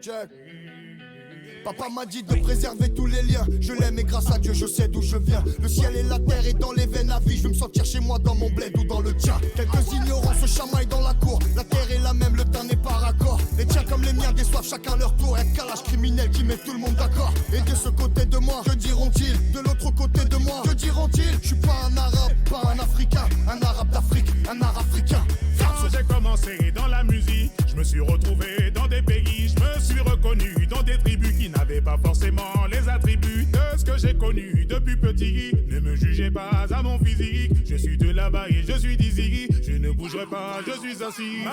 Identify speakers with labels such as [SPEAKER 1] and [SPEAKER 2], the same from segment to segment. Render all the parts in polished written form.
[SPEAKER 1] check. Papa m'a dit de préserver tous les liens. Je l'aime et grâce à Dieu je sais d'où je viens. Le ciel et la terre et dans les veines à vie. Je veux me sentir chez moi dans mon bled ou dans le tien. Quelques ignorants se chamaillent dans la cour. La terre est la même, le teint n'est pas raccord. Les tiens comme les miens déçoivent chacun leur tour. Y'a qu'à l'âge criminel qui met tout le monde d'accord. Et de ce côté de moi, que diront-ils? De l'autre côté de moi, que diront-ils? Je suis pas un arabe, pas un africain. Un arabe d'Afrique, un arabe africain.
[SPEAKER 2] Quand j'ai commencé dans la musique, je me suis retrouvé dans des pays, je me suis reconnu dans des tribus qui n'avaient pas forcément les attributs de ce que j'ai connu depuis petit. Ne me jugez pas à mon physique, je suis de là-bas et je suis d'ici. Je ne bougerai pas, je suis assis.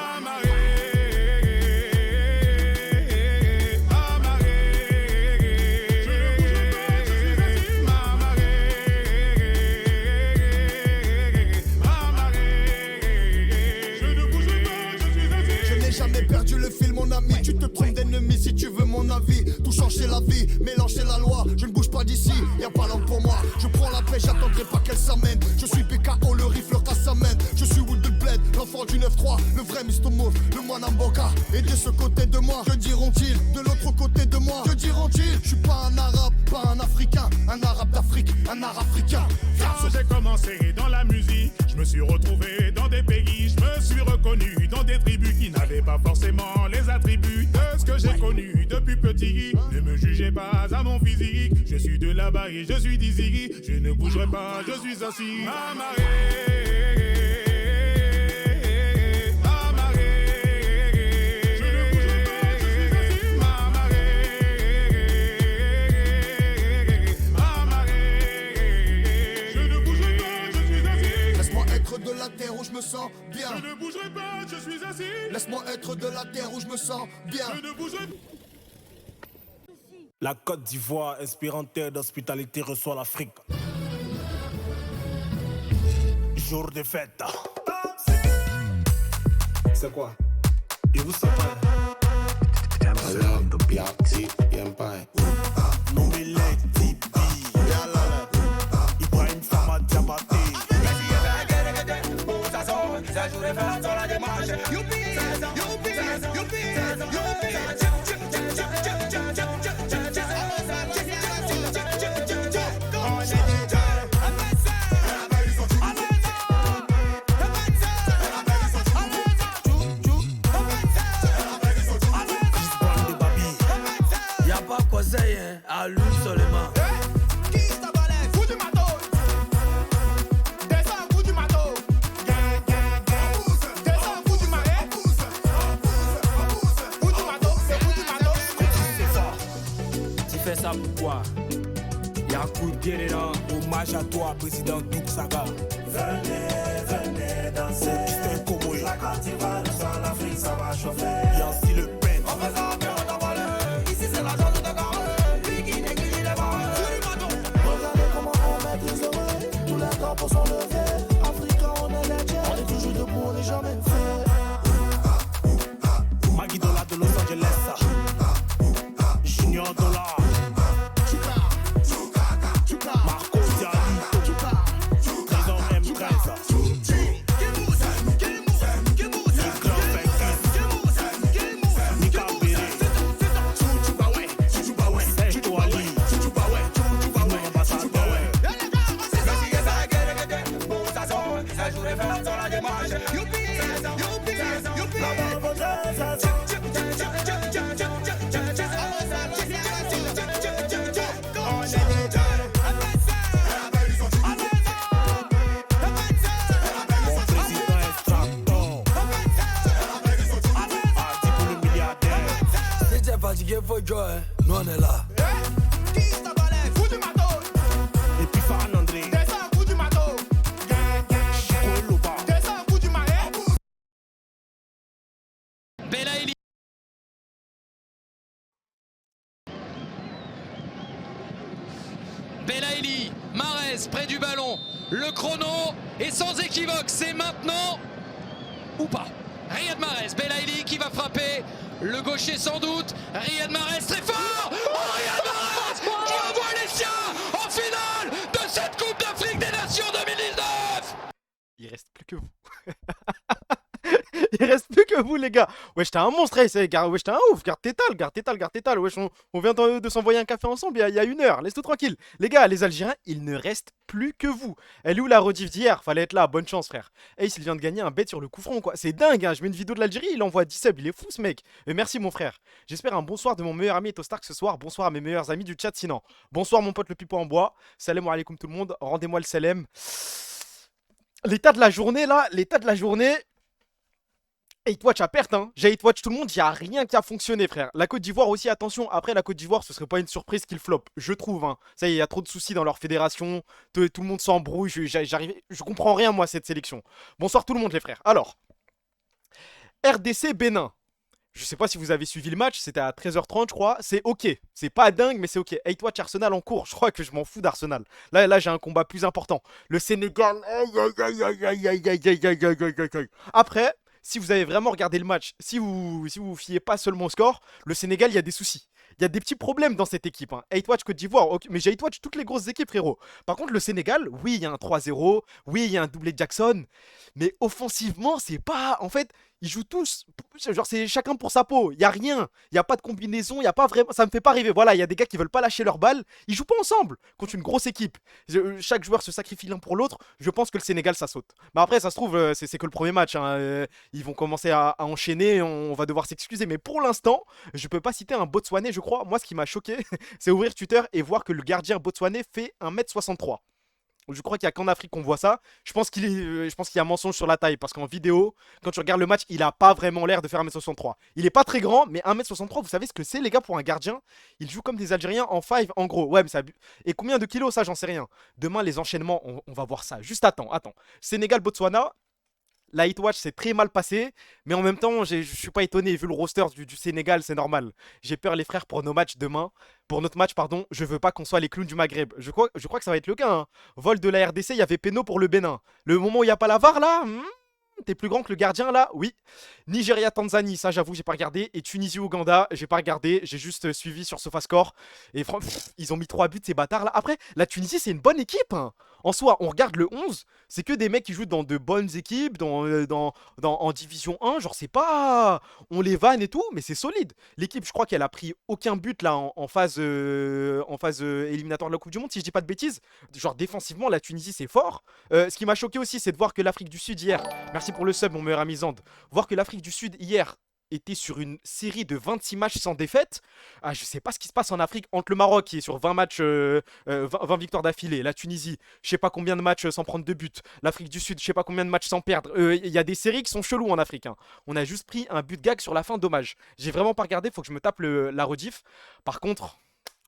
[SPEAKER 1] Jamais perdu le fil mon ami. Tu te trompes d'ennemi si tu veux mon avis. Tout changer la vie, mélanger la loi. Je ne bouge pas d'ici, y'a pas langue pour moi. Je prends la paix, j'attendrai pas qu'elle s'amène. Je suis PKO, le rifle s'amène. Je suis Wood de Bled, l'enfant du 9-3. Le vrai Mr. Mauve, le Mwanamboka. Et de ce côté de moi, que diront-ils? De l'autre côté de moi, que diront-ils? Je suis pas un arabe, pas un africain. Un arabe d'Afrique, un arabe africain.
[SPEAKER 2] Quand j'ai commencé dans la musique, je me suis retrouvé dans des pays, je me suis reconnu dans des tribus qui n'avaient pas forcément les attributs de ce que j'ai connu depuis petit. Ne me jugez pas à mon physique, je suis de là-bas et je suis d'ici. Je ne bougerai pas, je suis assis.
[SPEAKER 1] De la terre où je me sens bien.
[SPEAKER 2] Je ne bougerai pas, je suis assis.
[SPEAKER 1] Laisse-moi être de la terre où je me sens bien.
[SPEAKER 2] Je ne bougerai pas.
[SPEAKER 3] La Côte d'Ivoire, inspirante terre d'hospitalité, reçoit l'Afrique. Jour de fête. C'est quoi? Et vous savez Ibrahim Sama Diabaté.
[SPEAKER 4] Ça joue les fêtes sur la démarche. Youpi, youpi, youpi, youpi. Y'a pas conseil, hein, à lui seulement.
[SPEAKER 3] Ça pourquoi? Y'a coup de guerre là. Hommage à toi, président Douk Saga.
[SPEAKER 5] Venez, venez danser. La Côte d'Ivoire, sur l'Afrique, ça va chauffer.
[SPEAKER 3] Y'a aussi le pen.
[SPEAKER 5] On fait ça, bien, on t'envole. Ici, c'est la zone de carré. Lui qui néglige les barres. Regardez comment on met les oreilles. Tous les drapeaux sont levés. Africains, on est les tiens. On est toujours debout, on n'est jamais fait.
[SPEAKER 3] Maggie Dollar de Los Angeles. Junior Dollar. Marco Dialito. Trésor M13.
[SPEAKER 4] Fatigué, faut jouer, nous on est là.
[SPEAKER 3] Et puis Farhan André.
[SPEAKER 6] Belaïli. Belaïli, Mahrez près du ballon. Le chrono est sans équivoque, c'est maintenant ou pas. Riyad Mahrez, Belaïli qui va frapper. Le gaucher sans doute. Riyad Mahrez très fort. Oh, Riyad Mahrez qui envoie les siens en finale de cette Coupe d'Afrique des Nations 2019.
[SPEAKER 7] Il reste plus que vous. Il reste plus que que vous, les gars. Wesh, t'es un monstre, wesh, t'es un ouf. Garde tes tales, garde tes tales, garde tes tales. Wesh, on vient de s'envoyer un café ensemble il y a 1 heure. Laisse-nous tranquille. Les gars, les Algériens, il ne reste plus que vous. Elle est où la rediff d'hier? Fallait être là, bonne chance, frère. Ace, il vient de gagner un bet sur le coup franc, quoi. C'est dingue, hein. Je mets une vidéo de l'Algérie, il envoie 10 subs. Il est fou, ce mec. Mais merci, mon frère. J'espère un bonsoir de mon meilleur ami Eto Stark ce soir. Bonsoir à mes meilleurs amis du chat, sinon. Bonsoir, mon pote le pipo en bois. Salam alaikum tout le monde. Rendez-moi le salam. L'état de la journée, là, l'état de la journée. 8watch à perte, hein. J'ai 8watch tout le monde, il n'y a rien qui a fonctionné, frère. La Côte d'Ivoire aussi, attention. Après, la Côte d'Ivoire, ce serait pas une surprise qu'il flop, je trouve, hein. Ça y est, il y a trop de soucis dans leur fédération. Tout le monde s'embrouille. Je comprends rien, moi, cette sélection. Bonsoir tout le monde, les frères. Alors, RDC Bénin. Je sais pas si vous avez suivi le match, c'était à 13h30 je crois, c'est ok, c'est pas dingue mais c'est ok. 8watch Arsenal en cours, je crois que je m'en fous d'Arsenal. Là j'ai un combat plus important. Le Sénégal, après, si vous avez vraiment regardé le match, si vous fiez pas seulement au score, le Sénégal il y a des soucis. Il y a des petits problèmes dans cette équipe, hein. 8watch Côte d'Ivoire, okay, mais j'ai 8watch toutes les grosses équipes frérot. Par contre le Sénégal, oui il y a un 3-0, oui il y a un doublé de Jackson, mais offensivement c'est pas, en fait... Ils jouent tous, genre c'est chacun pour sa peau, il y a rien, il y a pas de combinaison, il y a pas vraiment, ça me fait pas rêver. Voilà, il y a des gars qui veulent pas lâcher leur balle, ils jouent pas ensemble contre une grosse équipe. Chaque joueur se sacrifie l'un pour l'autre, je pense que le Sénégal ça saute. Mais après ça se trouve, c'est que le premier match, hein. Ils vont commencer à enchaîner, on va devoir s'excuser. Mais pour l'instant, je peux pas citer un Botswanais, je crois. Moi ce qui m'a choqué, c'est ouvrir Twitter et voir que le gardien botswanais fait 1m63. Je crois qu'il n'y a qu'en Afrique qu'on voit ça. Je pense qu'il y a mensonge sur la taille. Parce qu'en vidéo, quand tu regardes le match, il a pas vraiment l'air de faire 1m63. Il est pas très grand, mais 1m63, vous savez ce que c'est, les gars, pour un gardien? Il joue comme des Algériens en 5, en gros. Ouais, mais ça. Et combien de kilos, ça, j'en sais rien. Demain, les enchaînements, on va voir ça. Juste attends. Sénégal-Botswana. La 8watch s'est très mal passée, mais en même temps, je suis pas étonné. Vu le roster du Sénégal, c'est normal. J'ai peur, les frères, pour nos matchs demain. Pour notre match, pardon, je veux pas qu'on soit les clowns du Maghreb. Je crois que ça va être le cas, hein. Vol de la RDC, il y avait péno pour le Bénin. Le moment où il n'y a pas la VAR, là, t'es plus grand que le gardien là? Oui. Nigeria-Tanzanie, ça j'avoue, j'ai pas regardé. Et Tunisie-Ouganda, j'ai pas regardé. J'ai juste suivi sur SofaScore. Et ils ont mis 3 buts, ces bâtards là. Après, la Tunisie, c'est une bonne équipe, hein. En soi, on regarde le 11, c'est que des mecs qui jouent dans de bonnes équipes, en Division 1. Genre, c'est pas. On les vanne et tout, mais c'est solide. L'équipe, je crois qu'elle a pris aucun but là en phase éliminatoire de la Coupe du Monde, si je dis pas de bêtises. Genre, défensivement, la Tunisie, c'est fort. Ce qui m'a choqué aussi, c'est de voir que l'Afrique du Sud hier. Merci pour le sub, mon meilleur ami Zand. Voir que l'Afrique du Sud hier était sur une série de 26 matchs sans défaite. Ah, je sais pas ce qui se passe en Afrique entre le Maroc qui est sur 20 matchs, 20 victoires d'affilée, la Tunisie, je sais pas combien de matchs sans prendre de but, l'Afrique du Sud, je sais pas combien de matchs sans perdre. Il y a des séries qui sont cheloues en Afrique, hein. On a juste pris un but gag sur la fin, dommage. J'ai vraiment pas regardé, faut que je me tape la rediff. Par contre,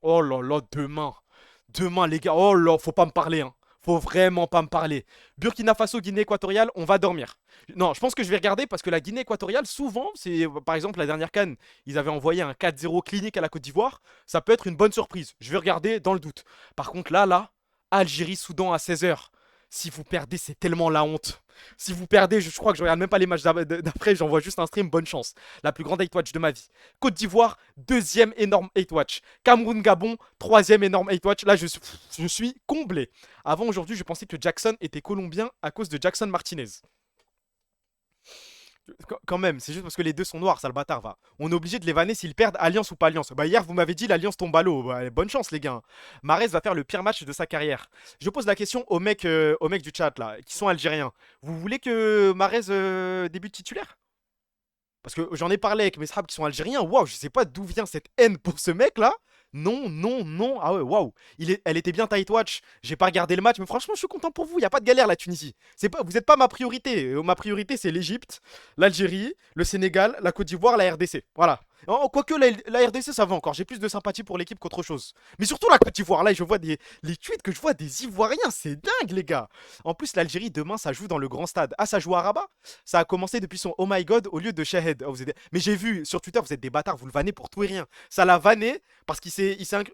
[SPEAKER 7] oh là là, demain les gars, oh là, faut pas me parler, hein. Faut vraiment pas me parler. Burkina Faso, Guinée équatoriale, on va dormir. Non, je pense que je vais regarder parce que la Guinée équatoriale, souvent, c'est par exemple la dernière CAN, ils avaient envoyé un 4-0 clinique à la Côte d'Ivoire. Ça peut être une bonne surprise. Je vais regarder dans le doute. Par contre, là, Algérie-Soudan à 16h. Si vous perdez, c'est tellement la honte. Si vous perdez, je crois que je regarde même pas les matchs d'après, j'envoie juste un stream, bonne chance. La plus grande 8watch de ma vie. Côte d'Ivoire, deuxième énorme 8watch. Cameroun-Gabon, troisième énorme 8watch. Là, je suis comblé. Avant, aujourd'hui, je pensais que Jackson était colombien à cause de Jackson Martinez. Quand même, c'est juste parce que les deux sont noirs, ça le bâtard va. On est obligé de les vanner s'ils perdent Alliance ou pas Alliance. Bah hier vous m'avez dit l'Alliance tombe à l'eau. Bah, bonne chance les gars. Mahrez va faire le pire match de sa carrière. Je pose la question aux mecs du chat là, qui sont algériens. Vous voulez que Mahrez débute titulaire? Parce que j'en ai parlé avec mes sahabs qui sont algériens. Waouh, je sais pas d'où vient cette haine pour ce mec là. Non, non, non. Ah ouais, waouh. Elle était bien ta 8watch. J'ai pas regardé le match, mais franchement, je suis content pour vous. Il n'y a pas de galère, la Tunisie. Vous n'êtes pas ma priorité. Ma priorité, c'est l'Égypte, l'Algérie, le Sénégal, la Côte d'Ivoire, la RDC. Voilà. Quoique la RDC, ça va encore. J'ai plus de sympathie pour l'équipe qu'autre chose. Mais surtout la Côte d'Ivoire. Là, je vois les tweets que je vois des Ivoiriens. C'est dingue, les gars. En plus, l'Algérie, demain, ça joue dans le grand stade. Ah, ça joue à Rabat? Ça a commencé depuis son Oh my God au lieu de Shahed. Oh, mais j'ai vu sur Twitter, vous êtes des bâtards. Vous le vannez pour tout et rien. Ça l'a vanné parce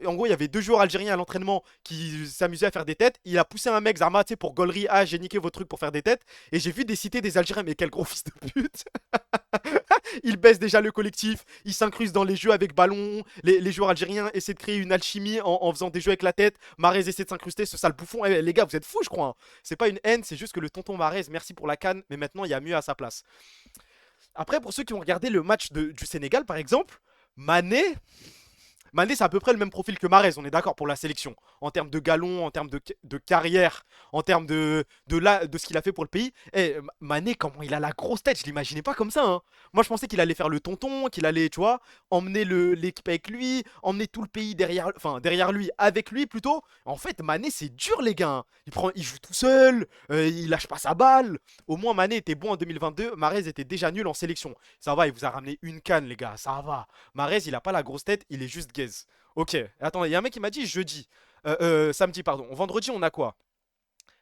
[SPEAKER 7] en gros, il y avait 2 joueurs algériens à l'entraînement qui s'amusaient à faire des têtes. Il a poussé un mec, Zarma, tu sais, pour gaulerie. Ah, j'ai niqué vos trucs pour faire des têtes. Et j'ai vu des cités des Algériens. Mais quel gros fils de pute. Il baisse déjà le collectif. Il s'incruste dans les jeux avec ballon. Les joueurs algériens essaient de créer une alchimie en faisant des jeux avec la tête. Mahrez essaie de s'incruster, ce sale bouffon. Les gars, vous êtes fous, je crois, hein. C'est pas une haine, c'est juste que le tonton Mahrez, merci pour la canne. Mais maintenant, il y a mieux à sa place. Après, pour ceux qui ont regardé le match du Sénégal, par exemple, Mané, Mané, c'est à peu près le même profil que Mahrez, on est d'accord pour la sélection. En termes de galon, en termes de carrière, en termes de ce qu'il a fait pour le pays. Et Mané, comment il a la grosse tête, je l'imaginais pas comme ça, hein. Moi, je pensais qu'il allait faire le tonton, qu'il allait, tu vois, emmener l'équipe avec lui, emmener tout le pays derrière, enfin, derrière lui, avec lui plutôt. En fait, Mané, c'est dur, les gars, hein. Il joue tout seul, il lâche pas sa balle. Au moins, Mané était bon en 2022, Mahrez était déjà nul en sélection. Ça va, il vous a ramené une canne, les gars, ça va. Mahrez, il a pas la grosse tête, il est juste gaze. Ok, attends, il y a un mec qui m'a dit jeudi. Samedi, pardon. Vendredi, on a quoi?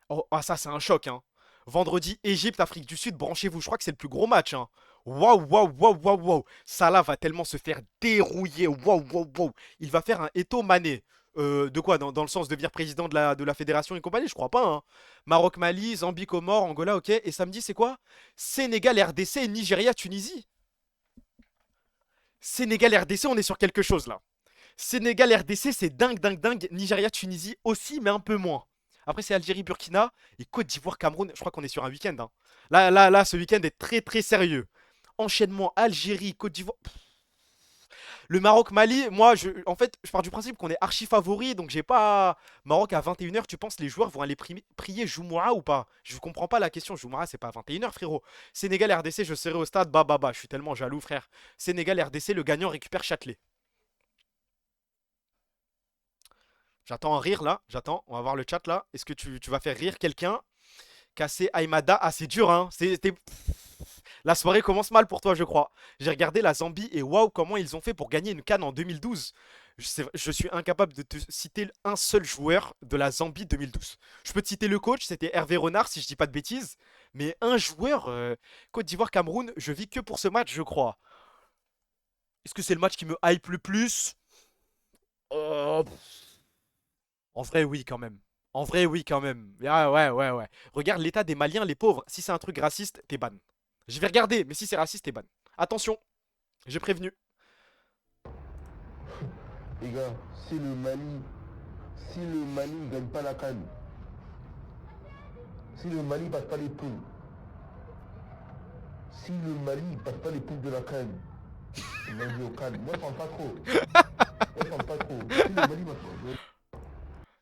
[SPEAKER 7] Oh, ah, ça, c'est un choc, hein. Vendredi, Égypte, Afrique du Sud, branchez-vous. Je crois que c'est le plus gros match, hein. Waouh, waouh, waouh, waouh, waouh. Salah va tellement se faire dérouiller. Waouh, waouh, waouh. Il va faire un Eto'o Mané. De quoi? Dans le sens de devenir président de la fédération et compagnie? Je crois pas, hein. Maroc, Mali, Zambie, Comores, Angola, ok. Et samedi, c'est quoi? Sénégal, RDC, Nigeria, Tunisie. Sénégal, RDC, on est sur quelque chose là. Sénégal, RDC, c'est dingue, dingue, dingue. Nigeria, Tunisie aussi, mais un peu moins. Après, c'est Algérie, Burkina et Côte d'Ivoire, Cameroun. Je crois qu'on est sur un week-end, hein. Là, ce week-end est très, très sérieux. Enchaînement Algérie, Côte d'Ivoire. Le Maroc, Mali, moi, en fait, je pars du principe qu'on est archi favori, donc j'ai pas. Maroc à 21 h, tu penses les joueurs vont aller prier Joumoura ou pas? Je comprends pas la question. Joumoura, c'est pas à 21 h, frérot. Sénégal, RDC, je serai au stade. Bah, bah, bah, je suis tellement jaloux, frère. Sénégal, RDC, le gagnant récupère Châtelet. J'attends un rire là, j'attends, on va voir le chat là. Est-ce que tu vas faire rire quelqu'un? Cassé Aymada, ah c'est dur hein. La soirée commence mal pour toi je crois. J'ai regardé la Zambie et waouh comment ils ont fait pour gagner une CAN en 2012. Je suis incapable de te citer un seul joueur de la Zambie 2012. Je peux te citer le coach, c'était Hervé Renard si je dis pas de bêtises. Mais un joueur, Côte d'Ivoire-Cameroun, je vis que pour ce match je crois. Est-ce que c'est le match qui me hype le plus? Euh, En vrai, oui, quand même. En vrai, oui, quand même. Ah, ouais, ouais, ouais. Regarde l'état des Maliens, les pauvres. Si c'est un truc raciste, t'es ban. Je vais regarder, mais si c'est raciste, t'es ban. Attention, j'ai prévenu.
[SPEAKER 8] Les gars, si le Mali ne gagne pas la CAN, si le Mali passe pas les poules, si le Mali passe pas les poules de la CAN, il va jouer au CAN. Moi, je parle pas trop. Moi, je parle pas trop. Si le Mali passe.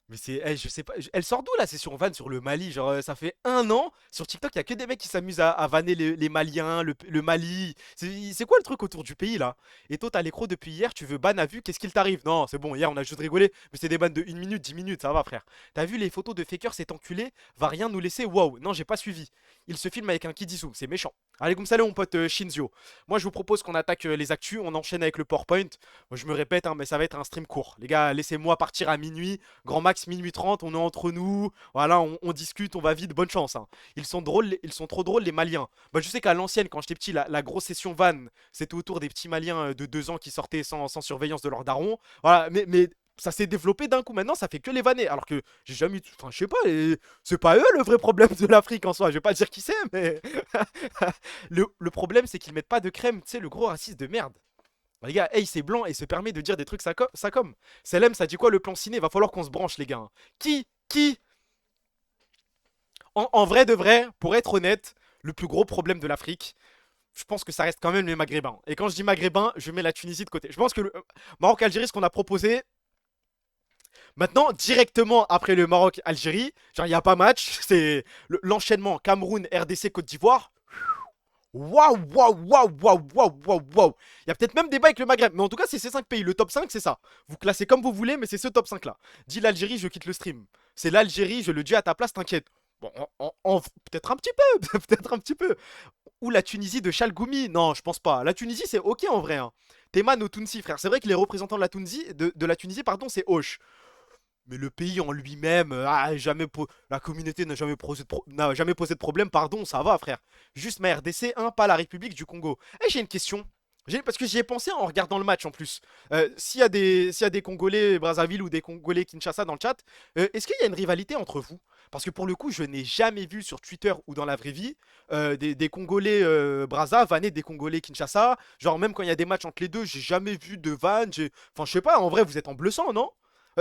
[SPEAKER 7] Mais c'est, eh, je sais pas, elle sort d'où la session van sur le Mali? Genre, ça fait un an sur TikTok, il y a que des mecs qui s'amusent à vanner les Maliens, le Mali. C'est quoi le truc autour du pays là? Et toi, t'as l'écro depuis hier, tu veux ban à vue, qu'est-ce qu'il t'arrive? Non, c'est bon, hier on a juste rigolé, mais c'est des bans de 1 minute, 10 minutes, ça va frère. T'as vu les photos de Faker, cet enculé va rien nous laisser? Waouh, non, j'ai pas suivi. Il se filme avec un Kidisu, c'est méchant. Allez, comme ça, mon pote Shinzio. Moi, je vous propose qu'on attaque les actus, on enchaîne avec le PowerPoint. Moi, je me répète, hein, mais ça va être un stream court. Les gars, laissez-moi partir à minuit. Grand max minuit 30, on est entre nous. Voilà, on discute, on va vite, bonne chance, hein. Ils sont drôles, ils sont trop drôles les Maliens. Bah, je sais qu'à l'ancienne, quand j'étais petit, la grosse session van, c'était autour des petits Maliens de 2 ans qui sortaient sans surveillance de leur daron. Voilà, mais ça s'est développé d'un coup. Maintenant, ça fait que les vanner. Alors que j'ai jamais eu. Enfin, je sais pas, c'est pas eux le vrai problème de l'Afrique en soi. Je vais pas dire qui c'est, mais. Le problème, c'est qu'ils mettent pas de crème. Tu sais, le gros raciste de merde. Les gars, hey, c'est blanc et se permet de dire des trucs ça comme. Selem, ça dit quoi le plan ciné? Va falloir qu'on se branche, les gars, hein. Qui en vrai de vrai, pour être honnête, le plus gros problème de l'Afrique, je pense que ça reste quand même les Maghrébins. Et quand je dis Maghrébins, je mets la Tunisie de côté. Je pense que le Maroc-Algérie, ce qu'on a proposé. Maintenant, directement après le Maroc-Algérie, genre il n'y a pas match, c'est l'enchaînement Cameroun, RDC, Côte d'Ivoire. Waouh, waouh, waouh, waouh, waouh, waouh, waouh. Il y a peut-être même débat avec le Maghreb, mais en tout cas, c'est ces 5 pays. Le top 5, c'est ça. Vous classez comme vous voulez, mais c'est ce top 5 là. Dis l'Algérie, je quitte le stream. C'est l'Algérie, je le dis à ta place, t'inquiète. Bon, peut-être un petit peu, peut-être un petit peu. Ou la Tunisie de Chalgoumi. Non, je pense pas. La Tunisie, c'est ok en vrai, hein. Teman au Tounsi, frère. C'est vrai que les représentants de la Tunisie, de la Tunisie, pardon, c'est Hoche. Mais le pays en lui-même, la communauté n'a jamais posé de problème, pardon, ça va, frère. Juste ma RDC, hein, pas la République du Congo. Eh, j'ai une question. Parce que j'y ai pensé en regardant le match en plus. S'il y a des Congolais Brazzaville ou des Congolais Kinshasa dans le chat, est-ce qu'il y a une rivalité entre vous? Parce que pour le coup, je n'ai jamais vu sur Twitter ou dans la vraie vie des Congolais Brazza vanner des Congolais Kinshasa. Genre, même quand il y a des matchs entre les deux, j'ai jamais vu de vanne. Enfin, je sais pas, en vrai, vous êtes en bleu sang, non?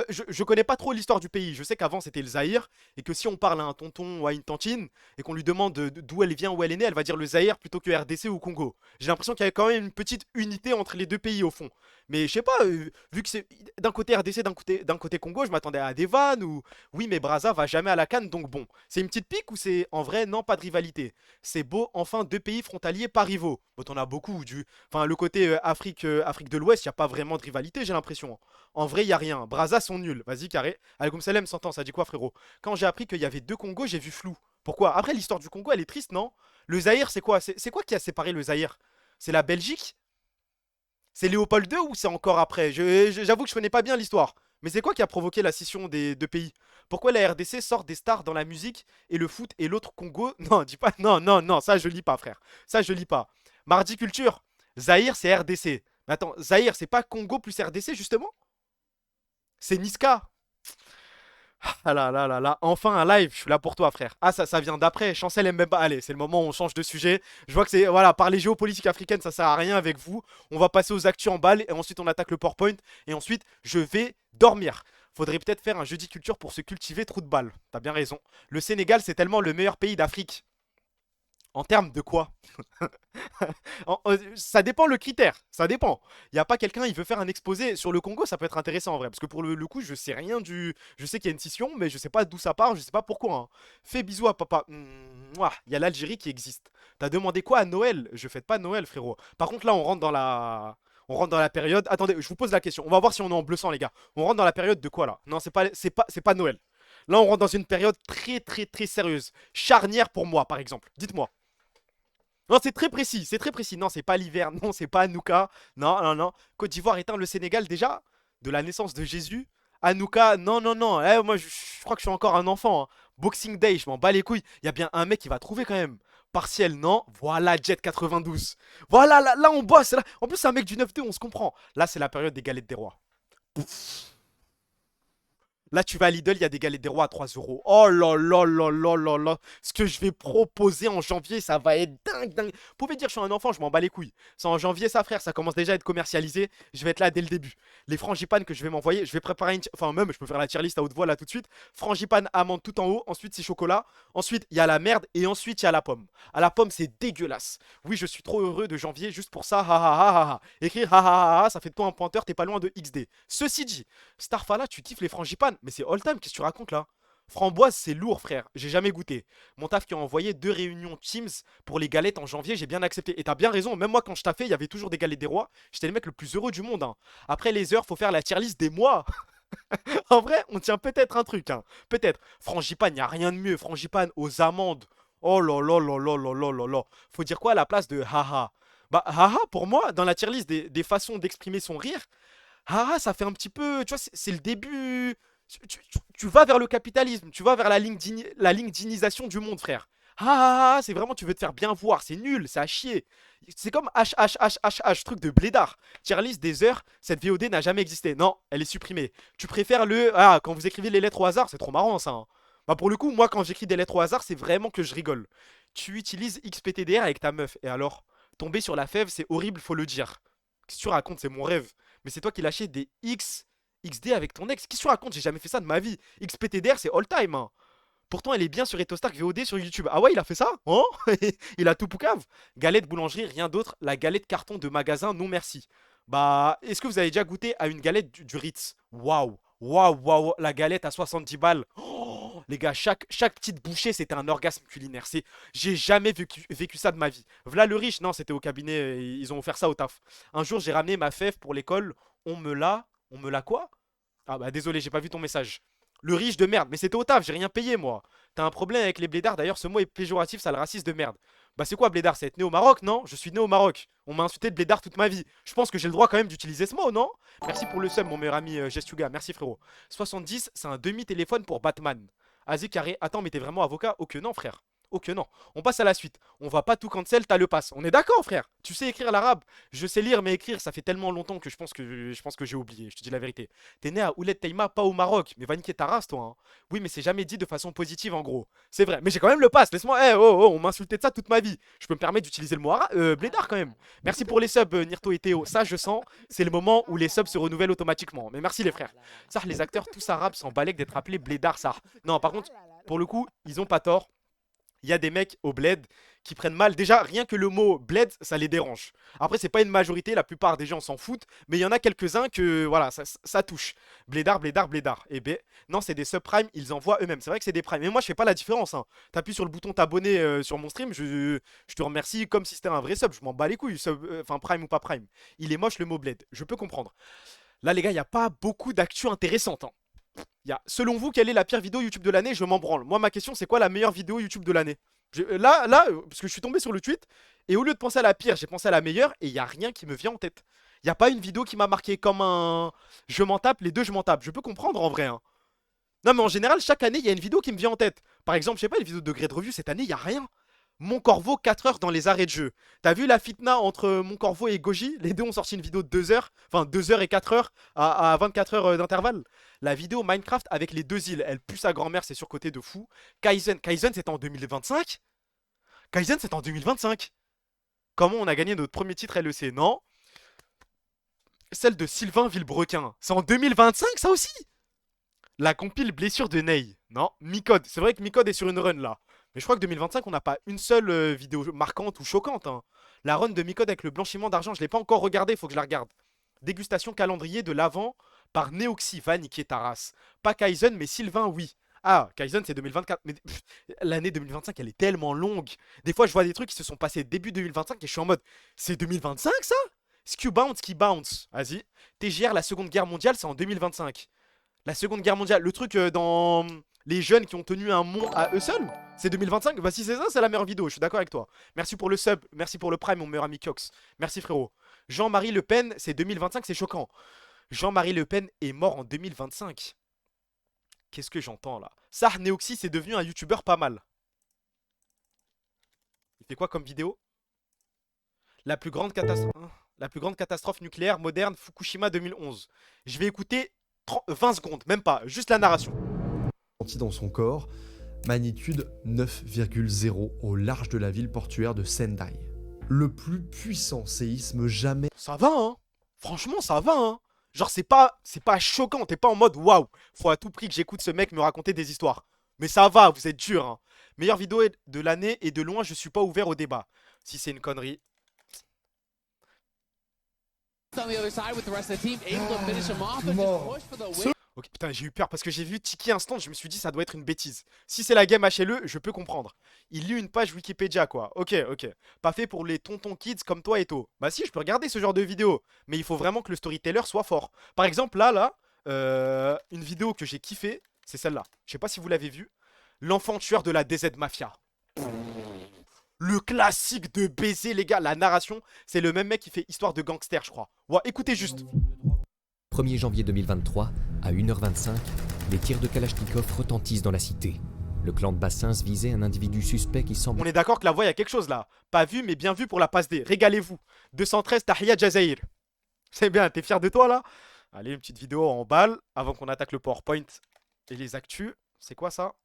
[SPEAKER 7] Je connais pas trop l'histoire du pays. Je sais qu'avant c'était le Zaïre et que si on parle à un tonton ou à une tantine et qu'on lui demande d'où elle vient, où elle est née, elle va dire le Zaïre plutôt que RDC ou Congo. J'ai l'impression qu'il y a quand même une petite unité entre les deux pays au fond. Mais je sais pas, vu que c'est d'un côté RDC, d'un côté Congo, je m'attendais à des vannes ou oui, mais Brazza va jamais à la CAN, donc bon. C'est une petite pique ou c'est en vrai non, pas de rivalité. C'est beau, enfin deux pays frontaliers pas rivaux. Bon, t'en as beaucoup enfin le côté Afrique de l'Ouest, y a pas vraiment de rivalité, j'ai l'impression. En vrai, y a rien. Brazza sont nuls. Vas-y, carré. Alaikum salam, 100 ans, ça dit quoi, frérot? Quand j'ai appris qu'il y avait deux Congos, j'ai vu flou. Pourquoi? Après, l'histoire du Congo, elle est triste, non? Le Zaïre, c'est quoi? C'est quoi qui a séparé le Zaïre? C'est la Belgique? C'est Léopold II ou c'est encore après? J'avoue que je connais pas bien l'histoire. Mais c'est quoi qui a provoqué la scission des deux pays? Pourquoi la RDC sort des stars dans la musique et le foot et l'autre Congo? Non, dis pas. Non, non, non, ça je lis pas, frère. Ça je lis pas. Mardi Culture. Zaïre, c'est RDC. Mais attends, Zaïre, c'est pas Congo plus RDC, justement? C'est Niska. Ah là là là là, enfin un live, je suis là pour toi frère. Ah ça vient d'après, Chancel Mbemba. Allez, c'est le moment où on change de sujet. Je vois que c'est, voilà, parler géopolitique africaine, ça sert à rien avec vous. On va passer aux actus en balle et ensuite on attaque le PowerPoint. Et ensuite, je vais dormir. Faudrait peut-être faire un jeudi culture pour se cultiver, trou de balle. T'as bien raison. Le Sénégal, c'est tellement le meilleur pays d'Afrique. En termes de quoi? Ça dépend le critère, ça dépend. Il n'y a pas quelqu'un, il veut faire un exposé sur le Congo, ça peut être intéressant en vrai. Parce que pour le coup, je sais rien du. Je sais qu'il y a une scission, mais je sais pas d'où ça part, je sais pas pourquoi. Hein. Fais bisous à papa. Mouah, il y a l'Algérie qui existe. T'as demandé quoi à Noël? Je fête pas Noël, frérot. Par contre, là, on rentre dans la. On rentre dans la période. Attendez, je vous pose la question. On va voir si on est en bleu sang, les gars. On rentre dans la période de quoi là? Non, c'est pas Noël. Là, on rentre dans une période très très très sérieuse. Charnière pour moi, par exemple. Dites-moi. Non, c'est très précis, c'est très précis. Non, c'est pas l'hiver, non, c'est pas Anouka. Non, non, non. Côte d'Ivoire éteint le Sénégal déjà de la naissance de Jésus. Anouka, non, non, non. Moi, je crois que je suis encore un enfant. Hein. Boxing Day, je m'en bats les couilles. Il y a bien un mec qui va trouver quand même. Partiel, non. Voilà, Jet 92. Voilà, là on bosse. Là. En plus, c'est un mec du 9-2, on se comprend. Là, c'est la période des galettes des rois. Pouf. Là, tu vas à Lidl, il y a des galettes des rois à 3 euros. Oh là là là là là là. Ce que je vais proposer en janvier, ça va être dingue, dingue. Vous pouvez dire, je suis un enfant, je m'en bats les couilles. C'est en janvier, ça, frère, ça commence déjà à être commercialisé. Je vais être là dès le début. Les frangipanes que je vais m'envoyer, je vais préparer une. Enfin, même, je peux faire la tier list à haute voix là tout de suite. Frangipane, amande tout en haut. Ensuite, c'est chocolat. Ensuite, il y a la merde. Et ensuite, il y a la pomme. À la pomme, c'est dégueulasse. Oui, je suis trop heureux de janvier juste pour ça. Ha ha ha ha ha. Écrire ha ha ha ha, ça fait de toi un pointeur, t'es pas loin de XD. Ceci dit, Starfala, tu kiffes les frangipanes. Mais c'est all time, qu'est-ce que tu racontes là? Framboise, c'est lourd, frère. J'ai jamais goûté. Mon taf qui a envoyé 2 réunions Teams pour les galettes en janvier, j'ai bien accepté. Et t'as bien raison, même moi, quand je taffais, il y avait toujours des galettes des rois. J'étais le mec le plus heureux du monde. Hein. Après les heures, faut faire la tier list des mois. En vrai, on tient peut-être un truc. Hein. Peut-être. Frangipane, y a rien de mieux. Frangipane aux amandes. Oh là là là là là là là là. Faut dire quoi à la place de haha? Bah, haha, pour moi, dans la tier list des façons d'exprimer son rire, haha, ça fait un petit peu. Tu vois, c'est le début. Tu vas vers le capitalisme, tu vas vers la ligne d'inisation du monde, frère. Ah, c'est vraiment, tu veux te faire bien voir, c'est nul, c'est à chier. C'est comme H, truc de blédard. Tier list des heures, cette VOD n'a jamais existé. Non, elle est supprimée. Tu préfères le. Ah, quand vous écrivez les lettres au hasard, c'est trop marrant ça. Hein. Bah, pour le coup, moi, quand j'écris des lettres au hasard, c'est vraiment que je rigole. Tu utilises XPTDR avec ta meuf, et alors, tomber sur la fève, c'est horrible, faut le dire. Qu'est-ce que tu racontes, c'est mon rêve. Mais c'est toi qui lâchais des XD avec ton ex. Qu'est-ce que tu racontes? J'ai jamais fait ça de ma vie. XPTDR, c'est all time. Hein. Pourtant, elle est bien sur Etostark VOD sur YouTube. Ah ouais, il a fait ça? Hein? Il a tout poucave. Galette boulangerie, rien d'autre. La galette carton de magasin, non merci. Bah, est-ce que vous avez déjà goûté à une galette du Ritz? Waouh, waouh, waouh. La galette à 70 balles. Oh, les gars, chaque petite bouchée, c'était un orgasme culinaire. J'ai jamais vécu ça de ma vie. V'là le riche, non, c'était au cabinet. Ils ont offert ça au taf. Un jour, j'ai ramené ma fève pour l'école. On me l'a quoi? Ah bah désolé, j'ai pas vu ton message. Le riche de merde, mais c'était au taf, j'ai rien payé moi. T'as un problème avec les blédards, d'ailleurs ce mot est péjoratif, ça le raciste de merde. Bah c'est quoi blédard? C'est être né au Maroc, non? Je suis né au Maroc. On m'a insulté de blédard toute ma vie. Je pense que j'ai le droit quand même d'utiliser ce mot, non? Merci pour le sub, mon meilleur ami Gestuga, merci frérot. 70, c'est un demi-téléphone pour Batman. Azé carré, attends, mais t'es vraiment avocat? Ok, non frère. Oh que non. On passe à la suite. On va pas tout cancel, t'as le pass. On est d'accord, frère? Tu sais écrire l'arabe? Je sais lire, mais écrire, ça fait tellement longtemps que je pense que j'ai oublié. Je te dis la vérité. T'es né à Ouled Teima, pas au Maroc. Mais va niquer ta race, toi. Hein. Oui, mais c'est jamais dit de façon positive, en gros. C'est vrai. Mais j'ai quand même le pass. Laisse-moi. Eh, on m'a insulté de ça toute ma vie. Je peux me permettre d'utiliser le mot blédard quand même. Merci pour les subs, Nirto et Théo. Ça, je sens. C'est le moment où les subs se renouvellent automatiquement. Mais merci, les frères. Ça, les acteurs, tous arabes, s'en balèquent d'être appelés blédard, ça. Non, par contre, pour le coup, ils ont pas tort. Il y a des mecs au bled qui prennent mal. Déjà, rien que le mot bled, ça les dérange. Après, c'est pas une majorité, la plupart des gens s'en foutent. Mais il y en a quelques-uns que, voilà, ça touche. Blédard, blédard, blédard. Eh ben, non, c'est des subprimes, ils envoient eux-mêmes. C'est vrai que c'est des primes. Mais moi, je fais pas la différence. Hein. T'appuies sur le bouton t'abonner sur mon stream, je te remercie comme si c'était un vrai sub. Je m'en bats les couilles, enfin, prime ou pas prime. Il est moche le mot bled. Je peux comprendre. Là, les gars, il n'y a pas beaucoup d'actu intéressantes. Hein. Selon vous, quelle est la pire vidéo YouTube de l'année? Je m'en branle. Moi, ma question, c'est quoi la meilleure vidéo YouTube de l'année? Là, parce que je suis tombé sur le tweet, et au lieu de penser à la pire, j'ai pensé à la meilleure, et il n'y a rien qui me vient en tête. Il n'y a pas une vidéo qui m'a marqué comme un... Je m'en tape, les deux, je m'en tape. Je peux comprendre en vrai. Hein. Non, mais en général, chaque année, il y a une vidéo qui me vient en tête. Par exemple, je sais pas, une vidéo de Grade Review, cette année, il n'y a rien. Mon Corvo, 4 heures dans les arrêts de jeu. T'as vu la fitna entre Mon Corvo et Goji? Les deux ont sorti une vidéo de 2 heures, enfin 2 heures et 4 heures à 24 heures d'intervalle. La vidéo Minecraft avec les deux îles, elle pue sa grand-mère, c'est surcoté de fou. Kaizen c'était en 2025? Kaizen c'est en 2025. Comment on a gagné notre premier titre LEC? Non. Celle de Sylvain Villebrequin, c'est en 2025 ça aussi? La compile blessure de Ney. Non. Micode, c'est vrai que Micode est sur une run là. Mais je crois que 2025, on n'a pas une seule vidéo marquante ou choquante. Hein. La run de Micode avec le blanchiment d'argent, je ne l'ai pas encore regardé, il faut que je la regarde. Dégustation calendrier de l'avant par Neoxy, va niquer ta race. Pas Kaizen, mais Sylvain, oui. Ah, Kaizen, c'est 2024. Mais l'année 2025, elle est tellement longue. Des fois, je vois des trucs qui se sont passés début 2025 et je suis en mode, c'est 2025 ça? Skew Bounce qui bounce. Vas-y. TGR, la Seconde Guerre mondiale, c'est en 2025. La Seconde Guerre mondiale, le truc dans... Les jeunes qui ont tenu un mont à eux seuls, c'est 2025. Bah si c'est ça, c'est la meilleure vidéo, je suis d'accord avec toi. Merci pour le sub, merci pour le prime, mon meilleur ami Cox. Merci frérot. Jean-Marie Le Pen, c'est 2025, c'est choquant. Jean-Marie Le Pen est mort en 2025. Qu'est-ce que j'entends là? Sar Neoxy, c'est devenu un youtubeur pas mal. Il fait quoi comme vidéo? La plus grande catastrophe nucléaire moderne, Fukushima 2011. Je vais écouter 20 secondes, même pas, juste la narration.
[SPEAKER 9] Dans son corps, magnitude 9,0 au large de la ville portuaire de Sendai. Le plus puissant séisme jamais.
[SPEAKER 7] Ça va, hein? Franchement, ça va, hein? Genre, c'est pas choquant, t'es pas en mode waouh, faut à tout prix que j'écoute ce mec me raconter des histoires. Mais ça va, vous êtes dur, hein? Meilleure vidéo de l'année et de loin, je suis pas ouvert au débat. Si c'est une connerie. Ok, putain, j'ai eu peur parce que j'ai vu Tiki Instant, je me suis dit ça doit être une bêtise. Si c'est la game HLE, je peux comprendre. Il lit une page Wikipédia, quoi. Ok. Pas fait pour les tontons kids comme toi et To. Bah si, je peux regarder ce genre de vidéo. Mais il faut vraiment que le storyteller soit fort. Par exemple, là, une vidéo que j'ai kiffé, c'est celle-là. Je sais pas si vous l'avez vue. L'enfant tueur de la DZ Mafia. Le classique de baiser, les gars. La narration, c'est le même mec qui fait Histoire de gangster, je crois. Ouais, écoutez juste.
[SPEAKER 10] 1er janvier 2023, à 1h25, les tirs de Kalachnikov retentissent dans la cité. Le clan de Bassins visait un individu suspect qui semble...
[SPEAKER 7] On est d'accord que la voix, il y a quelque chose là. Pas vu, mais bien vu pour la passe D. Régalez-vous. 213 Tahia Jazair. C'est bien, t'es fier de toi là? Allez, une petite vidéo en balle avant qu'on attaque le PowerPoint et les actus. C'est quoi ça?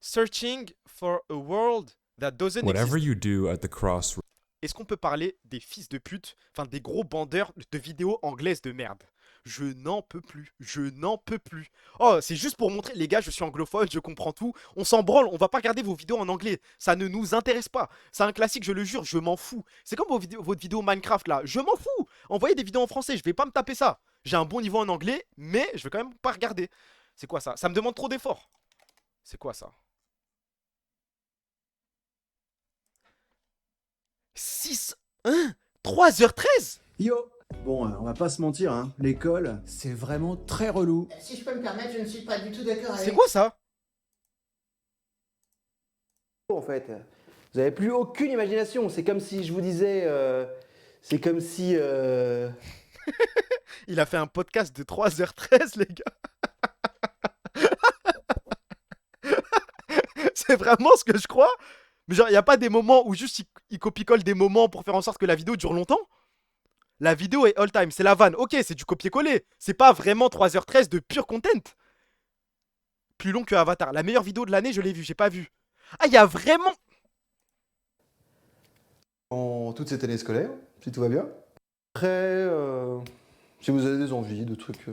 [SPEAKER 7] Searching for a world that doesn't
[SPEAKER 11] Whatever
[SPEAKER 7] exist.
[SPEAKER 11] you do at the crossroads.
[SPEAKER 7] Est-ce qu'on peut parler des fils de pute, enfin des gros bandeurs de vidéos anglaises de merde? Je n'en peux plus, je n'en peux plus. Oh, c'est juste pour montrer, les gars, je suis anglophone, je comprends tout. On s'en branle, on va pas regarder vos vidéos en anglais. Ça ne nous intéresse pas. C'est un classique, je le jure, je m'en fous. C'est comme votre vidéo Minecraft là, je m'en fous. Envoyez des vidéos en français, je vais pas me taper ça. J'ai un bon niveau en anglais, mais je vais quand même pas regarder. C'est quoi ça? Ça me demande trop d'efforts. C'est quoi ça? 6, 1, 3h13.
[SPEAKER 12] Yo. Bon, on va pas se mentir, hein. L'école, c'est vraiment très relou.
[SPEAKER 13] Si je peux me permettre, je ne suis pas du tout d'accord avec...
[SPEAKER 7] C'est quoi ça?
[SPEAKER 14] En fait, vous avez plus aucune imagination. C'est comme si je vous disais... c'est comme si...
[SPEAKER 7] Il a fait un podcast de 3h13, les gars. C'est vraiment ce que je crois. Mais genre, il n'y a pas des moments où juste il copie-colle des moments pour faire en sorte que la vidéo dure longtemps. La vidéo est all time, c'est la vanne. Ok, c'est du copier-coller. C'est pas vraiment 3h13 de pur content. Plus long que Avatar. La meilleure vidéo de l'année, je l'ai vue, j'ai pas vu. Ah, il y a vraiment...
[SPEAKER 14] En toute cette année scolaire, si tout va bien. Après, si vous avez des envies, de trucs...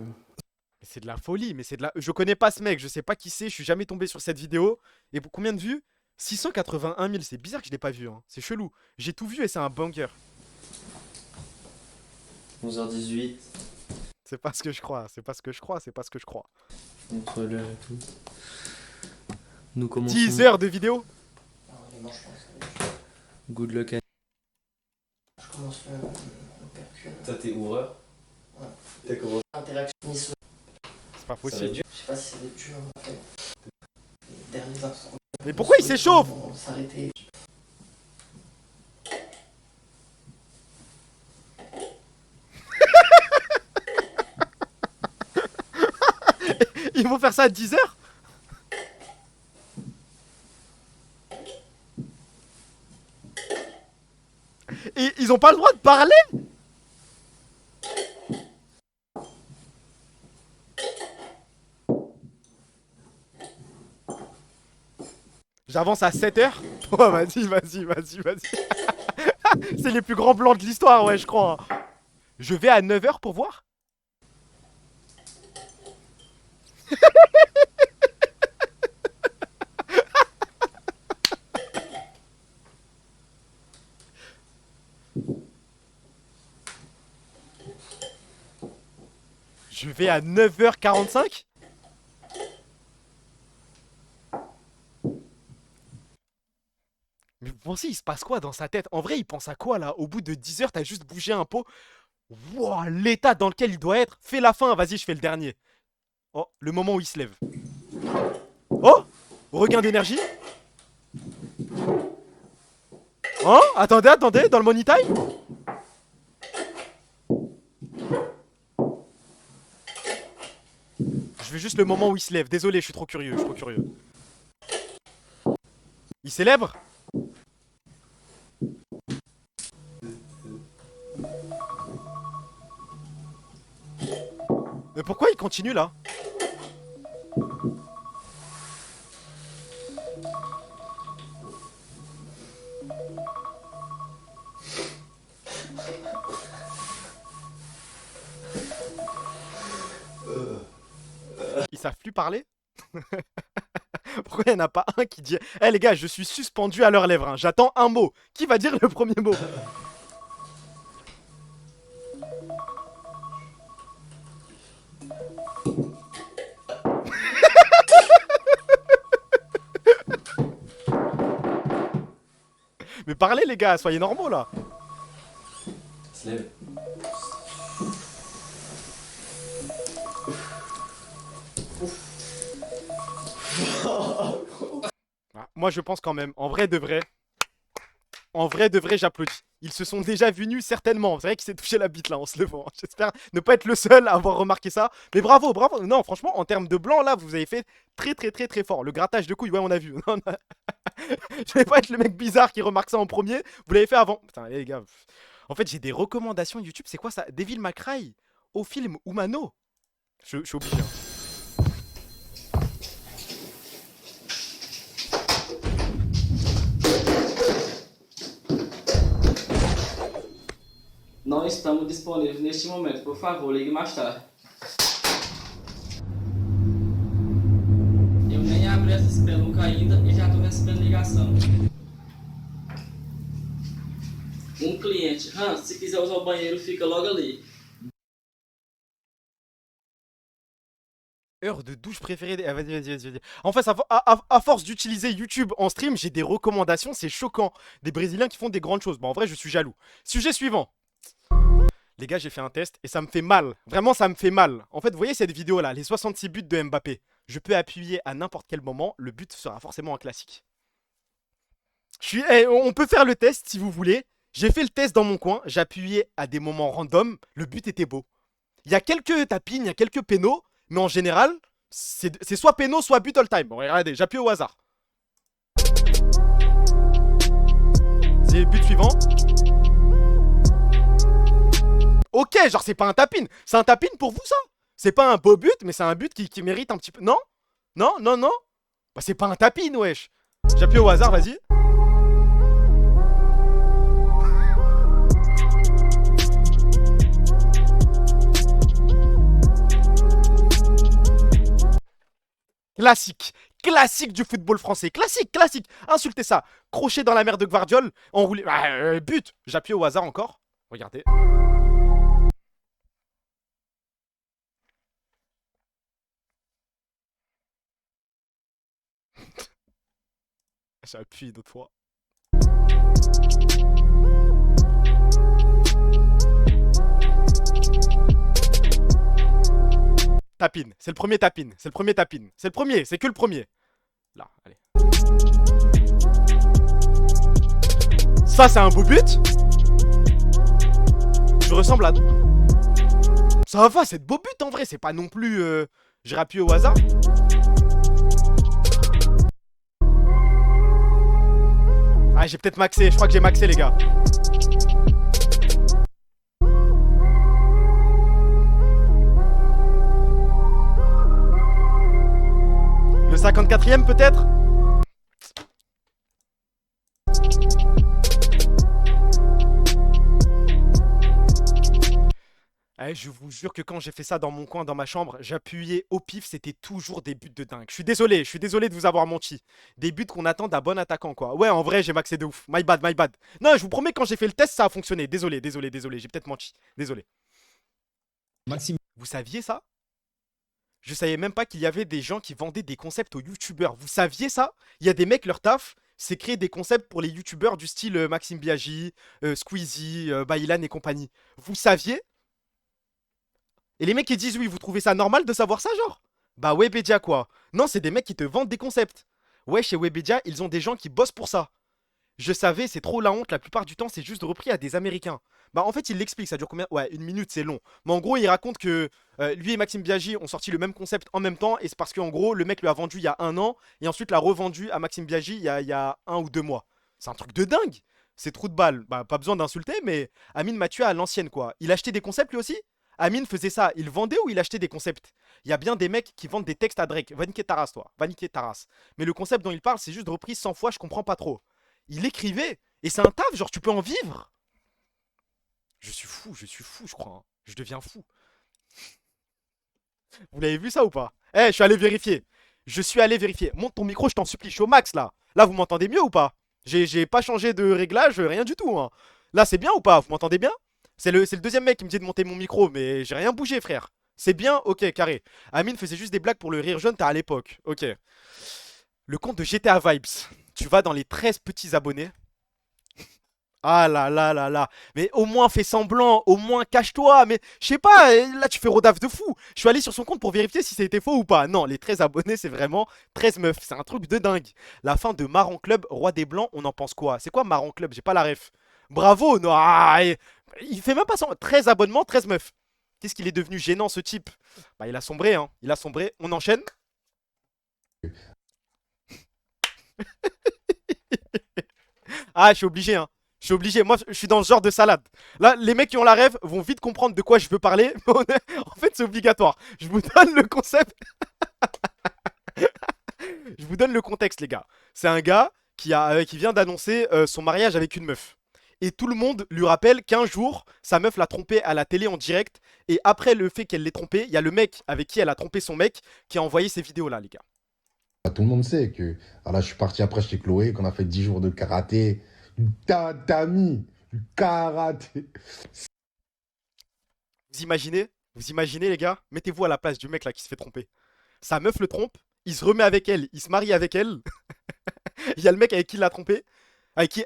[SPEAKER 7] C'est de la folie, mais c'est de la... Je connais pas ce mec, je sais pas qui c'est, je suis jamais tombé sur cette vidéo. Et pour combien de vues? 681 000, c'est bizarre que je l'ai pas vu, hein. C'est chelou. J'ai tout vu et c'est un banger.
[SPEAKER 11] 11h18.
[SPEAKER 7] C'est pas ce que je crois, c'est pas ce que je crois, c'est pas ce que je crois.
[SPEAKER 11] Entre l'heure et tout. Nous commençons.
[SPEAKER 7] 10 heures de vidéo.
[SPEAKER 11] Good luck à...
[SPEAKER 13] Je commence le percu.
[SPEAKER 11] Toi t'es ouvreur.
[SPEAKER 13] Ouais.
[SPEAKER 11] T'as commencé.
[SPEAKER 13] Interaction.
[SPEAKER 7] C'est pas possible.
[SPEAKER 13] Je sais pas si ça va être dur. Les derniers instants.
[SPEAKER 7] Mais pourquoi il s'échauffe?
[SPEAKER 13] On va s'arrêter.
[SPEAKER 7] Ils vont faire ça à 10 heures? Et ils ont pas le droit de parler? J'avance à 7 heures. Oh, vas-y. C'est les plus grands blancs de l'histoire, ouais, je crois. Je vais à 9 heures pour voir. Je vais à 9h45. Mais vous pensez, il se passe quoi dans sa tête? En vrai, il pense à quoi là? Au bout de 10 heures, t'as juste bougé un pot. Wouah, l'état dans lequel il doit être. Fais la fin, vas-y, je fais le dernier. Oh, le moment où il se lève. Oh, regain d'énergie. Oh, attendez, dans le money time. Je veux juste le moment où il se lève. Désolé, je suis trop curieux, Il célèbre? Mais pourquoi il continue là? Ils savent plus parler? Pourquoi il n'y en a pas un qui dit Eh les gars, je suis suspendu à leurs lèvres, hein. J'attends un mot. Qui va dire le premier mot? Mais parlez les gars, soyez normaux là.
[SPEAKER 11] Se lève.
[SPEAKER 7] Moi je pense quand même, en vrai de vrai, j'applaudis. Ils se sont déjà vus nus certainement. C'est vrai qu'il s'est touché la bite là en se levant. J'espère ne pas être le seul à avoir remarqué ça. Mais bravo. Non, franchement, en termes de blanc là, vous avez fait très fort. Le grattage de couilles, ouais, on a vu. Je vais pas être le mec bizarre qui remarque ça en premier. Vous l'avez fait avant. Putain, les gars. En fait, j'ai des recommandations YouTube. C'est quoi ça? Devil May Cry au film Humano. Je suis obligé.
[SPEAKER 15] Não estamos disponíveis neste momento. Por favor, ligue mais tarde. Eu nem abri essa espelunca ainda e já estou recebendo ligação. Cliente. Hans, se quiser usar o banheiro, fica logo ali.
[SPEAKER 7] Heure de douche préférée. Ah, vas-y. En fait, à force d'utiliser YouTube en stream, j'ai des recommandations, c'est choquant. Des Brésiliens qui font des grandes choses. Bon, en vrai, je suis jaloux. Sujet suivant. Les gars, j'ai fait un test et ça me fait mal. Vraiment, ça me fait mal. En fait, vous voyez cette vidéo là, les 66 buts de Mbappé. Je peux appuyer à n'importe quel moment, le but sera forcément un classique. On peut faire le test si vous voulez. J'ai fait le test dans mon coin, j'ai appuyé à des moments random, le but était beau. Il y a quelques tapines, il y a quelques pénaux, mais en général, c'est soit pénaux, soit but all time. Bon, regardez, j'appuie au hasard. Vas-y, but suivant. Ok, genre c'est pas un tap-in. C'est un tap-in pour vous ça? C'est pas un beau but, mais c'est un but qui mérite un petit peu... Non? Non, non, non? Bah c'est pas un tap-in, wesh. J'appuie au hasard, vas-y. Classique. Classique du football français. Classique, classique. Insultez ça. Crochet dans la mer de Guardiol. Enroulé. But. J'appuie au hasard encore. Regardez. J'appuie d'autres fois. Tapine, c'est le premier tapine, c'est le premier tapine. C'est le premier, c'est que le premier. Là, allez. Ça, c'est un beau but. Je ressemble à... Ça va, c'est de beaux buts en vrai, c'est pas non plus... J'ai appuyé au hasard. Ah, j'ai peut-être maxé, je crois que j'ai maxé les gars. Le 54e peut-être? Eh, je vous jure que quand j'ai fait ça dans mon coin, dans ma chambre, j'appuyais au pif, c'était toujours des buts de dingue. Je suis désolé de vous avoir menti. Des buts qu'on attend d'un bon attaquant, quoi. Ouais, en vrai, j'ai maxé de ouf. My bad, my bad. Non, je vous promets, quand j'ai fait le test, ça a fonctionné. Désolé, j'ai peut-être menti. Désolé.
[SPEAKER 16] Maxime.
[SPEAKER 7] Vous saviez ça? Je savais même pas qu'il y avait des gens qui vendaient des concepts aux youtubeurs. Vous saviez ça? Il y a des mecs, leur taf, c'est créer des concepts pour les youtubeurs du style Maxime Biaggi, Squeezie, Baylan et compagnie. Vous saviez? Et les mecs qui disent oui, vous trouvez ça normal de savoir ça, genre? Bah Webedia quoi. Non, c'est des mecs qui te vendent des concepts. Ouais, chez Webedia, ils ont des gens qui bossent pour ça. Je savais, c'est trop la honte, la plupart du temps, c'est juste repris à des Américains. Bah en fait, il l'explique, ça dure combien? Ouais, 1 minute, c'est long. Mais en gros, il raconte que lui et Maxime Biaggi ont sorti le même concept en même temps, et c'est parce qu'en gros, le mec lui a vendu il y a 1 an, et ensuite l'a revendu à Maxime Biaggi il y a 1 ou 2 mois. C'est un truc de dingue. C'est trou de balle. Bah pas besoin d'insulter, mais Amine Mathieu à l'ancienne quoi. Il achetait des concepts lui aussi? Amine faisait ça, il vendait ou il achetait des concepts? Il y a bien des mecs qui vendent des textes à Drake. Va niquer ta race, toi. Va niquer ta race. Mais le concept dont il parle, c'est juste repris 100 fois, je comprends pas trop. Il écrivait. Et c'est un taf, genre tu peux en vivre. Je suis fou, je crois. Hein. Je deviens fou. Vous l'avez vu ça ou pas? Eh, je suis allé vérifier. Je suis allé vérifier. Monte ton micro, je t'en supplie, je suis au max là. Là, vous m'entendez mieux ou pas? J'ai pas changé de réglage, rien du tout. Hein. Là, c'est bien ou pas? Vous m'entendez bien? C'est le deuxième mec qui me dit de monter mon micro, mais j'ai rien bougé, frère. C'est bien? Ok, carré. Amine faisait juste des blagues pour le rire jeune, t'as à l'époque. Ok. Le compte de GTA Vibes. Tu vas dans les 13 petits abonnés. Ah là là là là. Mais au moins fais semblant, au moins cache-toi. Mais je sais pas, là tu fais rodaf de fou. Je suis allé sur son compte pour vérifier si c'était faux ou pas. Non, les 13 abonnés, c'est vraiment 13 meufs. C'est un truc de dingue. La fin de Marron Club, Roi des Blancs, on en pense quoi? C'est quoi Marron Club? J'ai pas la ref. Bravo, non. Il fait même pas son 13 abonnements, 13 meufs. Qu'est-ce qu'il est devenu gênant ce type? Bah il a sombré, hein. Il a sombré. On enchaîne. Ah, je suis obligé, hein. Je suis obligé. Moi, je suis dans ce genre de salade. Là, les mecs qui ont la rêve vont vite comprendre de quoi je veux parler. En fait, c'est obligatoire. Je vous donne le concept. Je vous donne le contexte, les gars. C'est un gars qui vient d'annoncer son mariage avec une meuf. Et tout le monde lui rappelle qu'un jour, sa meuf l'a trompé à la télé en direct. Et après le fait qu'elle l'ait trompé, il y a le mec avec qui elle a trompé son mec qui a envoyé ces vidéos-là, les gars.
[SPEAKER 8] Tout le monde sait que là, je suis parti après chez Chloé, qu'on a fait 10 jours de karaté, du tatami, du karaté.
[SPEAKER 7] Vous imaginez, les gars? Mettez-vous à la place du mec là qui se fait tromper. Sa meuf le trompe, il se remet avec elle, il se marie avec elle. Il y a le mec avec qui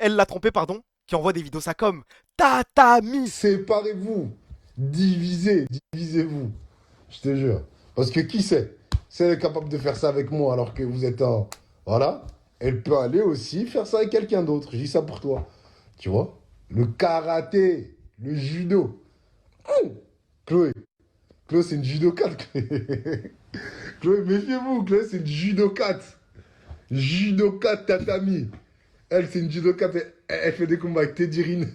[SPEAKER 7] elle l'a trompé, pardon, qui envoie des vidéos ça comme tatami.
[SPEAKER 8] Séparez-vous, divisez-vous, je te jure. Parce que qui sait? Si elle est capable de faire ça avec moi alors que vous êtes en... Voilà, elle peut aller aussi faire ça avec quelqu'un d'autre. Je dis ça pour toi. Tu vois? Le karaté, le judo. Chloé, c'est une judokate. Chloé, méfiez-vous, Chloé, c'est une judokate. Judokate tatami. Elle, c'est une judokate, elle fait des combats avec Teddy Riner.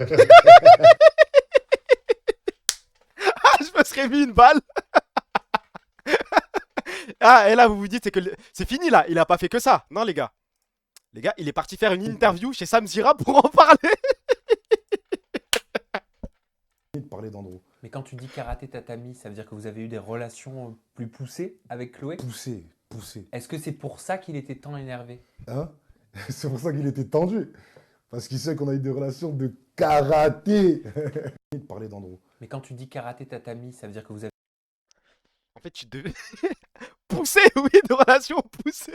[SPEAKER 7] Ah, je me serais mis une balle. Ah, et là, vous vous dites, c'est que c'est fini là. Il a pas fait que ça. Non, les gars. Les gars, il est parti faire une interview chez Sam Zira pour en parler.
[SPEAKER 9] De parler d'Andro.
[SPEAKER 17] Mais quand tu dis karaté tatami, ça veut dire que vous avez eu des relations plus poussées avec Chloé?
[SPEAKER 9] Poussé.
[SPEAKER 17] Est-ce que c'est pour ça qu'il était tant énervé?
[SPEAKER 8] Hein? C'est pour ça qu'il était tendu. Parce qu'il sait qu'on a eu des relations de karaté.
[SPEAKER 9] De parler d'Andro.
[SPEAKER 17] Mais quand tu dis karaté tatami, ça veut dire que vous avez...
[SPEAKER 7] En fait, tu devais pousser, oui, de relations poussées.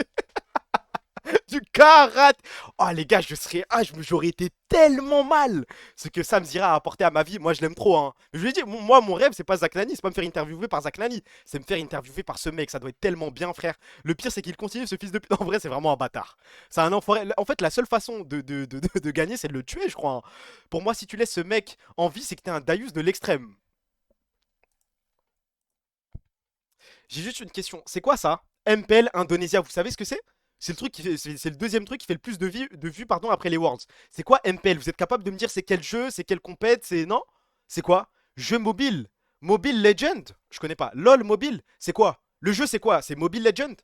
[SPEAKER 7] Du karaté. Oh les gars, j'aurais été tellement mal. Ce que Sam Zira a apporté à ma vie, moi je l'aime trop. Hein. Je lui ai dit, moi mon rêve c'est pas Zach Nani, c'est pas me faire interviewer par Zach Nani, c'est me faire interviewer par ce mec. Ça doit être tellement bien, frère. Le pire c'est qu'il continue, ce fils de pute. En vrai, c'est vraiment un bâtard. C'est un enfoiré. En fait, la seule façon de gagner, c'est de le tuer, je crois. Hein. Pour moi, si tu laisses ce mec en vie, c'est que t'es un Darius de l'extrême. J'ai juste une question. C'est quoi ça? MPL Indonésia, vous savez ce que c'est? C'est le deuxième truc qui fait le plus de vues pardon, après les Worlds. C'est quoi MPL? Vous êtes capable de me dire c'est quel jeu, c'est quelle compète, c'est... Non? C'est quoi? Jeu mobile. Mobile Legend? Je connais pas. LOL mobile? C'est quoi? Le jeu c'est quoi? C'est Mobile Legend?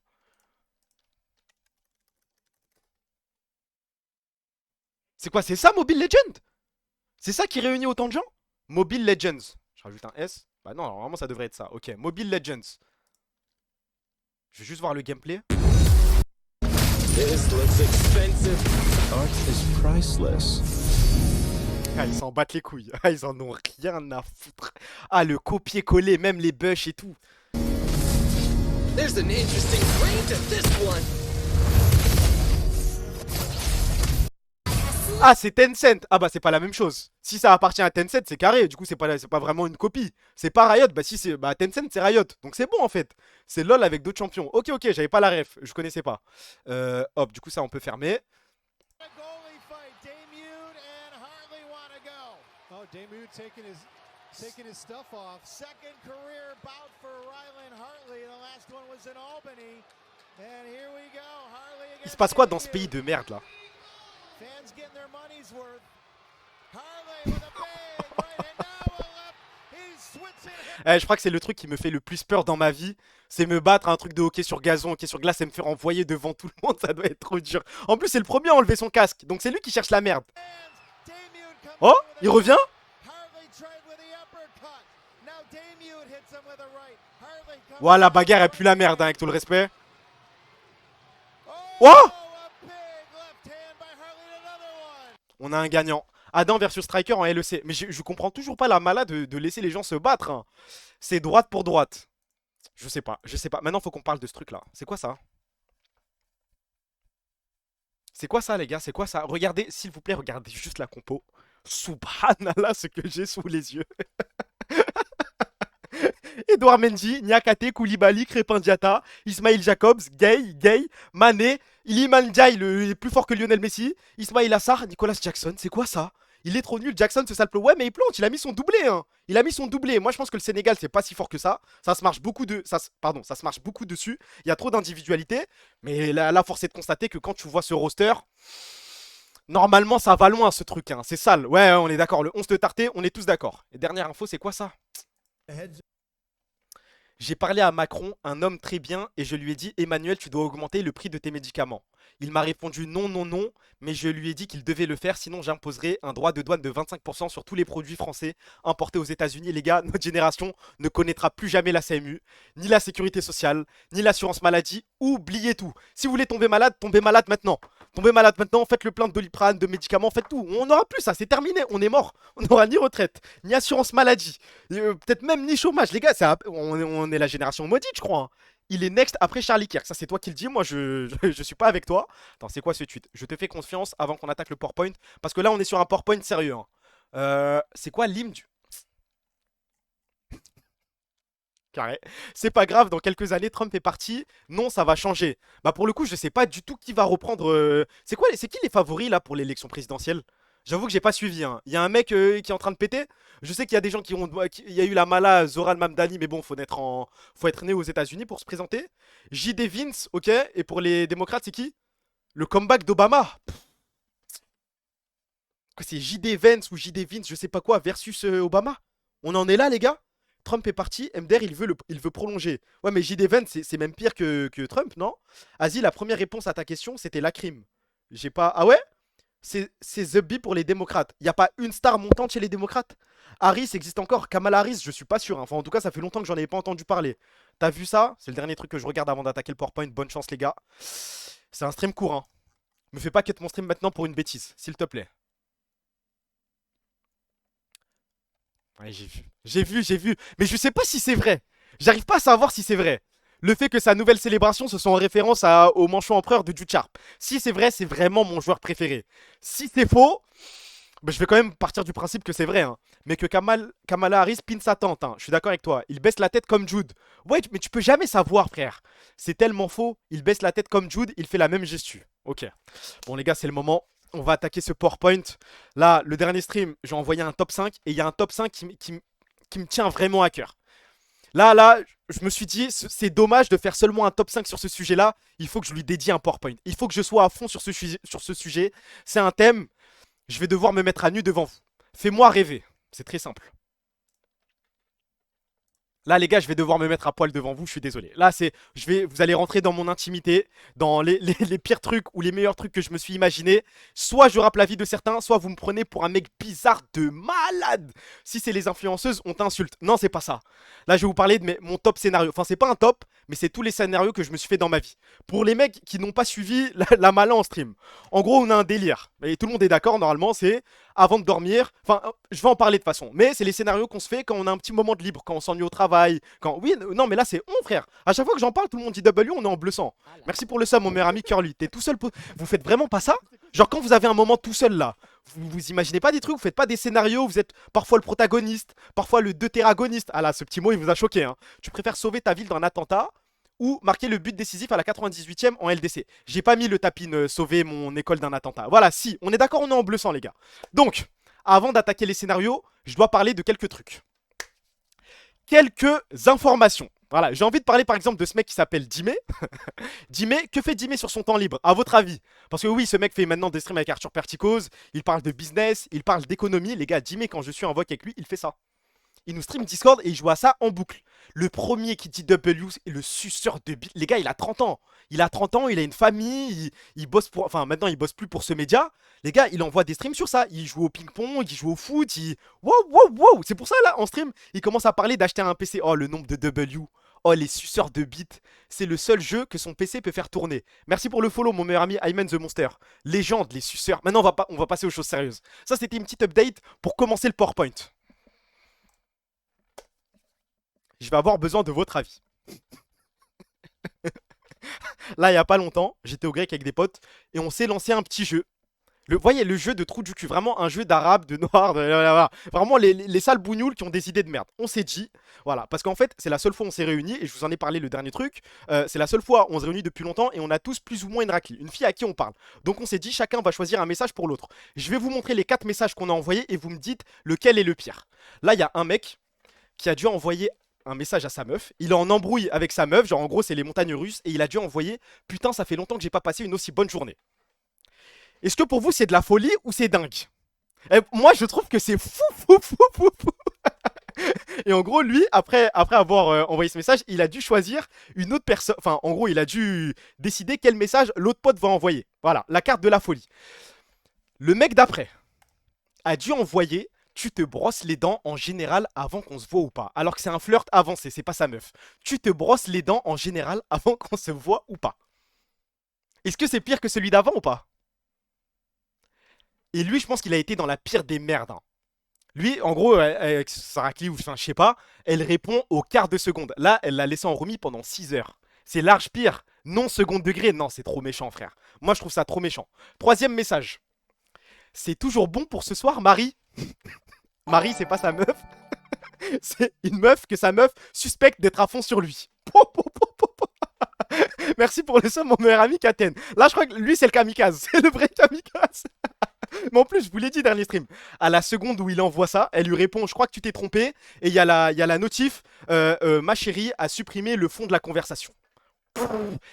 [SPEAKER 7] C'est quoi? C'est ça Mobile Legend? C'est ça qui réunit autant de gens? Mobile Legends. Je rajoute un S. Bah non, normalement ça devrait être ça. Ok, Mobile Legends. Je vais juste voir le gameplay.
[SPEAKER 18] This looks expensive. Art is priceless.
[SPEAKER 7] Ah, ils s'en battent les couilles. Ah, ils en ont rien à foutre. Ah, le copier-coller, même les bush et tout.
[SPEAKER 18] There's an interesting grain to this one.
[SPEAKER 7] Ah, c'est Tencent. Ah bah c'est pas la même chose. Si ça appartient à Tencent, c'est carré. Du coup, c'est pas vraiment une copie. C'est pas Riot. Bah si c'est Tencent, c'est Riot. Donc c'est bon en fait. C'est LoL avec d'autres champions. Ok, j'avais pas la ref. Je connaissais pas. Hop, du coup ça on peut fermer.
[SPEAKER 19] Taking his stuff off. Second career bout for Rylan Hartley. The last one was in Albany. And here we go. Hartley against
[SPEAKER 7] Il se passe quoi dans ce pays de merde là?
[SPEAKER 19] Fans getting their money's worth. Hartley with a big right hand now left. He's switching.
[SPEAKER 7] Je crois que c'est le truc qui me fait le plus peur dans ma vie. C'est me battre à un truc de hockey sur gazon, hockey sur glace et me faire envoyer devant tout le monde. Ça doit être trop dur. En plus, c'est le premier à enlever son casque. Donc c'est lui qui cherche la merde. Oh, il revient? Voilà, la bagarre elle pue la merde hein, avec tout le respect. Oh! On a un gagnant. Adam versus Striker en LEC. Mais je comprends toujours pas la malade de laisser les gens se battre. Hein. C'est droite pour droite. Je sais pas. Maintenant faut qu'on parle de ce truc là. C'est quoi ça? C'est quoi ça les gars? C'est quoi ça? Regardez, s'il vous plaît, regardez juste la compo. Subhanallah ce que j'ai sous les yeux. Edouard Mendy, Niakate, Koulibaly, Crépin Diatta, Ismail Jacobs, Gay, Mané, Iliman Ndiaye, le plus fort que Lionel Messi, Ismail Assar, Nicolas Jackson, c'est quoi ça? Il est trop nul, Jackson ce sale plot. Ouais mais il plante, il a mis son doublé hein. Il a mis son doublé. Moi je pense que le Sénégal c'est pas si fort que ça. Ça se marche beaucoup dessus. Il y a trop d'individualité. Mais là force est de constater que quand tu vois ce roster, normalement ça va loin ce truc hein. C'est sale. Ouais on est d'accord, le 11 de Tarté, on est tous d'accord. Et dernière info, c'est quoi ça? J'ai parlé à Macron, un homme très bien, et je lui ai dit « Emmanuel, tu dois augmenter le prix de tes médicaments ». Il m'a répondu « Non, mais je lui ai dit qu'il devait le faire, sinon j'imposerai un droit de douane de 25% sur tous les produits français importés aux États-Unis. Les gars, notre génération ne connaîtra plus jamais la CMU, ni la sécurité sociale, ni l'assurance maladie. Oubliez tout. Si vous voulez tomber malade maintenant. Tombez malade maintenant, faites le plein de Doliprane, de médicaments, faites tout. On n'aura plus ça, c'est terminé, on est mort. On n'aura ni retraite, ni assurance maladie, peut-être même ni chômage. Les gars, on est la génération maudite, je crois. Hein. Il est next après Charlie Kirk. Ça, c'est toi qui le dis. Moi, je suis pas avec toi. Attends, c'est quoi ce tweet? Je te fais confiance avant qu'on attaque le PowerPoint. Parce que là, on est sur un PowerPoint sérieux. Hein. C'est quoi l'hymne du... Carré. C'est pas grave, dans quelques années, Trump est parti. Non, ça va changer. Bah, pour le coup, je sais pas du tout qui va reprendre. C'est qui les favoris là pour l'élection présidentielle? J'avoue que j'ai pas suivi. Hein. Il y a un mec qui est en train de péter. Je sais qu'il y a des gens il y a eu la mala Zoran Mamdani, mais bon, faut être né aux États-Unis pour se présenter. J.D. Vance, ok. Et pour les démocrates, c'est qui? Le comeback d'Obama. c'est JD Vance ou JD Vince, je sais pas quoi, versus Obama. On en est là, les gars. Trump est parti, MDR, il veut prolonger. Ouais, mais JD Vance, c'est même pire que Trump, non? Asie, la première réponse à ta question, c'était la crime. J'ai pas... Ah ouais? C'est The B pour les démocrates. Il n'y a pas une star montante chez les démocrates. Harris existe encore. Kamala Harris, je suis pas sûr. Hein. Enfin, en tout cas, ça fait longtemps que j'en avais pas entendu parler. T'as vu ça? C'est le dernier truc que je regarde avant d'attaquer le PowerPoint. Bonne chance, les gars. C'est un stream court. Hein. Me fais pas cut mon stream maintenant pour une bêtise, s'il te plaît. Ouais, j'ai vu. Mais je sais pas si c'est vrai. J'arrive pas à savoir si c'est vrai. Le fait que sa nouvelle célébration, ce soit en référence au manchon empereur de Ducharp. Si c'est vrai, c'est vraiment mon joueur préféré. Si c'est faux, bah, je vais quand même partir du principe que c'est vrai. Hein. Mais que Kamala Harris pine sa tante. Hein. Je suis d'accord avec toi. Il baisse la tête comme Jude. Ouais, mais tu peux jamais savoir, frère. C'est tellement faux. Il baisse la tête comme Jude. Il fait la même gestu. Ok. Bon, les gars, c'est le moment. On va attaquer ce PowerPoint. Là, le dernier stream, j'ai envoyé un top 5. Et il y a un top 5 qui me tient vraiment à cœur. Là, je me suis dit, c'est dommage de faire seulement un top 5 sur ce sujet-là. Il faut que je lui dédie un PowerPoint. Il faut que je sois à fond sur ce sujet. C'est un thème. Je vais devoir me mettre à nu devant vous. Fais-moi rêver. C'est très simple. Là, les gars, je vais devoir me mettre à poil devant vous, je suis désolé. Là, vous allez rentrer dans mon intimité, dans les pires trucs ou les meilleurs trucs que je me suis imaginé. Soit je rappe la vie de certains, soit vous me prenez pour un mec bizarre de malade. Si c'est les influenceuses, on t'insulte. Non, c'est pas ça. Là, je vais vous parler de mon top scénario. Enfin, c'est pas un top, mais c'est tous les scénarios que je me suis fait dans ma vie. Pour les mecs qui n'ont pas suivi la Mala en stream. En gros, on a un délire. Et tout le monde est d'accord, normalement, c'est avant de dormir. Enfin, je vais en parler de toute façon. Mais c'est les scénarios qu'on se fait quand on a un petit moment de libre, quand on s'ennuie au travail. Oui, non, mais là, c'est on, frère. À chaque fois que j'en parle, tout le monde dit W, on est en bleu sang. Merci pour le sub, mon meilleur ami Curly. T'es tout seul. Vous faites vraiment pas ça? Genre, quand vous avez un moment tout seul là, vous imaginez pas des trucs, vous faites pas des scénarios, vous êtes parfois le protagoniste, parfois le deutéragoniste. Ah là, ce petit mot, il vous a choqué. Hein. Tu préfères sauver ta ville d'un attentat ou marquer le but décisif à la 98e en LDC. J'ai pas mis le tapin sauver mon école d'un attentat. Voilà, si, on est d'accord, on est en bleu sang, les gars. Donc, avant d'attaquer les scénarios, je dois parler de quelques trucs. Quelques informations. Voilà, j'ai envie de parler par exemple de ce mec qui s'appelle Dimé. Dimé, que fait Dimé sur son temps libre, à votre avis? Parce que oui, ce mec fait maintenant des streams avec Arthur Perticose, il parle de business, il parle d'économie. Les gars, Dimé, quand je suis en voc avec lui, il fait ça. Il nous stream Discord et il joue à ça en boucle. Le premier qui dit W est le suceur de bite. Les gars, il a 30 ans. Il a 30 ans, il a une famille, il bosse pour... Enfin, maintenant, il bosse plus pour ce média. Les gars, il envoie des streams sur ça. Il joue au ping-pong, il joue au foot, Wow. C'est pour ça, là, en stream, il commence à parler d'acheter un PC. Oh, le nombre de W. Oh, les suceurs de bits. C'est le seul jeu que son PC peut faire tourner. Merci pour le follow, mon meilleur ami Ayman the Monster. Légende, les suceurs. Maintenant, on va passer aux choses sérieuses. Ça, c'était une petite update pour commencer le PowerPoint. Je vais avoir besoin de votre avis. Là, il n'y a pas longtemps, j'étais au grec avec des potes et on s'est lancé un petit jeu. Voyez, le jeu de trou du cul, vraiment un jeu d'arabe, de noir, vraiment les sales bougnoules qui ont des idées de merde. On s'est dit, voilà, parce qu'en fait, c'est la seule fois où on s'est réunis, et je vous en ai parlé le dernier truc, c'est la seule fois où on se réunit depuis longtemps et on a tous plus ou moins une raclée, une fille à qui on parle. Donc on s'est dit, chacun va choisir un message pour l'autre. Je vais vous montrer les 4 messages qu'on a envoyés et vous me dites lequel est le pire. Là, il y a un mec qui a dû envoyer un message à sa meuf, il est en embrouille avec sa meuf, genre en gros c'est les montagnes russes, et il a dû envoyer « Putain, ça fait longtemps que j'ai pas passé une aussi bonne journée ». Est-ce que pour vous c'est de la folie ou c'est dingue? Moi je trouve que c'est fou. Et en gros lui, après avoir envoyé ce message, il a dû choisir une autre personne, enfin en gros il a dû décider quel message l'autre pote va envoyer. Voilà, la carte de la folie. Le mec d'après a dû envoyer « Tu te brosses les dents en général avant qu'on se voit ou pas ?» Alors que c'est un flirt avancé, c'est pas sa meuf. Tu te brosses les dents en général avant qu'on se voit ou pas? Est-ce que c'est pire que celui d'avant ou pas? Et lui, je pense qu'il a été dans la pire des merdes. Hein. Lui, en gros, avec Sarah Clee, ou enfin, je sais pas, elle répond au quart de seconde. Là, elle l'a laissé en remis pendant 6 heures. C'est large pire. Non second degré. Non, c'est trop méchant, frère. Moi, je trouve ça trop méchant. 3e message. C'est toujours bon pour ce soir, Marie. Marie, c'est pas sa meuf. C'est une meuf que sa meuf suspecte d'être à fond sur lui. Merci pour le somme, mon meilleur ami Katen. Là, je crois que lui, c'est le kamikaze. C'est le vrai kamikaze. Mais en plus, je vous l'ai dit dernier stream. À la seconde où il envoie ça, elle lui répond « Je crois que tu t'es trompé. » Et il y a la notif ma chérie a supprimé le fond de la conversation.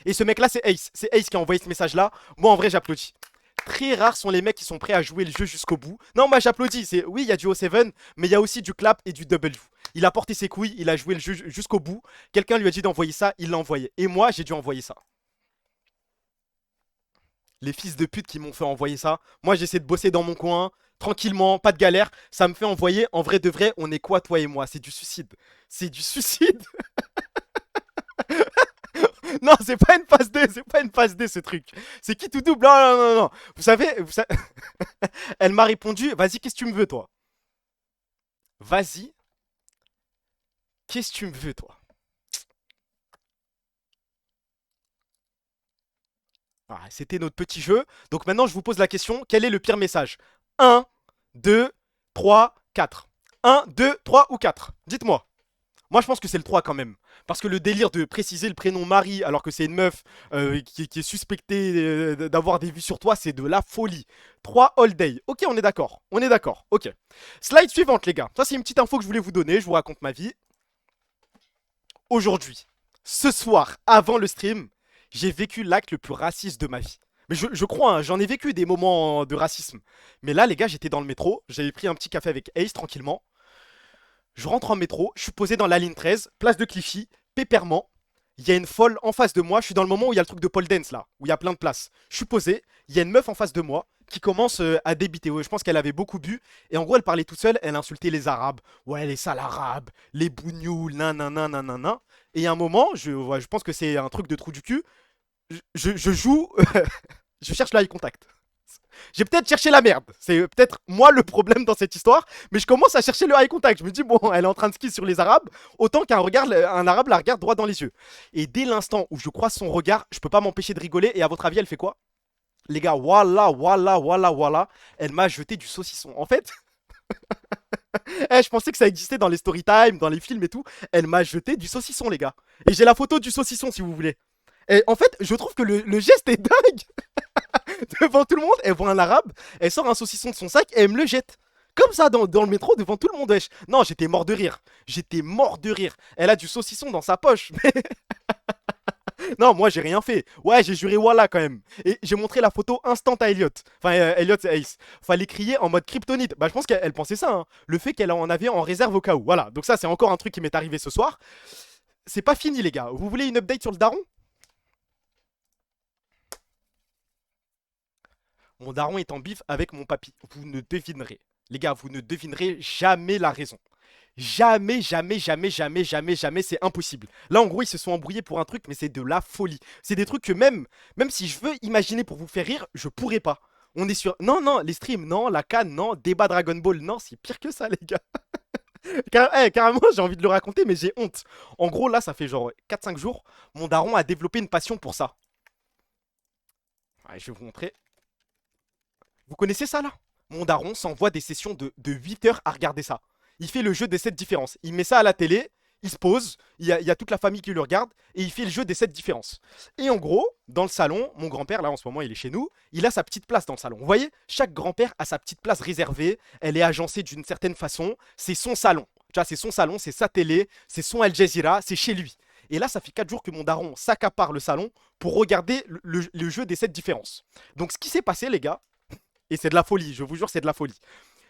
[SPEAKER 7] Et ce mec-là, c'est Ace. C'est Ace qui a envoyé ce message-là. Moi, en vrai, j'applaudis. Très rares sont les mecs qui sont prêts à jouer le jeu jusqu'au bout. Non, moi j'applaudis. Oui, il y a du O7, mais il y a aussi du clap et du W. Il a porté ses couilles, il a joué le jeu jusqu'au bout. Quelqu'un lui a dit d'envoyer ça, il l'a envoyé. Et moi, j'ai dû envoyer ça. Les fils de pute qui m'ont fait envoyer ça. Moi, j'essaie de bosser dans mon coin, tranquillement, pas de galère. Ça me fait envoyer. En vrai de vrai, on est quoi, toi et moi? C'est du suicide. C'est du suicide. Non, c'est pas une passe D, c'est pas une passe D ce truc. C'est qui tout double? Non, non, non, non. Vous savez... Elle m'a répondu, vas-y, qu'est-ce que tu me veux, toi? Vas-y. Qu'est-ce que tu me veux, toi? Ah, c'était notre petit jeu. Donc maintenant, je vous pose la question. Quel est le pire message? 1, 2, 3, 4. 1, 2, 3 ou 4? Dites-moi. Moi, je pense que c'est le 3 quand même. Parce que le délire de préciser le prénom Marie alors que c'est une meuf qui est suspectée d'avoir des vues sur toi, c'est de la folie. 3 all day. Ok, on est d'accord. On est d'accord. Ok. Slide suivante, les gars. Ça, c'est une petite info que je voulais vous donner. Je vous raconte ma vie. Aujourd'hui, ce soir, avant le stream, j'ai vécu l'acte le plus raciste de ma vie. Mais je crois, hein, j'en ai vécu des moments de racisme. Mais là, les gars, j'étais dans le métro. J'avais pris un petit café avec Ace, tranquillement. Je rentre en métro, je suis posé dans la ligne 13, place de Clichy, pépèrement. Il y a une folle en face de moi. Je suis dans le moment où il y a le truc de pole dance là, où il y a plein de places. Je suis posé, il y a une meuf en face de moi qui commence à débiter. Ouais, je pense qu'elle avait beaucoup bu. Et en gros, elle parlait toute seule, elle insultait les Arabes. Ouais, les sales Arabes, les bougnoules, nanana, nanana. Et à un moment, je pense que c'est un truc de trou du cul. Je joue, je cherche l'eye contact. J'ai peut-être cherché la merde. C'est peut-être moi le problème dans cette histoire. Mais je commence à chercher le eye contact. Je me dis, bon, elle est en train de skier sur les Arabes. Autant qu'un Arabe la regarde droit dans les yeux. Et dès l'instant où je croise son regard, je peux pas m'empêcher de rigoler. Et à votre avis, elle fait quoi? Les gars, voilà. Elle m'a jeté du saucisson. En fait, je pensais que ça existait dans les story time, dans les films et tout. Elle m'a jeté du saucisson, les gars. Et j'ai la photo du saucisson si vous voulez. Et en fait, je trouve que le geste est dingue. Devant tout le monde, elle voit un arabe, elle sort un saucisson de son sac et elle me le jette. Comme ça, dans le métro, devant tout le monde, wesh. Non, j'étais mort de rire. J'étais mort de rire. Elle a du saucisson dans sa poche. Mais... non, moi, j'ai rien fait. Ouais, j'ai juré voilà quand même. Et j'ai montré la photo instant à Elliot. Enfin, Elliot, c'est Ace. Fallait crier en mode kryptonite. Bah, je pense qu'elle pensait ça. Hein. Le fait qu'elle en avait en réserve au cas où. Voilà. Donc ça, c'est encore un truc qui m'est arrivé ce soir. C'est pas fini, les gars. Vous voulez une update sur le daron? Mon daron est en bif avec mon papy. Vous ne devinerez. Les gars, vous ne devinerez jamais la raison. Jamais, c'est impossible. Là, en gros, ils se sont embrouillés pour un truc, mais c'est de la folie. C'est des trucs que même si je veux imaginer pour vous faire rire, je pourrais pas. On est sur... Non, les streams, non, la canne, non, débat Dragon Ball, non, c'est pire que ça, les gars. Carrément, j'ai envie de le raconter, mais j'ai honte. En gros, là, ça fait genre 4-5 jours, mon daron a développé une passion pour ça. Ouais, je vais vous montrer. Vous connaissez ça là? Mon daron s'envoie des sessions de 8 heures à regarder ça. Il fait le jeu des 7 différences. Il met ça à la télé, il se pose, il y a toute la famille qui le regarde, et il fait le jeu des 7 différences. Et en gros, dans le salon, mon grand-père, là en ce moment il est chez nous, il a sa petite place dans le salon. Vous voyez, chaque grand-père a sa petite place réservée, elle est agencée d'une certaine façon, c'est son salon. Tu vois, c'est son salon, c'est sa télé, c'est son Al Jazeera, c'est chez lui. Et là, ça fait 4 jours que mon daron s'accapare le salon pour regarder le jeu des 7 différences. Donc ce qui s'est passé, les gars, et c'est de la folie, je vous jure, c'est de la folie.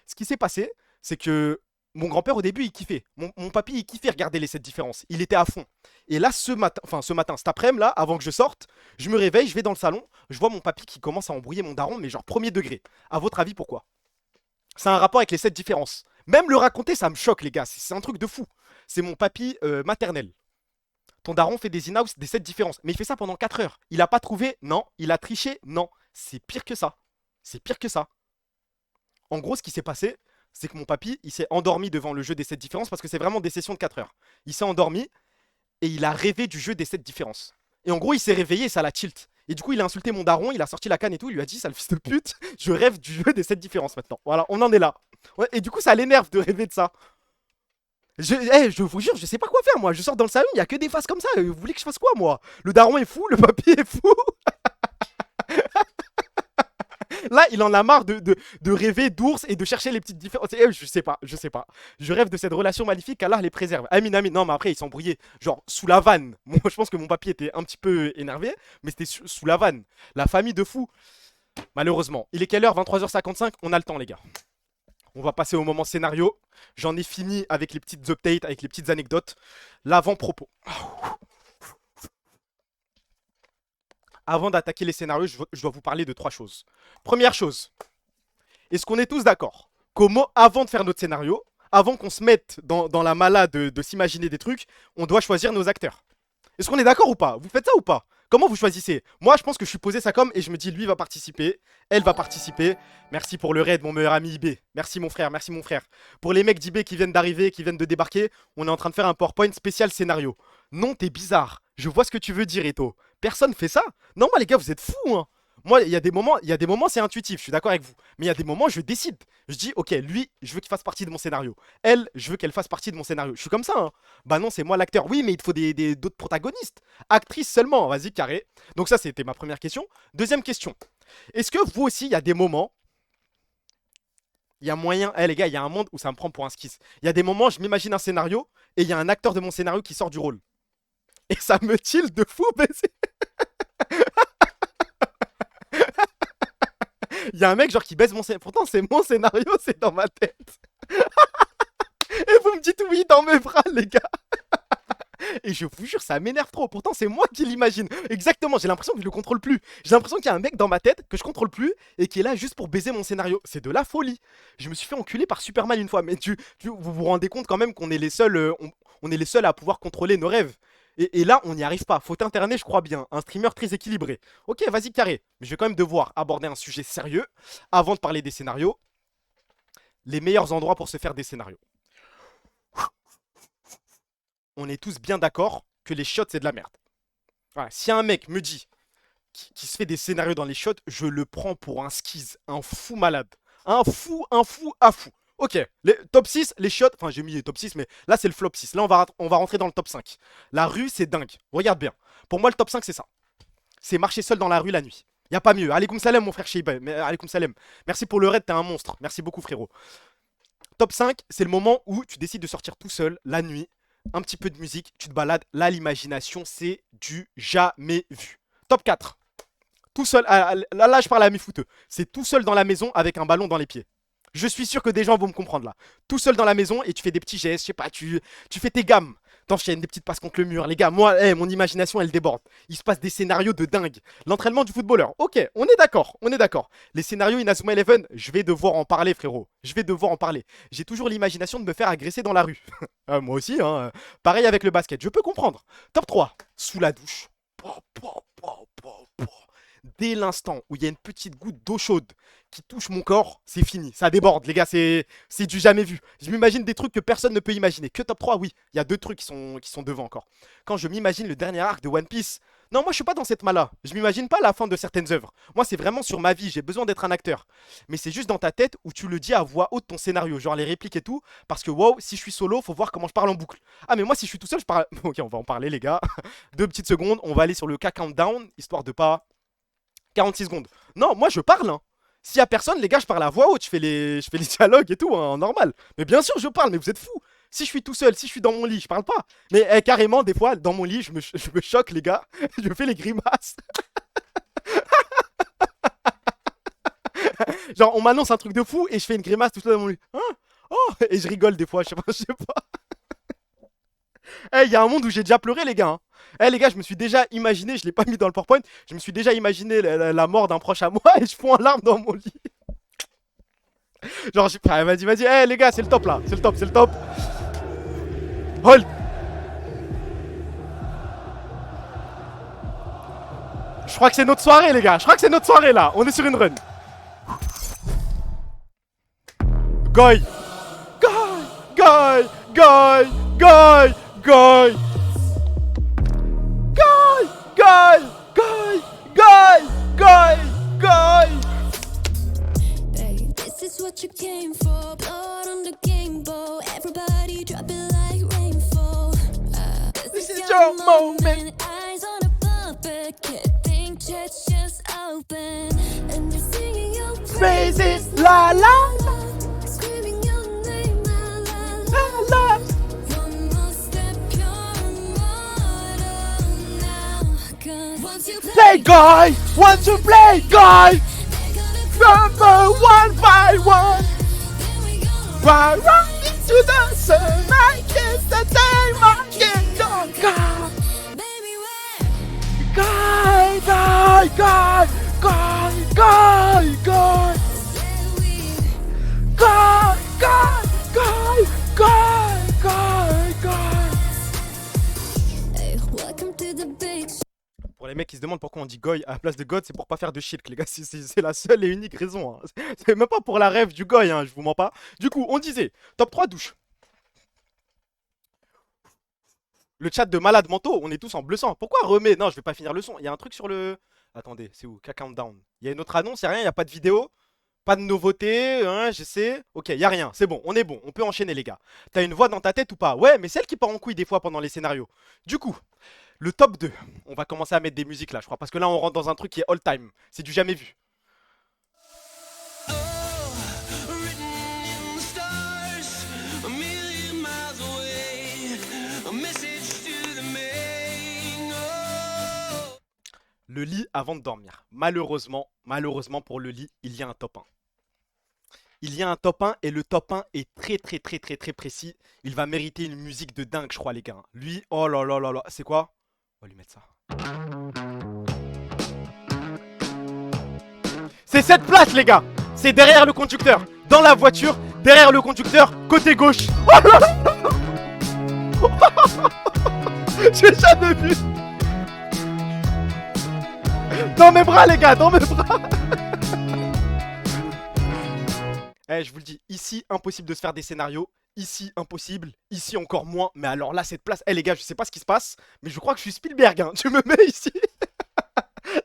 [SPEAKER 7] Ce qui s'est passé, c'est que mon grand-père, au début, il kiffait. Mon papy, il kiffait regarder les 7 différences. Il était à fond. Et là, cet après-midi, là, avant que je sorte, je me réveille, je vais dans le salon, je vois mon papy qui commence à embrouiller mon daron, mais genre premier degré. À votre avis, pourquoi? C'est un rapport avec les 7 différences. Même le raconter, ça me choque, les gars. C'est un truc de fou. C'est mon papy maternel. Ton daron fait des in-house, des 7 différences. Mais il fait ça pendant 4 heures. Il a pas trouvé? Non. Il a triché? Non. C'est pire que ça. C'est pire que ça. En gros, ce qui s'est passé, c'est que mon papy, il s'est endormi devant le jeu des 7 différences parce que c'est vraiment des sessions de 4 heures. Il s'est endormi et il a rêvé du jeu des 7 différences. Et en gros, il s'est réveillé et ça l'a tilt. Et du coup, il a insulté mon daron, il a sorti la canne et tout, il lui a dit, sale fils de pute, je rêve du jeu des 7 différences maintenant. Voilà, on en est là. Ouais, et du coup, ça l'énerve de rêver de ça. Je vous jure, je sais pas quoi faire, moi. Je sors dans le salon, il y a que des faces comme ça. Vous voulez que je fasse quoi, moi? Le daron est fou, le papy est fou. Là, il en a marre de rêver d'ours et de chercher les petites différences. Je sais pas. Je rêve de cette relation maléfique, qu'Allah les préserve. Amin. Non, mais après, ils s'embrouillaient, genre, sous la vanne. Moi, je pense que mon papy était un petit peu énervé, mais c'était sous la vanne. La famille de fous. Malheureusement. Il est quelle heure? 23h55. On a le temps, les gars. On va passer au moment scénario. J'en ai fini avec les petites updates, avec les petites anecdotes. L'avant-propos. Avant d'attaquer les scénarios, je dois vous parler de 3 choses. Première chose. Est-ce qu'on est tous d'accord avant de faire notre scénario, avant qu'on se mette dans la mala de s'imaginer des trucs, on doit choisir nos acteurs. Est-ce qu'on est d'accord ou pas? Vous faites ça ou pas? Comment vous choisissez? Moi, je pense que je suis posé ça comme et je me dis, lui va participer, elle va participer. Merci pour le raid, mon meilleur ami IB. Merci mon frère, merci mon frère. Pour les mecs d'IB qui viennent d'arriver, qui viennent de débarquer, on est en train de faire un PowerPoint spécial scénario. Non, t'es bizarre. Je vois ce que tu veux dire, Eto. Personne fait ça. Non, moi, les gars, vous êtes fous, hein. Moi, il y a des moments, c'est intuitif, je suis d'accord avec vous. Mais il y a des moments, je décide. Je dis, ok, lui, je veux qu'il fasse partie de mon scénario. Elle, je veux qu'elle fasse partie de mon scénario. Je suis comme ça, hein. Bah non, c'est moi l'acteur. Oui, mais il te faut d'autres protagonistes. Actrice seulement, vas-y, carré. Donc ça, c'était ma première question. Deuxième question. Est-ce que vous aussi, il y a des moments... Il y a moyen... les gars, il y a un monde où ça me prend pour un skis. Il y a des moments, je m'imagine un scénario, et il y a un acteur de mon scénario qui sort du rôle. Et ça me tilt de fou, baiser. Il y a un mec genre qui baisse mon scénario. Pourtant c'est mon scénario, c'est dans ma tête. Et vous me dites oui dans mes bras les gars. Et je vous jure ça m'énerve trop. Pourtant c'est moi qui l'imagine. Exactement, j'ai l'impression que je le contrôle plus. J'ai l'impression qu'il y a un mec dans ma tête que je contrôle plus et qui est là juste pour baiser mon scénario. C'est de la folie. Je me suis fait enculer par Superman une fois. Mais vous vous rendez compte quand même qu'on est les seuls on est les seuls à pouvoir contrôler nos rêves. Et là, on n'y arrive pas. Faut internet, je crois bien. Un streamer très équilibré. Ok, vas-y, carré. Mais je vais quand même devoir aborder un sujet sérieux avant de parler des scénarios. Les meilleurs endroits pour se faire des scénarios. On est tous bien d'accord que les shots, c'est de la merde. Voilà. Si un mec me dit qui se fait des scénarios dans les shots, je le prends pour un skis, un fou malade. Un fou à fou. Ok, les top 6, les shots, enfin j'ai mis les top 6, mais là c'est le flop 6. Là on va rentrer dans le top 5. La rue c'est dingue, regarde bien. Pour moi le top 5 c'est ça. C'est marcher seul dans la rue la nuit. Y'a pas mieux. Alaykoum salam mon frère Sheiba, alaykoum salam. Merci pour le raid, t'es un monstre. Merci beaucoup frérot. Top 5, c'est le moment où tu décides de sortir tout seul, la nuit, un petit peu de musique, tu te balades. Là l'imagination c'est du jamais vu. Top 4, tout seul, là je parle à mes footeux. C'est tout seul dans la maison avec un ballon dans les pieds. Je suis sûr que des gens vont me comprendre là. Tout seul dans la maison et tu fais des petits gestes, je sais pas, tu fais tes gammes. T'enchaînes des petites passes contre le mur. Les gars, moi, mon imagination, elle déborde. Il se passe des scénarios de dingue. L'entraînement du footballeur. Ok, on est d'accord, on est d'accord. Les scénarios Inazuma Eleven, je vais devoir en parler, frérot. Je vais devoir en parler. J'ai toujours l'imagination de me faire agresser dans la rue. Moi aussi, hein. Pareil avec le basket, je peux comprendre. Top 3, sous la douche. Dès l'instant où il y a une petite goutte d'eau chaude qui touche mon corps, c'est fini, ça déborde les gars, c'est du jamais vu. Je m'imagine des trucs que personne ne peut imaginer. Que top 3, oui, il y a 2 trucs qui sont devant encore. Quand je m'imagine le dernier arc de One Piece, non moi je suis pas dans cette mala, je m'imagine pas la fin de certaines œuvres. Moi c'est vraiment sur ma vie, j'ai besoin d'être un acteur. Mais c'est juste dans ta tête où tu le dis à voix haute ton scénario, genre les répliques et tout, parce que wow, si je suis solo, faut voir comment je parle en boucle. Ah mais moi si je suis tout seul, je parle... Ok, on va en parler les gars. 2 petites secondes, on va aller sur le countdown, histoire de pas... 46 secondes. Non, moi je parle, hein. S'il y a personne, les gars, je parle à voix haute, je fais les dialogues et tout, hein, normal. Mais bien sûr, je parle, mais vous êtes fous. Si je suis tout seul, si je suis dans mon lit, je parle pas. Mais carrément, des fois, dans mon lit, je me choque, les gars. Je fais les grimaces. Genre, on m'annonce un truc de fou et je fais une grimace tout seul dans mon lit. Hein? Oh! Et je rigole des fois, je sais pas. Eh, il y a un monde où j'ai déjà pleuré, les gars. Hein. Eh, les gars, je me suis déjà imaginé, je l'ai pas mis dans le PowerPoint, je me suis déjà imaginé la mord d'un proche à moi et je fonds en larmes dans mon lit. Genre, vas-y. Eh, les gars, c'est le top là. C'est le top. Hold. Je crois que c'est notre soirée, les gars. Je crois que c'est notre soirée là. On est sur une run. Goy.
[SPEAKER 5] Hey, this is what you came for. Blood on the game bow. Everybody drop it like rainfall. This is your moment. Eyes on a puppet. Can't think, just open. And they're singing your praises.
[SPEAKER 7] La la la.
[SPEAKER 5] Screaming your name. La la la. One more step, you're immortal now. 'Cause once you
[SPEAKER 7] Play guy! Want to play guy! Number one by one. While running to the sun, I kiss the time I get on God. God, God, God, God, God, God. God, God, God, God, God, God. Pour les mecs qui se demandent pourquoi on dit Goy à la place de God, c'est pour pas faire de shit, les gars. C'est la seule et unique raison. Hein. C'est même pas pour la rêve du Goy, hein, je vous mens pas. Du coup, on disait top 3 douche. Le chat de malades mentaux, on est tous en bleu sang. Pourquoi remet? Non, je vais pas finir le son. Il y a un truc sur le. Attendez, c'est où? Countdown. Il y a une autre annonce, il y a rien, il y a pas de vidéo. Pas de nouveauté, hein, je sais. Ok, y a rien, c'est bon, on est bon, on peut enchaîner les gars. T'as une voix dans ta tête ou pas? Ouais, mais celle qui part en couille des fois pendant les scénarios. Du coup, le top 2. On va commencer à mettre des musiques là, je crois, parce que là on rentre dans un truc qui est all time. C'est du jamais vu. Le lit avant de dormir. Malheureusement pour le lit, il y a un top 1. Il y a un top 1 et le top 1 est très précis. Il va mériter une musique de dingue, je crois, les gars. Lui, oh là là là là. C'est quoi? On va lui mettre ça. C'est cette place, les gars. C'est derrière le conducteur. Dans la voiture, derrière le conducteur, côté gauche. Oh là là. J'ai jamais vu. Dans mes bras, les gars, dans mes bras. Eh, je vous le dis, ici, impossible de se faire des scénarios. Ici, impossible. Ici, encore moins. Mais alors là, cette place... Eh, les gars, je sais pas ce qui se passe, mais je crois que je suis Spielberg, hein. Tu me mets ici.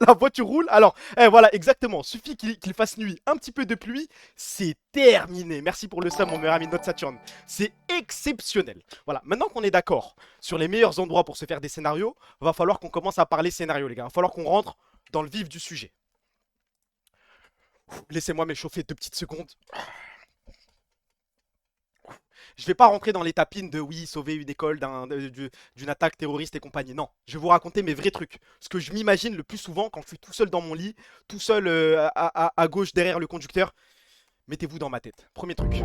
[SPEAKER 7] La voiture roule. Alors, eh, voilà, exactement. Suffit qu'il fasse nuit. Un petit peu de pluie. C'est terminé. Merci pour le sub, mon meilleur ami Note Saturn. C'est exceptionnel. Voilà, maintenant qu'on est d'accord sur les meilleurs endroits pour se faire des scénarios, va falloir qu'on commence à parler scénario, les gars. Va falloir qu'on rentre dans le vif du sujet. Laissez-moi m'échauffer 2 petites secondes. Je vais pas rentrer dans les tapines de oui, sauver une école d'une attaque terroriste et compagnie. Non, je vais vous raconter mes vrais trucs. Ce que je m'imagine le plus souvent quand je suis tout seul dans mon lit, tout seul à gauche derrière le conducteur. Mettez-vous dans ma tête. Premier truc.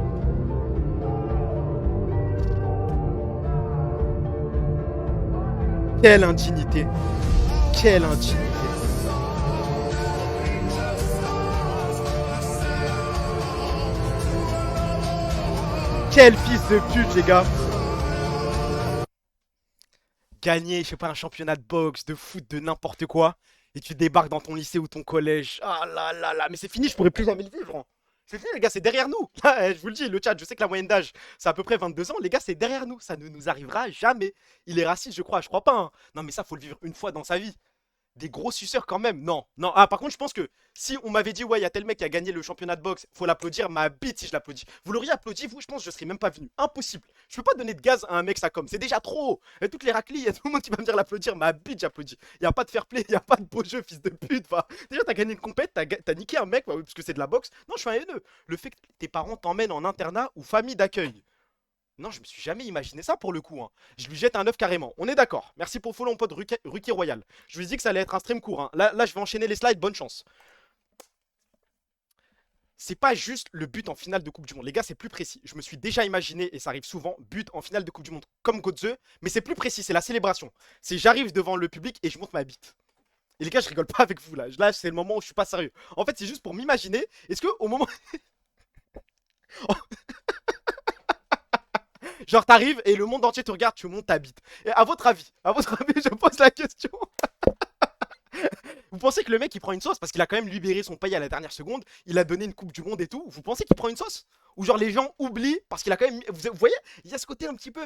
[SPEAKER 7] Quelle indignité. Quelle indignité. Quel fils de pute, les gars. Gagner, je sais pas, un championnat de boxe, de foot, de n'importe quoi. Et tu débarques dans ton lycée ou ton collège. Ah là là là, mais c'est fini, je pourrais plus jamais le vivre. Hein. C'est fini, les gars, c'est derrière nous. Je vous le dis, le chat, je sais que la moyenne d'âge, c'est à peu près 22 ans. Les gars, c'est derrière nous. Ça ne nous arrivera jamais. Il est raciste, je crois pas. Hein. Non, mais ça, faut le vivre une fois dans sa vie. Des gros suceurs quand même, non. Ah, par contre, je pense que si on m'avait dit, ouais, il y a tel mec qui a gagné le championnat de boxe, faut l'applaudir, ma bite si je l'applaudis. Vous l'auriez applaudi, vous, je pense que je serais même pas venu. Impossible. Je peux pas donner de gaz à un mec ça comme. C'est déjà trop. Et toutes les raclis, il y a tout le monde qui va me dire l'applaudir, ma bite, j'applaudis. Il y a pas de fair play, il y a pas de beau jeu, fils de pute. Va. Déjà, t'as gagné une compète, t'as niqué un mec, parce que c'est de la boxe. Non, je suis un haineux. Le fait que tes parents t'emmènent en internat ou famille d'accueil. Non, je me suis jamais imaginé ça pour le coup. Hein. Je lui jette un œuf carrément. On est d'accord. Merci pour follow mon pote Ruki Royal. Je lui ai dit que ça allait être un stream court. Hein. Là, je vais enchaîner les slides. Bonne chance. C'est pas juste le but en finale de Coupe du Monde. Les gars, c'est plus précis. Je me suis déjà imaginé, et ça arrive souvent, but en finale de Coupe du Monde comme Godze. Mais c'est plus précis. C'est la célébration. C'est j'arrive devant le public et je monte ma bite. Et les gars, je rigole pas avec vous là. Là, c'est le moment où je suis pas sérieux. En fait, c'est juste pour m'imaginer. Est-ce que au moment... Genre t'arrives et le monde entier te regarde, tu montes ta bite. Et à votre avis, je pose la question. Vous pensez que le mec il prend une sauce parce qu'il a quand même libéré son pays à la dernière seconde, il a donné une coupe du monde et tout. Vous pensez qu'il prend une sauce? Ou genre les gens oublient parce qu'il a quand même... Vous voyez, il y a ce côté un petit peu...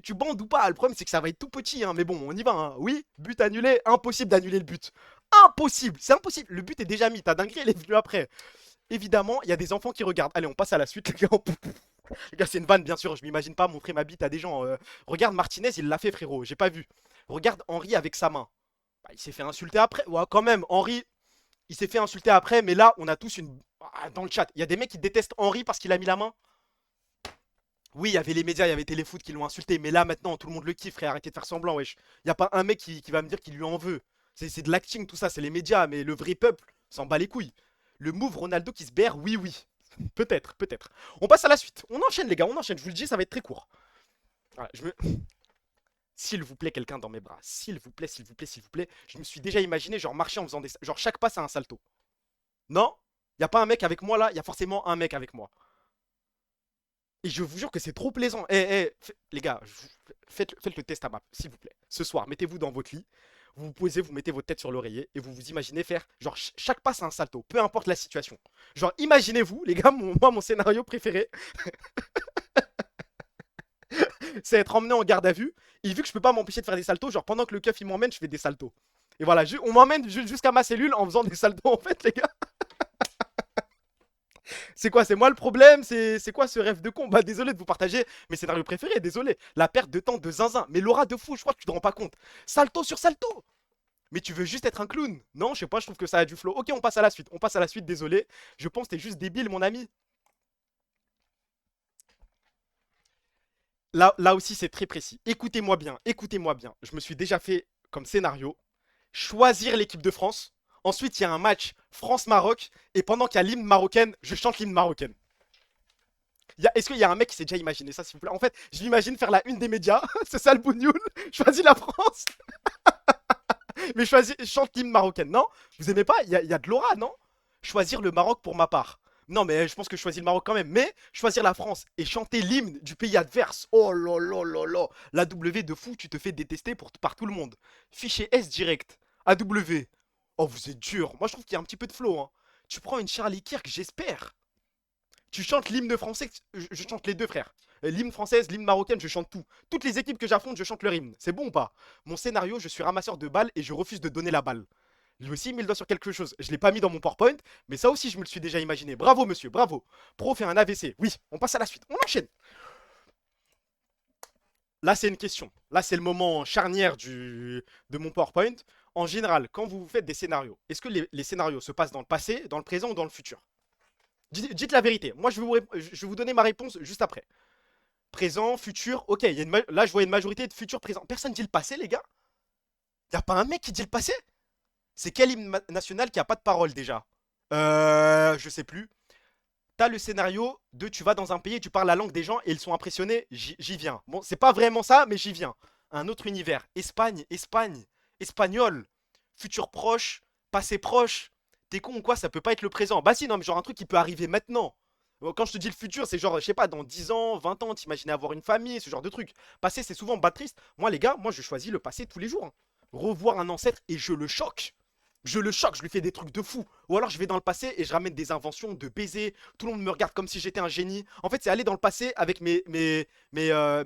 [SPEAKER 7] Tu bandes ou pas? Le problème c'est que ça va être tout petit, hein, mais bon, on y va. Hein. Oui, but annulé, impossible d'annuler le but. Impossible, c'est impossible. Le but est déjà mis, ta dinguerie elle est venue après. Évidemment, il y a des enfants qui regardent. Allez, on passe à la suite, les gars. Les gars, c'est une vanne, bien sûr. Je m'imagine pas montrer ma bite à des gens. Regarde Martinez, il l'a fait, frérot. J'ai pas vu. Regarde Henry avec sa main. Bah, il s'est fait insulter après. Ouais, quand même, Henry, il s'est fait insulter après. Mais là, on a tous une... Dans le chat, il y a des mecs qui détestent Henry parce qu'il a mis la main. Oui, il y avait les médias, il y avait Téléfoot qui l'ont insulté. Mais là, maintenant, tout le monde le kiffe, frère. Arrêtez de faire semblant, wesh. Il n'y a pas un mec qui va me dire qu'il lui en veut. C'est de l'acting, tout ça. C'est les médias. Mais le vrai peuple s'en bat les couilles. Le move Ronaldo qui se berre, oui, oui. Peut-être, peut-être. On passe à la suite. On enchaîne, les gars, on enchaîne. Je vous le dis, ça va être très court. Voilà, S'il vous plaît, quelqu'un dans mes bras. S'il vous plaît, s'il vous plaît, s'il vous plaît. Je me suis déjà imaginé, genre, marcher en faisant des... Genre, chaque pas, c'est un salto. Non? Y a pas un mec avec moi, là? Y a forcément un mec avec moi. Et je vous jure que c'est trop plaisant. Les gars, faites le test à map, s'il vous plaît. Ce soir, mettez-vous dans votre lit. Vous vous posez, vous mettez votre tête sur l'oreiller et vous vous imaginez faire, genre, chaque pas c'est un salto, peu importe la situation. Genre, imaginez-vous, les gars, moi, mon scénario préféré, c'est être emmené en garde à vue. Et vu que je peux pas m'empêcher de faire des saltos, genre, pendant que le keuf il m'emmène, je fais des saltos. Et voilà, on m'emmène jusqu'à ma cellule en faisant des saltos, en fait, les gars. C'est quoi? C'est moi le problème? C'est quoi ce rêve de con? Bah désolé de vous partager mes scénarios préférés, désolé. La perte de temps de zinzin. Mais l'aura de fou, je crois que tu te rends pas compte. Salto sur salto. Mais tu veux juste être un clown? Non, je sais pas, je trouve que ça a du flow. Ok, on passe à la suite. On passe à la suite, désolé. Je pense que t'es juste débile, mon ami. Là aussi, c'est très précis. Écoutez-moi bien, écoutez-moi bien. Je me suis déjà fait comme scénario choisir l'équipe de France. Ensuite, il y a un match France-Maroc. Et pendant qu'il y a l'hymne marocaine, je chante l'hymne marocaine. Est-ce qu'il y a un mec qui s'est déjà imaginé ça, s'il vous plaît? En fait, je l'imagine faire la une des médias. C'est ça le bougnoul. Choisis la France. Mais chante l'hymne marocaine. Non? Vous aimez pas? Il y a de l'aura, non? Choisir le Maroc pour ma part. Non, mais je pense que je choisis le Maroc quand même. Mais choisir la France et chanter l'hymne du pays adverse. Oh là là là là. La W de fou, tu te fais détester par tout le monde. Fichier S direct. AW. Oh, vous êtes dur. Moi, je trouve qu'il y a un petit peu de flow. Hein. Tu prends une Charlie Kirk, j'espère. Tu chantes l'hymne français. Je chante les deux, frère. L'hymne française, l'hymne marocaine, je chante tout. Toutes les équipes que j'affronte, je chante leur hymne. C'est bon ou pas? Mon scénario, je suis ramasseur de balles et je refuse de donner la balle. Lui aussi, il met le doigt sur quelque chose. Je l'ai pas mis dans mon PowerPoint, mais ça aussi, je me le suis déjà imaginé. Bravo, monsieur, bravo. Pro fait un AVC. Oui, on passe à la suite. On enchaîne. Là, c'est une question. Là, c'est le moment charnière de mon PowerPoint. En général, quand vous faites des scénarios, est-ce que les scénarios se passent dans le passé, dans le présent ou dans le futur? Dites la vérité. Moi, je vais vous donner ma réponse juste après. Présent, futur, ok. Là, je vois une majorité de futur, présent. Personne dit le passé, les gars? Y'a pas un mec qui dit le passé? C'est quel hymne national qui a pas de parole déjà? Je sais plus. T'as le scénario de tu vas dans un pays, tu parles la langue des gens et ils sont impressionnés, j'y viens. Bon, c'est pas vraiment ça, mais j'y viens. Un autre univers. Espagne, espagnol, futur proche, passé proche. T'es con ou quoi? Ça peut pas être le présent. Bah si, non, mais genre un truc qui peut arriver maintenant. Quand je te dis le futur, c'est genre, je sais pas, dans 10 ans, 20 ans, t'imagines avoir une famille, ce genre de truc. Passé, c'est souvent bas triste. Moi, les gars, moi, je choisis le passé tous les jours. Hein. Revoir un ancêtre et je le choque. Je le choque, je lui fais des trucs de fou. Ou alors je vais dans le passé et je ramène des inventions de baiser. Tout le monde me regarde comme si j'étais un génie. En fait, c'est aller dans le passé avec mes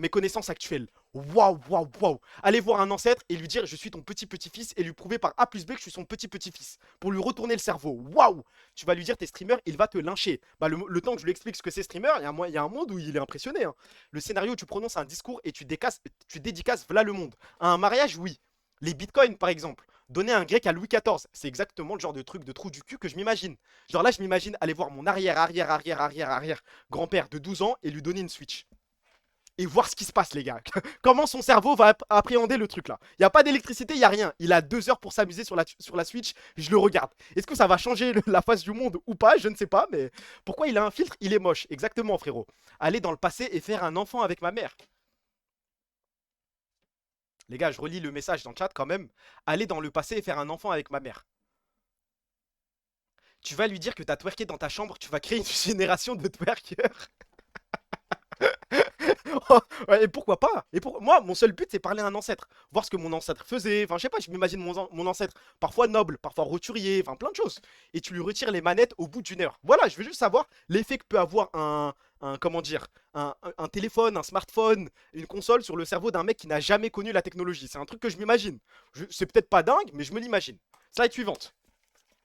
[SPEAKER 7] connaissances actuelles. Waouh, waouh, waouh. Aller voir un ancêtre et lui dire je suis ton petit-petit-fils et lui prouver par A plus B que je suis son petit-petit-fils. Pour lui retourner le cerveau. Waouh. Tu vas lui dire t'es streamer, il va te lyncher. Bah, le temps que je lui explique ce que c'est streamer, il y a un monde où il est impressionné. Hein. Le scénario, tu prononces un discours et tu dédicaces voilà le monde. À un mariage, oui. Les bitcoins, par exemple. Donner un grec à Louis XIV, c'est exactement le genre de truc de trou du cul que je m'imagine. Genre là, je m'imagine aller voir mon arrière grand-père de 12 ans et lui donner une Switch. Et voir ce qui se passe, les gars. Comment son cerveau va appréhender le truc là. Il n'y a pas d'électricité, il n'y a rien. Il a 2 heures pour s'amuser sur la Switch. Je le regarde. Est-ce que ça va changer la face du monde ou pas? Je ne sais pas, mais pourquoi il a un filtre? Il est moche. Exactement, frérot. Aller dans le passé et faire un enfant avec ma mère. Les gars, je relis le message dans le chat quand même. Aller dans le passé et faire un enfant avec ma mère. Tu vas lui dire que t'as twerké dans ta chambre, tu vas créer une génération de twerkers. Ouais, et pourquoi pas? Moi, mon seul but, c'est parler à un ancêtre. Voir ce que mon ancêtre faisait. Enfin, je sais pas, je m'imagine mon ancêtre parfois noble, parfois roturier, enfin plein de choses. Et tu lui retires les manettes au bout d'une heure. Voilà, je veux juste savoir l'effet que peut avoir comment dire, un téléphone, un smartphone, une console sur le cerveau d'un mec qui n'a jamais connu la technologie. C'est un truc que je m'imagine. C'est peut-être pas dingue, mais je me l'imagine. Slide suivante.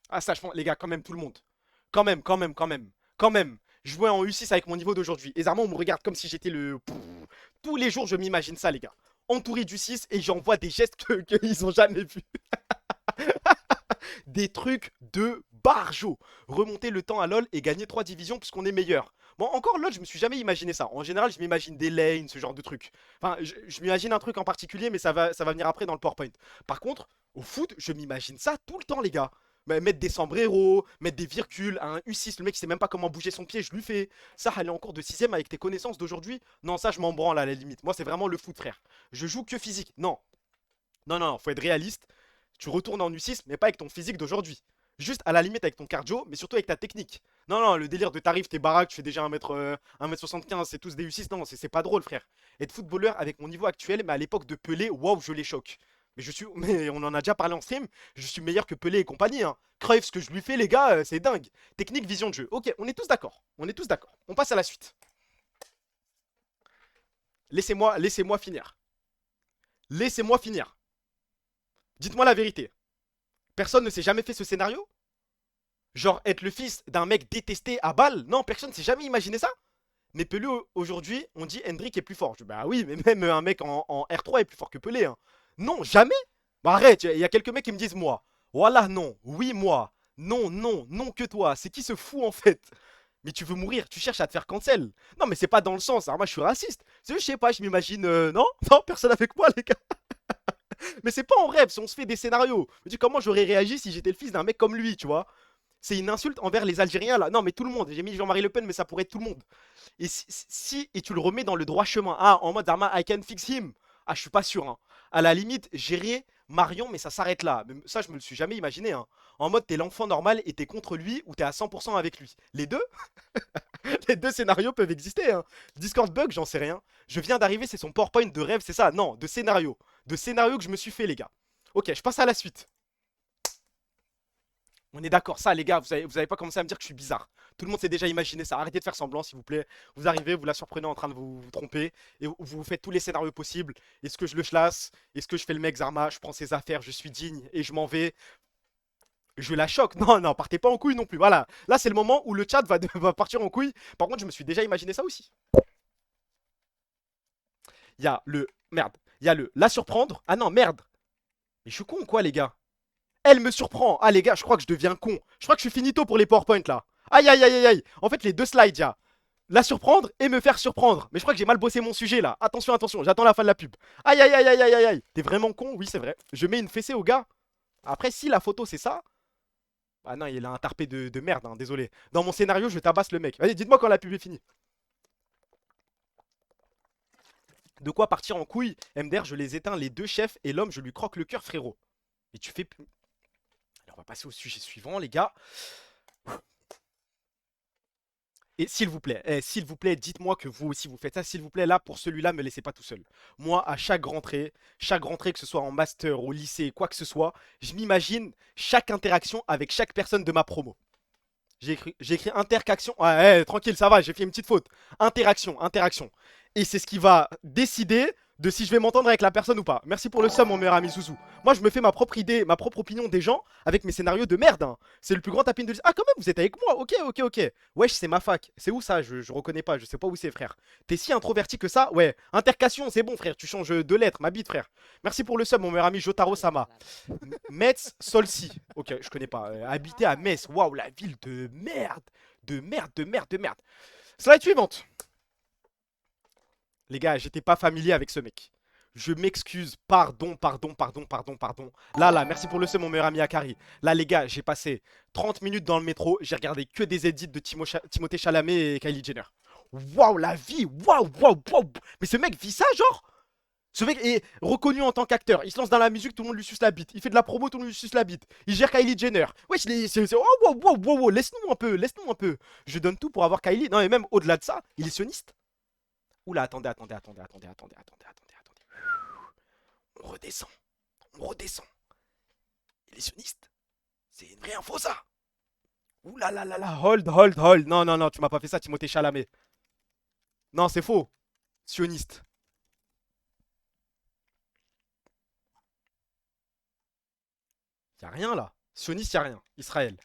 [SPEAKER 7] Ah, ça, les gars, quand même, tout le monde. Quand même. Je jouais en U6 avec mon niveau d'aujourd'hui. Et Zarma, on me regarde comme si j'étais le... Tous les jours, je m'imagine ça, les gars. Entouré du 6 et j'envoie des gestes qu'ils ont jamais vus. Des trucs de barjo. Remonter le temps à LoL et gagner 3 divisions puisqu'on est meilleur. Bon, encore LoL, je me suis jamais imaginé ça. En général, je m'imagine des lanes, ce genre de trucs. Enfin, je m'imagine un truc en particulier, mais ça va venir après dans le PowerPoint. Par contre, au foot, je m'imagine ça tout le temps, les gars. mettre des sombreros, mettre des virgules, un U6, le mec il sait même pas comment bouger son pied, je lui fais. Ça, aller en cours de 6ème avec tes connaissances d'aujourd'hui, non, ça je m'en branle à la limite. Moi c'est vraiment le foot, frère. Je joue que physique. Non. Non, non, faut être réaliste. Tu retournes en U6, mais pas avec ton physique d'aujourd'hui. Juste à la limite avec ton cardio, mais surtout avec ta technique. Non, non, le délire de t'arrives, t'es baraque, tu fais déjà 1m75, c'est tous des U6. Non, c'est pas drôle, frère. Être footballeur avec mon niveau actuel, mais à l'époque de Pelé, waouh, je les choque. Mais on en a déjà parlé en stream, je suis meilleur que Pelé et compagnie. Hein. Cruyff, ce que je lui fais, les gars, c'est dingue. Technique, vision de jeu. Ok, on est tous d'accord. On est tous d'accord. On passe à la suite. Laissez-moi finir. Laissez-moi finir. Dites-moi la vérité. Personne ne s'est jamais fait ce scénario? Genre être le fils d'un mec détesté à balle? Non, personne ne s'est jamais imaginé ça. Mais Pelé, aujourd'hui, on dit Hendrik est plus fort. Bah oui, mais même un mec en R3 est plus fort que Pelé. Hein. Non, jamais. Bah arrête, il y a quelques mecs qui me disent moi. Voilà, non. Oui, moi. Non, non, non que toi. C'est qui se fout en fait? Mais tu veux mourir, tu cherches à te faire cancel. Non, mais c'est pas dans le sens. Alors moi, je suis raciste. Je sais pas, je m'imagine. Non, non, personne avec moi, les gars. Mais c'est pas en rêve, si on se fait des scénarios. Je me dis comment j'aurais réagi si j'étais le fils d'un mec comme lui, tu vois. C'est une insulte envers les Algériens là. Non, mais tout le monde. J'ai mis Jean-Marie Le Pen, mais ça pourrait être tout le monde. Et et tu le remets dans le droit chemin. Ah, en mode Arma, I can fix him. Ah, je suis pas sûr. Hein. À la limite, gérer Marion, mais ça s'arrête là. Mais ça, je me le suis jamais imaginé. Hein. En mode, t'es l'enfant normal et t'es contre lui ou t'es à 100% avec lui. Les deux les deux scénarios peuvent exister. Hein. Discord bug, j'en sais rien. Je viens d'arriver, c'est son PowerPoint de rêve, c'est ça? Non, de scénario. De scénario que je me suis fait, les gars. Ok, je passe à la suite. On est d'accord, ça les gars, vous avez pas commencé à me dire que je suis bizarre. Tout le monde s'est déjà imaginé ça. Arrêtez de faire semblant s'il vous plaît. Vous arrivez, vous la surprenez en train de vous tromper. Et vous faites tous les scénarios possibles. Est-ce que je le chlasse? Est-ce que je fais le mec Zarma? Je prends ses affaires, je suis digne et je m'en vais. Je la choque. Non, non, partez pas en couille non plus. Voilà. Là, c'est le moment où le chat va partir en couille. Par contre, je me suis déjà imaginé ça aussi. Il y a le... Merde. Il y a le... La surprendre. Ah non, merde. Mais je suis con ou quoi, les gars? Elle me surprend. Ah, les gars, je crois que je deviens con. Je crois que je suis finito pour les PowerPoint, là. Aïe, aïe, aïe, aïe, aïe. En fait, les deux slides, il y a la surprendre et me faire surprendre. Mais je crois que j'ai mal bossé mon sujet, là. Attention, attention. J'attends la fin de la pub. Aïe, aïe, aïe, aïe, aïe, aïe, aïe. T'es vraiment con? Oui, c'est vrai. Je mets une fessée au gars. Après, si la photo, c'est ça... Ah non, il a un tarpé de merde, hein, désolé. Dans mon scénario, je tabasse le mec. Allez, dites-moi quand la pub est finie. De quoi partir en couille? MDR, je les éteins, les deux chefs, et l'homme, je lui croque le cœur, frérot. Et tu fais... Alors, on va passer au sujet suivant, les gars. Et s'il vous plaît, dites-moi que vous aussi vous faites ça. S'il vous plaît, là, pour celui-là, me laissez pas tout seul. Moi, à chaque rentrée, que ce soit en master, au lycée, quoi que ce soit, je m'imagine chaque interaction avec chaque personne de ma promo. J'ai écrit interaction. Ouais, tranquille, ça va, j'ai fait une petite faute. Interaction. Et c'est ce qui va décider de si je vais m'entendre avec la personne ou pas. Merci pour le sum, mon meilleur ami Zouzou. Moi, je me fais ma propre idée, ma propre opinion des gens avec mes scénarios de merde. Hein. C'est le plus grand tapin de... Ah, quand même, vous êtes avec moi. Ok. Wesh, c'est ma fac. C'est où ça? Je reconnais pas. Je sais pas où c'est, frère. T'es si introverti que ça? Ouais. Intercation, c'est bon, frère. Tu changes de lettres. Ma bite, frère. Merci pour le sum, mon meilleur ami Jotaro Sama. Metz, Solsi. Ok, je connais pas. Habiter à Metz. Waouh, la ville de merde. De merde. Slide suivante. Les gars, j'étais pas familier avec ce mec. Je m'excuse, pardon. Là, merci pour le seum, mon meilleur ami Akari. Là, les gars, j'ai passé 30 minutes dans le métro, j'ai regardé que des edits de Timothée Chalamet et Kylie Jenner. Waouh, la vie, waouh. Mais ce mec vit ça, genre? Ce mec est reconnu en tant qu'acteur. Il se lance dans la musique, tout le monde lui suce la bite. Il fait de la promo, tout le monde lui suce la bite. Il gère Kylie Jenner. Wesh, oh, wow, laisse-nous un peu. Je donne tout pour avoir Kylie. Non, mais même au-delà de ça, il est sioniste. Oula, attendez. On redescend. Il est sioniste. C'est une vraie info, ça. Oula là, hold. Non, tu m'as pas fait ça, Timothée Chalamet. Non, c'est faux. Sioniste. Y'a rien, là. Sioniste, y'a rien. Israël.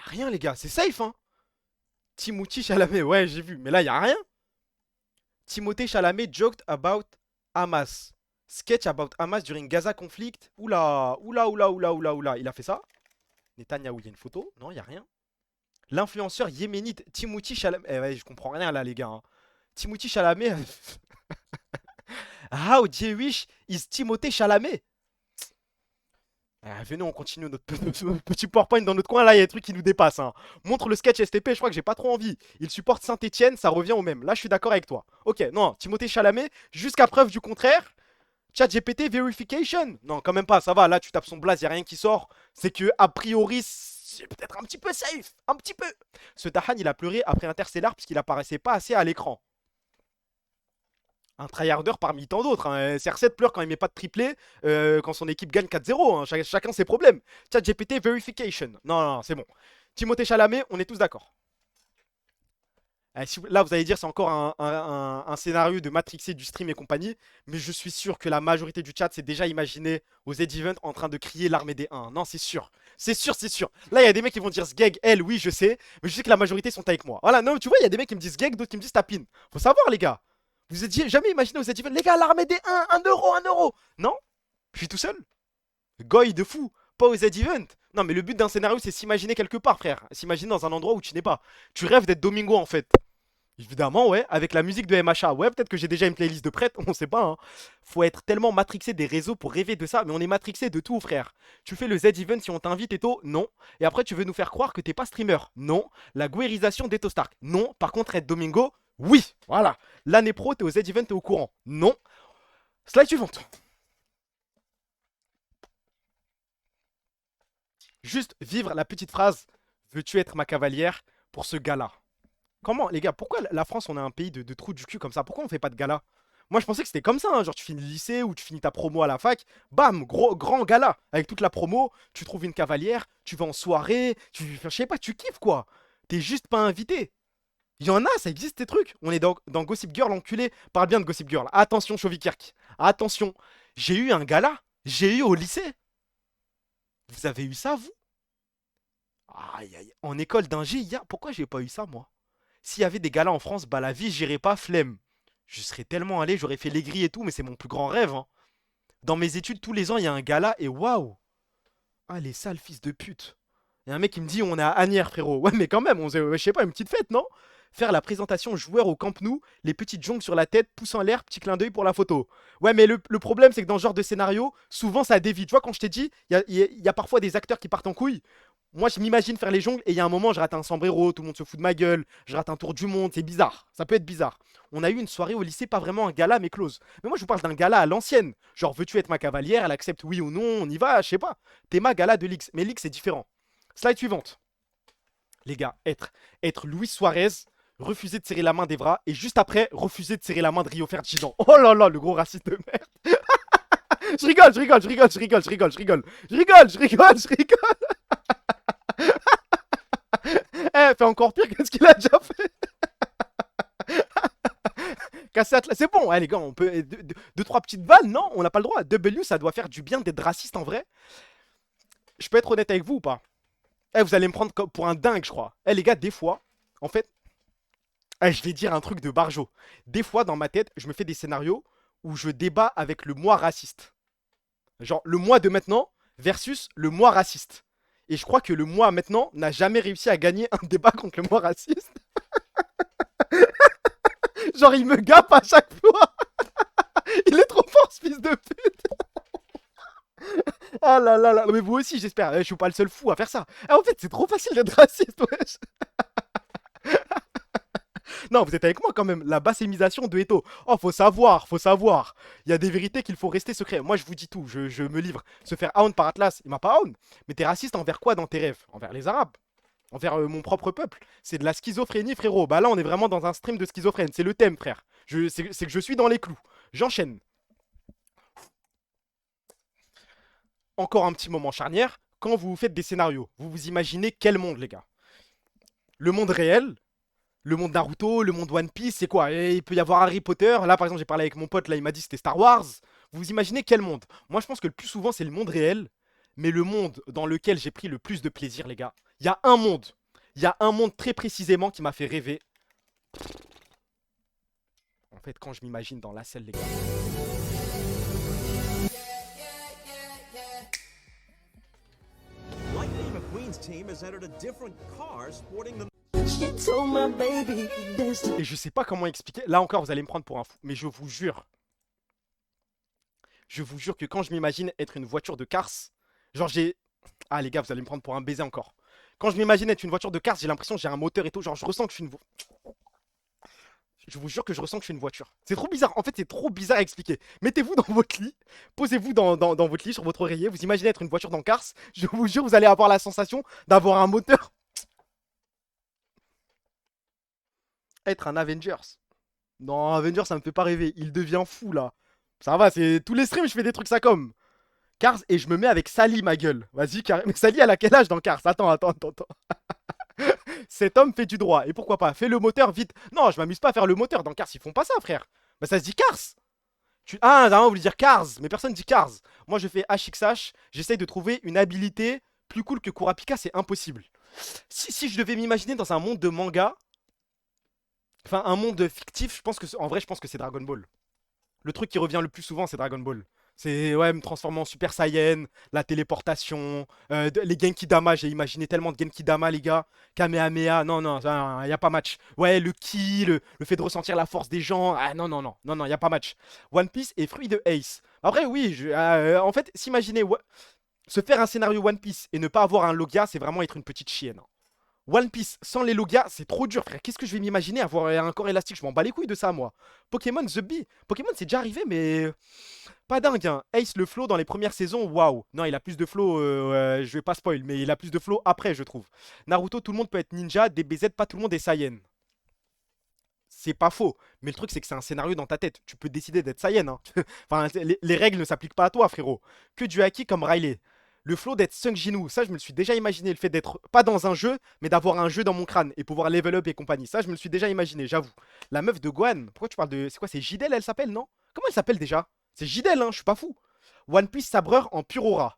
[SPEAKER 7] Rien les gars, c'est safe hein. Timothée Chalamet, ouais j'ai vu, mais là y a rien. Timothée Chalamet joked about Hamas. Sketch about Hamas during Gaza conflict. Oula. Il a fait ça. Netanyahou, il y a une photo. Non, y a rien. L'influenceur yéménite Timothée Chalamet. Eh ouais, je comprends rien là les gars. Hein. Timothée Chalamet. How Jewish is Timothée Chalamet? Venez, on continue notre petit PowerPoint dans notre coin. Là, il y a des trucs qui nous dépassent. Hein. Montre le sketch STP, je crois que j'ai pas trop envie. Il supporte Saint-Etienne, ça revient au même. Là, je suis d'accord avec toi. Ok, non, Timothée Chalamet, jusqu'à preuve du contraire. ChatGPT verification. Non, quand même pas, ça va. Là, tu tapes son blaze, il n'y a rien qui sort. C'est que, a priori, c'est peut-être un petit peu safe. Un petit peu. Ce Tahan, il a pleuré après Interstellar puisqu'il apparaissait pas assez à l'écran. Un tryharder parmi tant d'autres. Hein. CR7 pleure quand il met pas de triplé, quand son équipe gagne 4-0. Hein. Chacun ses problèmes. ChatGPT verification. Non, non, c'est bon. Timothée Chalamet, on est tous d'accord. Là, vous allez dire c'est encore un scénario de matrixé du stream et compagnie, mais je suis sûr que la majorité du chat s'est déjà imaginé aux Z-Event en train de crier l'armée des 1. Non, c'est sûr. C'est sûr, c'est sûr. Là, il y a des mecs qui vont dire Sgeg, elle, oui, je sais, mais je sais que la majorité sont avec moi. Voilà, non, tu vois, il y a des mecs qui me disent Sgeg, d'autres qui me disent Tapin. Faut savoir, les gars. Vous vous êtes jamais imaginé aux Z-Event, les gars, l'armée des 1, 1 euro, 1 euro. Non, je suis tout seul. Goy de fou, pas aux Z-Event. Non, mais le but d'un scénario, c'est s'imaginer quelque part, frère. S'imaginer dans un endroit où tu n'es pas. Tu rêves d'être Domingo, en fait. Évidemment, ouais, avec la musique de MHA. Ouais, peut-être que j'ai déjà une playlist de prête, on sait pas. Hein. Faut être tellement matrixé des réseaux pour rêver de ça, mais on est matrixé de tout, frère. Tu fais le Z-Event si on t'invite et tout, non. Et après, tu veux nous faire croire que t'es pas streamer, non. La guérisation d'Eto Stark, non. Par contre, être Domingo, oui. Voilà. L'année pro, t'es au Z-Event, t'es au courant, non. Slide suivante. Juste vivre la petite phrase « Veux-tu être ma cavalière ?» pour ce gars-là. Comment, les gars, pourquoi la France, on est un pays de trous du cul comme ça? Pourquoi on fait pas de gala? Moi, je pensais que c'était comme ça, hein. Genre tu finis le lycée ou tu finis ta promo à la fac, bam, grand gala. Avec toute la promo, tu trouves une cavalière, tu vas en soirée, je sais pas, tu kiffes quoi. T'es juste pas invité. Il y en a, ça existe ces trucs. On est dans Gossip Girl, enculé. Parle bien de Gossip Girl. Attention, Chauvikirk. Attention. J'ai eu un gala. J'ai eu au lycée. Vous avez eu ça, vous? Aïe, aïe. En école d'ingé, pourquoi j'ai pas eu ça, moi? S'il y avait des galas en France, bah la vie, j'irais pas, flemme. Je serais tellement allé, j'aurais fait les grilles et tout, mais c'est mon plus grand rêve. Hein. Dans mes études, tous les ans, il y a un gala et waouh! Ah, les sales fils de pute. Il y a un mec qui me dit, on est à Asnières, frérot. Ouais, mais quand même, je sais pas, une petite fête, non? Faire la présentation joueur au Camp Nou, les petites jongles sur la tête, pouce en l'air, petit clin d'œil pour la photo. Ouais, mais le problème, c'est que dans ce genre de scénario, souvent, ça dévie. Tu vois, quand je t'ai dit, il y a parfois des acteurs qui partent en couille. Moi, je m'imagine faire les jongles et il y a un moment, je rate un sombrero, tout le monde se fout de ma gueule, je rate un tour du monde, c'est bizarre. Ça peut être bizarre. On a eu une soirée au lycée, pas vraiment un gala, mais close. Mais moi, je vous parle d'un gala à l'ancienne. Genre, veux-tu être ma cavalière? Elle accepte oui ou non, on y va, je sais pas. T'es ma gala de l'X. Mais l'X, c'est différent. Slide suivante. Les gars, être Luis Suarez, refuser de serrer la main d'Evra et juste après, refuser de serrer la main de Rio Ferdinand. Oh là là, le gros raciste de merde. Je rigole. Eh, fait encore pire que ce qu'il a déjà fait. Casser Atlas, c'est bon, les gars, on peut. Deux, trois petites vannes, non? On n'a pas le droit. W, ça doit faire du bien d'être raciste en vrai. Je peux être honnête avec vous ou pas? Vous allez me prendre pour un dingue, je crois. Les gars, des fois, en fait. Je vais dire un truc de barjo. Des fois, dans ma tête, je me fais des scénarios où je débat avec le moi raciste. Genre, le moi de maintenant versus le moi raciste. Et je crois que le moi maintenant n'a jamais réussi à gagner un débat contre le moi raciste. Genre, il me gappe à chaque fois. Il est trop fort, ce fils de pute. Ah là là là. Mais vous aussi, j'espère. Je suis pas le seul fou à faire ça. En fait, c'est trop facile d'être raciste, wesh. Non, vous êtes avec moi quand même. La bassémisation de Eto. Oh, faut savoir. Il y a des vérités qu'il faut rester secret. Moi, je vous dis tout. Je me livre. Se faire hound par Atlas, il m'a pas hound. Mais t'es raciste envers quoi dans tes rêves? Envers les Arabes. Envers mon propre peuple. C'est de la schizophrénie, frérot. Bah là, on est vraiment dans un stream de schizophrène. C'est le thème, frère. C'est que je suis dans les clous. J'enchaîne. Encore un petit moment charnière. Quand vous faites des scénarios, vous vous imaginez quel monde, les gars? Le monde réel? Le monde Naruto, le monde One Piece, c'est quoi? Il peut y avoir Harry Potter. Là, par exemple, j'ai parlé avec mon pote, là, il m'a dit que c'était Star Wars. Vous vous imaginez quel monde? Moi, je pense que le plus souvent, c'est le monde réel. Mais le monde dans lequel j'ai pris le plus de plaisir, les gars. Il y a un monde. Il y a un monde très précisément qui m'a fait rêver. En fait, quand je m'imagine dans la selle, les gars.
[SPEAKER 20] Lightning McQueen's team has entered a different car sporting the...
[SPEAKER 7] Et je sais pas comment expliquer. Là encore, vous allez me prendre pour un fou. Mais je vous jure. Je vous jure que quand je m'imagine être une voiture de Cars, genre j'ai... Ah les gars, vous allez me prendre pour un baiser encore. Quand je m'imagine être une voiture de Cars, j'ai l'impression que j'ai un moteur et tout. Genre je ressens que je suis une... Je vous jure que je ressens que je suis une voiture. C'est trop bizarre. En fait, c'est trop bizarre à expliquer. Mettez-vous dans votre lit. Posez-vous dans votre lit, sur votre oreiller. Vous imaginez être une voiture dans Cars. Je vous jure, vous allez avoir la sensation d'avoir un moteur. Être un Avengers. Non, Avengers, ça me fait pas rêver. Il devient fou, là. Ça va, c'est tous les streams, je fais des trucs ça comme. Cars, et je me mets avec Sally, ma gueule. Vas-y, carré. Mais Sally, elle a quel âge dans Cars? Attends. Cet homme fait du droit. Et pourquoi pas? Fais le moteur vite. Non, je m'amuse pas à faire le moteur. Dans Cars, ils font pas ça, frère. Bah, ça se dit Cars. Ah, non, vous voulez dire Cars. Mais personne dit Cars. Moi, je fais HXH. J'essaye de trouver une habilité plus cool que Kurapika. C'est impossible. Si je devais m'imaginer dans un monde de manga, enfin, un monde fictif, en vrai, je pense que c'est Dragon Ball. Le truc qui revient le plus souvent, c'est Dragon Ball. C'est, ouais, me transformer en Super Saiyan, la téléportation, les Genki Dama, j'ai imaginé tellement de Genki Dama, les gars. Kamehameha, non, il n'y a pas match. Ouais, le ki, le fait de ressentir la force des gens, ah non, il n'y a pas match. One Piece est fruit de Ace. Après, oui, en fait, s'imaginer, se faire un scénario One Piece et ne pas avoir un Logia, c'est vraiment être une petite chienne. One Piece sans les Logia, c'est trop dur, frère. Qu'est-ce que je vais m'imaginer avoir un corps élastique? Je m'en bats les couilles de ça, moi. Pokémon The Bee. Pokémon, c'est déjà arrivé, mais pas dingue, hein. Ace, le flow dans les premières saisons, waouh. Non, il a plus de flow, je vais pas spoil, mais il a plus de flow après, je trouve. Naruto, tout le monde peut être ninja. DBZ, pas tout le monde est Saiyan. C'est pas faux, mais le truc, c'est que c'est un scénario dans ta tête. Tu peux décider d'être Saiyan, hein. Enfin, les règles ne s'appliquent pas à toi, frérot. Que du haki comme Riley. Le flow d'être Sung Jin-woo, ça je me le suis déjà imaginé. Le fait d'être pas dans un jeu, mais d'avoir un jeu dans mon crâne et pouvoir level up et compagnie. Ça je me le suis déjà imaginé, j'avoue. La meuf de Gohan, pourquoi tu parles de... C'est quoi, c'est Jidel elle s'appelle, non? Comment elle s'appelle déjà? C'est Jidel, hein, je suis pas fou. One Piece sabreur en pur aura.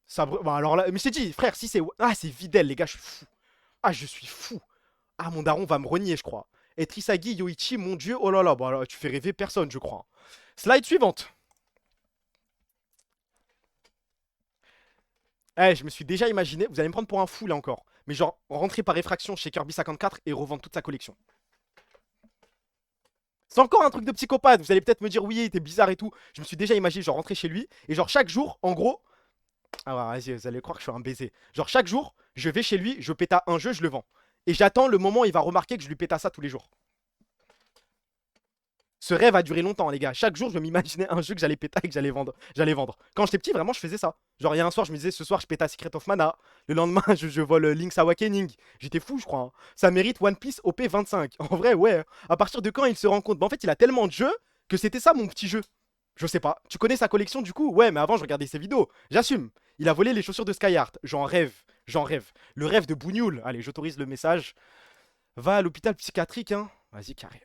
[SPEAKER 7] Sabreur... Bon alors là, mais je t'ai dit, frère, si c'est... Ah c'est Videl, les gars, je suis fou. Ah je suis fou. Ah mon daron va me renier, je crois. Et Trisagi Yoichi, mon dieu, oh là là, bah, tu fais rêver personne, je crois. Slide suivante. Eh, je me suis déjà imaginé, vous allez me prendre pour un fou là encore, mais genre rentrer par effraction chez Kirby 54 et revendre toute sa collection. C'est encore un truc de psychopathe, vous allez peut-être me dire oui, t'es bizarre et tout. Je me suis déjà imaginé genre rentrer chez lui et genre chaque jour, en gros... Ah ouais, vas-y, vous allez croire que je suis un baiser. Genre chaque jour, je vais chez lui, je péta un jeu, je le vends. Et j'attends le moment où il va remarquer que je lui péta ça tous les jours. Ce rêve a duré longtemps, les gars. Chaque jour, je m'imaginais un jeu que j'allais péter et que j'allais vendre. Quand j'étais petit, vraiment, je faisais ça. Genre, il y a un soir, je me disais, ce soir, je péta Secret of Mana. Le lendemain, je vole Link's Awakening. J'étais fou, je crois. Hein. Ça mérite One Piece OP 25. En vrai, ouais. À partir de quand il se rend compte? Bah, en fait, il a tellement de jeux que c'était ça, mon petit jeu. Je sais pas. Tu connais sa collection, du coup? Ouais, mais avant, je regardais ses vidéos. J'assume. Il a volé les chaussures de Skyheart. J'en rêve. J'en rêve. Le rêve de Bougnoul. Allez, j'autorise le message. Va à l'hôpital psychiatrique, hein. Vas-y, carré.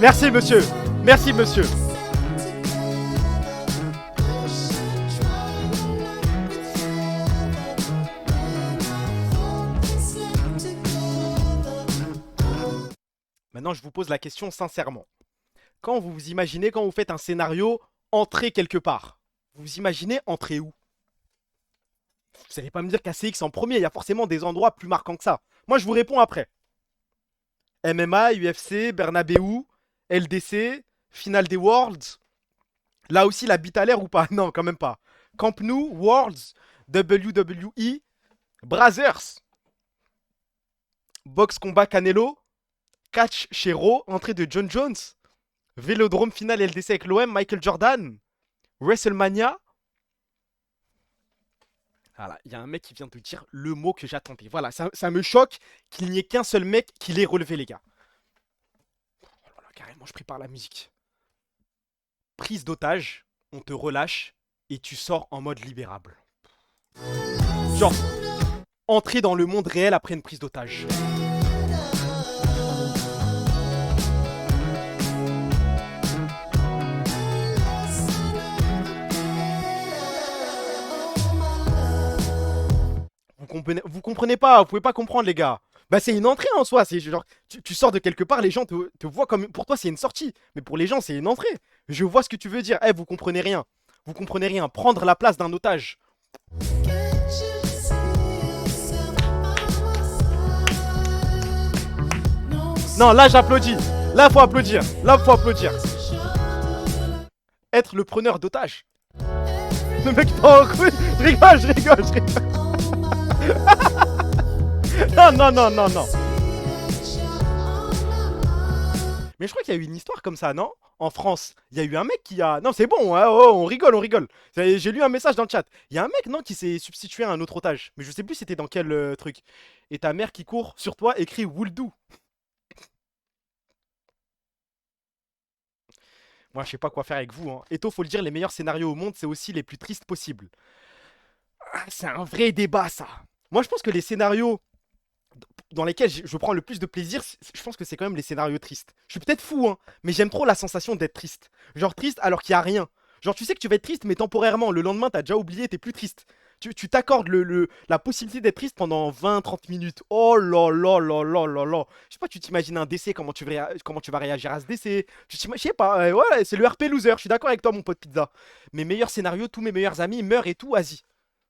[SPEAKER 7] Merci monsieur, merci monsieur. Maintenant je vous pose la question sincèrement. Quand vous vous imaginez, quand vous faites un scénario, entrer quelque part, vous vous imaginez entrer où? Vous n'allez pas me dire qu'ACX en premier, il y a forcément des endroits plus marquants que ça. Moi je vous réponds après. MMA, UFC, Bernabeu, LDC, finale des Worlds. Là aussi, la bite à l'air ou pas? Non, quand même pas. Camp Nou, Worlds, WWE, Brazzers, Box Combat Canelo, Catch chez Raw, entrée de John Jones, Vélodrome finale LDC avec l'OM, Michael Jordan, WrestleMania. Voilà, il y a un mec qui vient de dire le mot que j'attendais. Voilà, ça me choque qu'il n'y ait qu'un seul mec qui l'ait relevé, les gars. Carrément, je prépare la musique. Prise d'otage, on te relâche et tu sors en mode libérable. Genre, entrer dans le monde réel après une prise d'otage. Vous comprenez pas, vous pouvez pas comprendre les gars. Bah c'est une entrée en soi, c'est genre, tu sors de quelque part, les gens te voient comme... Pour toi c'est une sortie, mais pour les gens c'est une entrée. Je vois ce que tu veux dire, vous comprenez rien. Vous comprenez rien, prendre la place d'un otage. Non, là j'applaudis, là faut applaudir, là faut applaudir. Être le preneur d'otage. Le mec pas en couille, je rigole. Non. Mais je crois qu'il y a eu une histoire comme ça, non? En France, il y a eu un mec qui a... Non, c'est bon, hein, oh, on rigole. J'ai lu un message dans le chat. Il y a un mec, non, qui s'est substitué à un autre otage. Mais je sais plus c'était dans quel truc. Et ta mère qui court sur toi écrit Wouldou. Moi, je sais pas quoi faire avec vous. Hein. Eto, faut le dire, les meilleurs scénarios au monde, c'est aussi les plus tristes possibles. Ah, c'est un vrai débat, ça. Moi, je pense que les scénarios dans lesquels je prends le plus de plaisir, je pense que c'est quand même les scénarios tristes. Je suis peut-être fou, hein, mais j'aime trop la sensation d'être triste. Genre triste alors qu'il n'y a rien. Genre tu sais que tu vas être triste, mais temporairement. Le lendemain, t'as déjà oublié, t'es plus triste. Tu t'accordes la possibilité d'être triste pendant 20-30 minutes. Oh là là là là là là. Je sais pas, tu t'imagines un décès, comment tu vas réagir à ce décès. Je sais pas, ouais, c'est le RP loser. Je suis d'accord avec toi, mon pote pizza. Mes meilleurs scénarios, tous mes meilleurs amis meurent et tout, vas-y.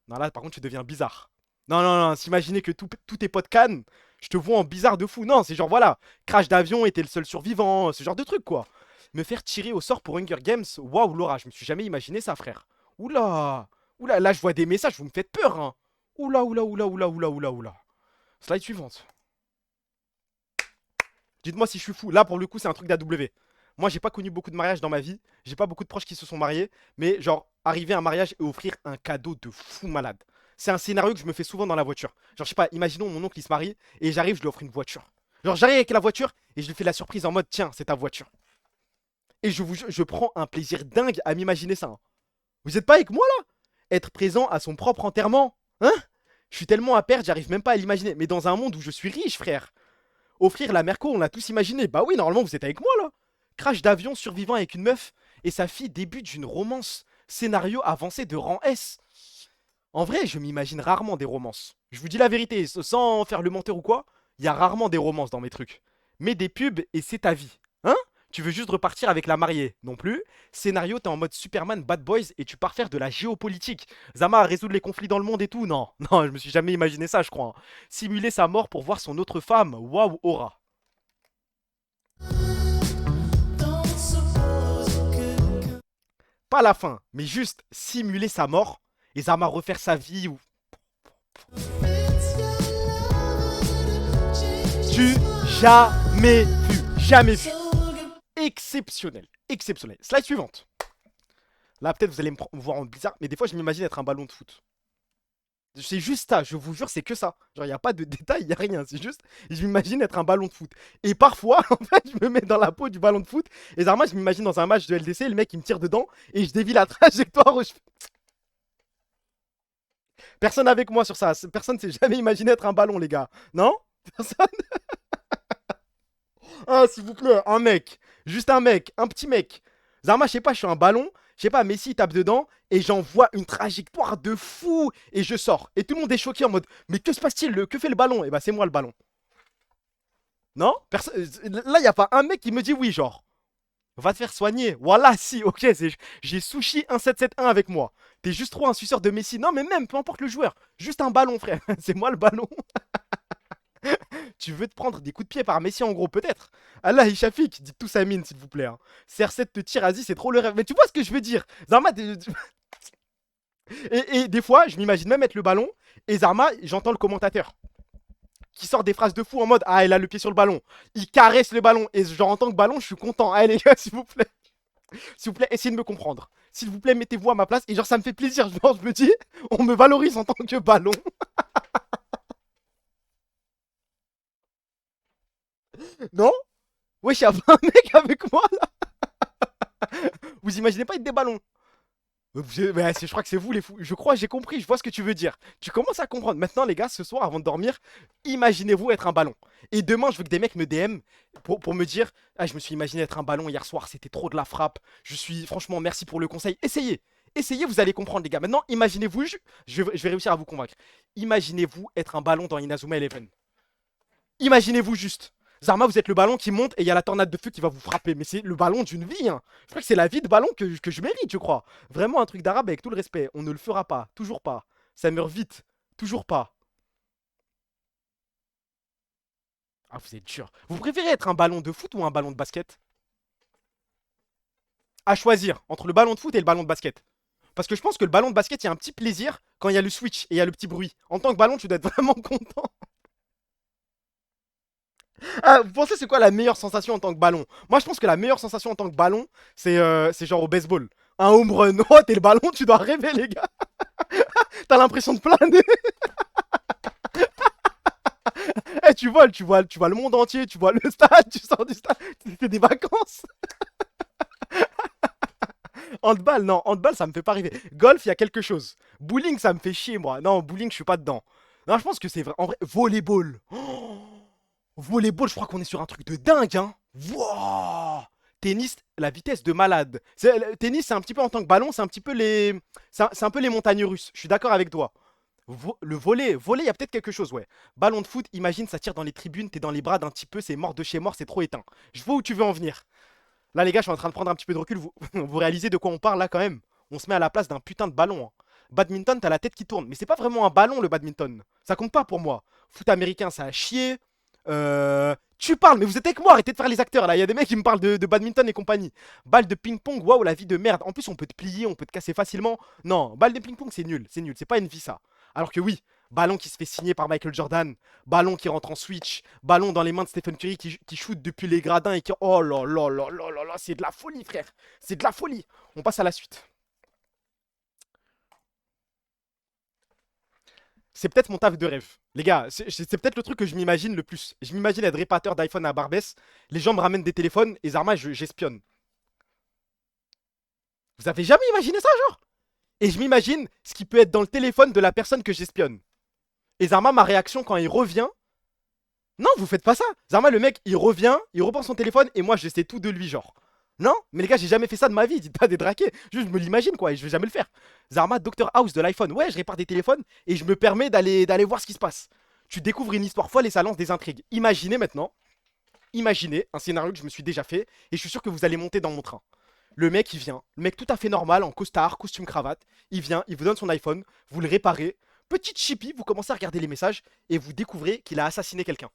[SPEAKER 7] Non, là, par contre, tu deviens bizarre. Non, s'imaginer que tous tes potes cannes, je te vois en bizarre de fou. Non, c'est genre, voilà, crash d'avion et t'es le seul survivant, ce genre de truc, quoi. Me faire tirer au sort pour Hunger Games, waouh, Laura, je me suis jamais imaginé ça, frère. Oula, là, je vois des messages, vous me faites peur, hein. Oula. Slide suivante. Dites-moi si je suis fou. Là, pour le coup, c'est un truc d'AW. Moi, j'ai pas connu beaucoup de mariages dans ma vie. J'ai pas beaucoup de proches qui se sont mariés. Mais, genre, arriver à un mariage et offrir un cadeau de fou malade. C'est un scénario que je me fais souvent dans la voiture. Genre, je sais pas, imaginons mon oncle il se marie et j'arrive, je lui offre une voiture. Genre, j'arrive avec la voiture et je lui fais la surprise en mode tiens, c'est ta voiture. Et je vous jure, je prends un plaisir dingue à m'imaginer ça. Hein. Vous êtes pas avec moi là? Être présent à son propre enterrement. Hein? Je suis tellement à perdre, j'arrive même pas à l'imaginer. Mais dans un monde où je suis riche, frère. Offrir la Merco, on l'a tous imaginé. Bah oui, normalement, vous êtes avec moi là. Crash d'avion survivant avec une meuf et sa fille début d'une romance. Scénario avancé de rang S. En vrai, je m'imagine rarement des romances. Je vous dis la vérité, sans faire le menteur ou quoi, il y a rarement des romances dans mes trucs. Mais des pubs et c'est ta vie. Hein? Tu veux juste repartir avec la mariée? Non plus. Scénario, t'es en mode Superman Bad Boys et tu pars faire de la géopolitique. Zama, résoudre les conflits dans le monde et tout? Non, je me suis jamais imaginé ça, je crois. Hein. Simuler sa mort pour voir son autre femme. Waouh, aura. Pas la fin, mais juste simuler sa mort. Et Zama refaire sa vie ou... Jamais vu. Exceptionnel. Slide suivante. Là, peut-être vous allez me voir en bizarre, mais des fois, je m'imagine être un ballon de foot. C'est juste ça, je vous jure, c'est que ça. Genre, il n'y a pas de détails, il n'y a rien. C'est juste, je m'imagine être un ballon de foot. Et parfois, en fait, je me mets dans la peau du ballon de foot. Et Zama, je m'imagine dans un match de LDC, le mec, il me tire dedans et je dévie la trajectoire. Personne avec moi sur ça. Personne s'est jamais imaginé être un ballon, les gars. Non? Personne? Ah, s'il vous plaît, un mec. Juste un mec, un petit mec. Zarma, je sais pas, je suis un ballon. Je sais pas, Messi il tape dedans et j'envoie une trajectoire de fou et je sors. Et tout le monde est choqué en mode, mais que se passe-t-il? Que fait le ballon? Et bah, c'est moi le ballon. Non? Là, y a pas un mec qui me dit oui, genre. Va te faire soigner. Voilà, si, ok, j'ai Sushi 1771 avec moi. T'es juste trop un suceur de Messi. Non, mais même, peu importe le joueur. Juste un ballon, frère. C'est moi le ballon. Tu veux te prendre des coups de pied par Messi, en gros, peut-être. Allah, Ishafik, dites tous Amine, s'il vous plaît. Hein. CR7 te tire, vas-y, c'est trop le rêve. Mais tu vois ce que je veux dire? Zarma, et des fois, je m'imagine même être le ballon. Et Zarma, j'entends le commentateur qui sort des phrases de fou en mode ah, il a le pied sur le ballon. Il caresse le ballon. Et genre, en tant que ballon, je suis content. Allez, les gars, s'il vous plaît. S'il vous plaît, essayez de me comprendre. S'il vous plaît, mettez-vous à ma place. Et genre, ça me fait plaisir. Genre, je me dis, on me valorise en tant que ballon. Non? Wesh, y'a pas un mec avec moi là. Vous imaginez pas être des ballons? Je crois que c'est vous les fous. Je crois, j'ai compris, je vois ce que tu veux dire. Tu commences à comprendre. Maintenant les gars, ce soir avant de dormir, imaginez-vous être un ballon. Et demain, je veux que des mecs me DM pour me dire ah, je me suis imaginé être un ballon hier soir, c'était trop de la frappe. Franchement, merci pour le conseil. Essayez, vous allez comprendre les gars. Maintenant, imaginez-vous, je vais réussir à vous convaincre. Imaginez-vous être un ballon dans Inazuma Eleven. Imaginez-vous juste. Zarma, vous êtes le ballon qui monte et il y a la tornade de feu qui va vous frapper. Mais c'est le ballon d'une vie. Hein. Je crois que c'est la vie de ballon que je mérite, je crois. Vraiment un truc d'arabe avec tout le respect. On ne le fera pas. Toujours pas. Ça meurt vite. Toujours pas. Ah, vous êtes dur. Vous préférez être un ballon de foot ou un ballon de basket? À choisir entre le ballon de foot et le ballon de basket. Parce que je pense que le ballon de basket, il y a un petit plaisir quand il y a le switch et il y a le petit bruit. En tant que ballon, tu dois être vraiment content. Ah, vous pensez c'est quoi la meilleure sensation en tant que ballon? Moi, je pense que la meilleure sensation en tant que ballon, c'est genre au baseball. Un home run. Oh, t'es le ballon, tu dois rêver, les gars. T'as l'impression de planer. Eh, tu vois le monde entier, tu vois le stade, tu sors du stade, tu fais des vacances. Handball, non, handball, ça me fait pas rêver. Golf, il y a quelque chose. Bowling, ça me fait chier, moi. Non, bowling, je suis pas dedans. Non, je pense que c'est vrai. En vrai, volleyball. Oh, volleyball, je crois qu'on est sur un truc de dingue, hein. Wow. Tennis, la vitesse de malade. Tennis, c'est un petit peu en tant que ballon, c'est un petit peu les... C'est un peu les montagnes russes. Je suis d'accord avec toi. Le volley, il y a peut-être quelque chose, ouais. Ballon de foot, imagine, ça tire dans les tribunes, t'es dans les bras d'un petit peu, c'est mort de chez mort, c'est trop éteint. Je vois où tu veux en venir. Là, les gars, je suis en train de prendre un petit peu de recul. Vous réalisez de quoi on parle là quand même? On se met à la place d'un putain de ballon. Hein. Badminton, t'as la tête qui tourne. Mais c'est pas vraiment un ballon le badminton. Ça compte pas pour moi. Foot américain, ça a chier. Tu parles, mais vous êtes avec moi, arrêtez de faire les acteurs là. Il y a des mecs qui me parlent de badminton et compagnie. Balle de ping-pong, waouh, la vie de merde. En plus, on peut te plier, on peut te casser facilement. Non, balle de ping-pong, c'est nul. C'est pas une vie ça. Alors que oui. Ballon qui se fait signer par Michael Jordan, ballon qui rentre en switch, ballon dans les mains de Stephen Curry qui shoot depuis les gradins et qui... Oh là là là là là là, c'est de la folie frère, c'est de la folie. On passe à la suite. C'est peut-être mon taf de rêve. Les gars, c'est peut-être le truc que je m'imagine le plus. Je m'imagine être réparateur d'iPhone à Barbès, les gens me ramènent des téléphones et Zarma, j'espionne. Vous avez jamais imaginé ça genre? Et je m'imagine ce qui peut être dans le téléphone de la personne que j'espionne. Et Zarma, ma réaction quand il revient... Non, vous faites pas ça. Zarma, le mec, il revient, il reprend son téléphone et moi, je sais tout de lui, genre. Non, mais les gars, j'ai jamais fait ça de ma vie. Dites pas détraquer. Juste, je me l'imagine, quoi, et je vais jamais le faire. Zarma, Dr House de l'iPhone. Ouais, je répare des téléphones et je me permets d'aller voir ce qui se passe. Tu découvres une histoire folle et ça lance des intrigues. Imaginez maintenant, imaginez un scénario que je me suis déjà fait et je suis sûr que vous allez monter dans mon train. Le mec, il vient. Le mec tout à fait normal, en costard, costume, cravate. Il vient, il vous donne son iPhone, vous le réparez. Petite chippie, vous commencez à regarder les messages et vous découvrez qu'il a assassiné quelqu'un.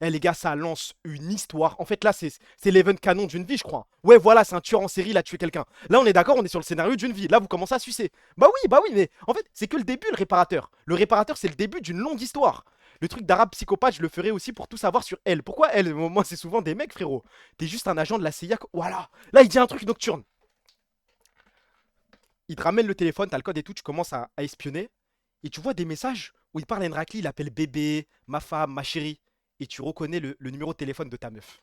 [SPEAKER 7] Eh les gars, ça lance une histoire. En fait, là, c'est l'event canon d'une vie, je crois. Ouais, voilà, c'est un tueur en série, il a tué quelqu'un. Là, on est d'accord, on est sur le scénario d'une vie. Là, vous commencez à sucer. Bah oui, mais en fait, c'est que le début, le réparateur. Le réparateur, c'est le début d'une longue histoire. Le truc d'arabe psychopathe, je le ferai aussi pour tout savoir sur elle. Pourquoi elle? Moi, c'est souvent des mecs, frérot. T'es juste un agent de la CIA. Voilà. Là, il dit un truc nocturne. Il te ramène le téléphone, t'as le code et tout, tu commences à espionner. Et tu vois des messages où il parle à Enrakli, il appelle bébé, ma femme, ma chérie. Et tu reconnais le numéro de téléphone de ta meuf.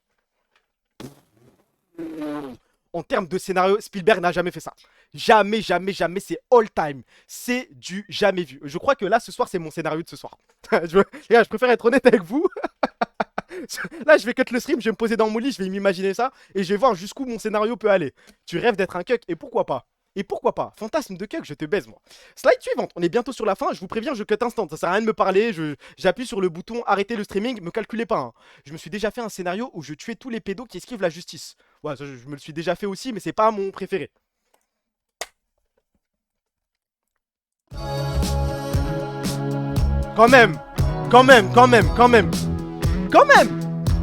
[SPEAKER 7] En termes de scénario, Spielberg n'a jamais fait ça. Jamais, jamais, jamais, c'est all time. C'est du jamais vu. Je crois que là, ce soir, c'est mon scénario de ce soir. Les gars, je préfère être honnête avec vous. Là, je vais cut le stream, je vais me poser dans mon lit, je vais m'imaginer ça. Et je vais voir jusqu'où mon scénario peut aller. Tu rêves d'être un cuck, et pourquoi pas? Et pourquoi pas? Fantasme de cuck, je te baise moi. Slide suivante, on est bientôt sur la fin, je vous préviens, je cut instant. Ça sert à rien de me parler, j'appuie sur le bouton arrêter le streaming, me calculez pas. Hein. Je me suis déjà fait un scénario où je tuais tous les pédos qui esquivent la justice. Ouais, ça, je me le suis déjà fait aussi, mais c'est pas mon préféré. Quand même.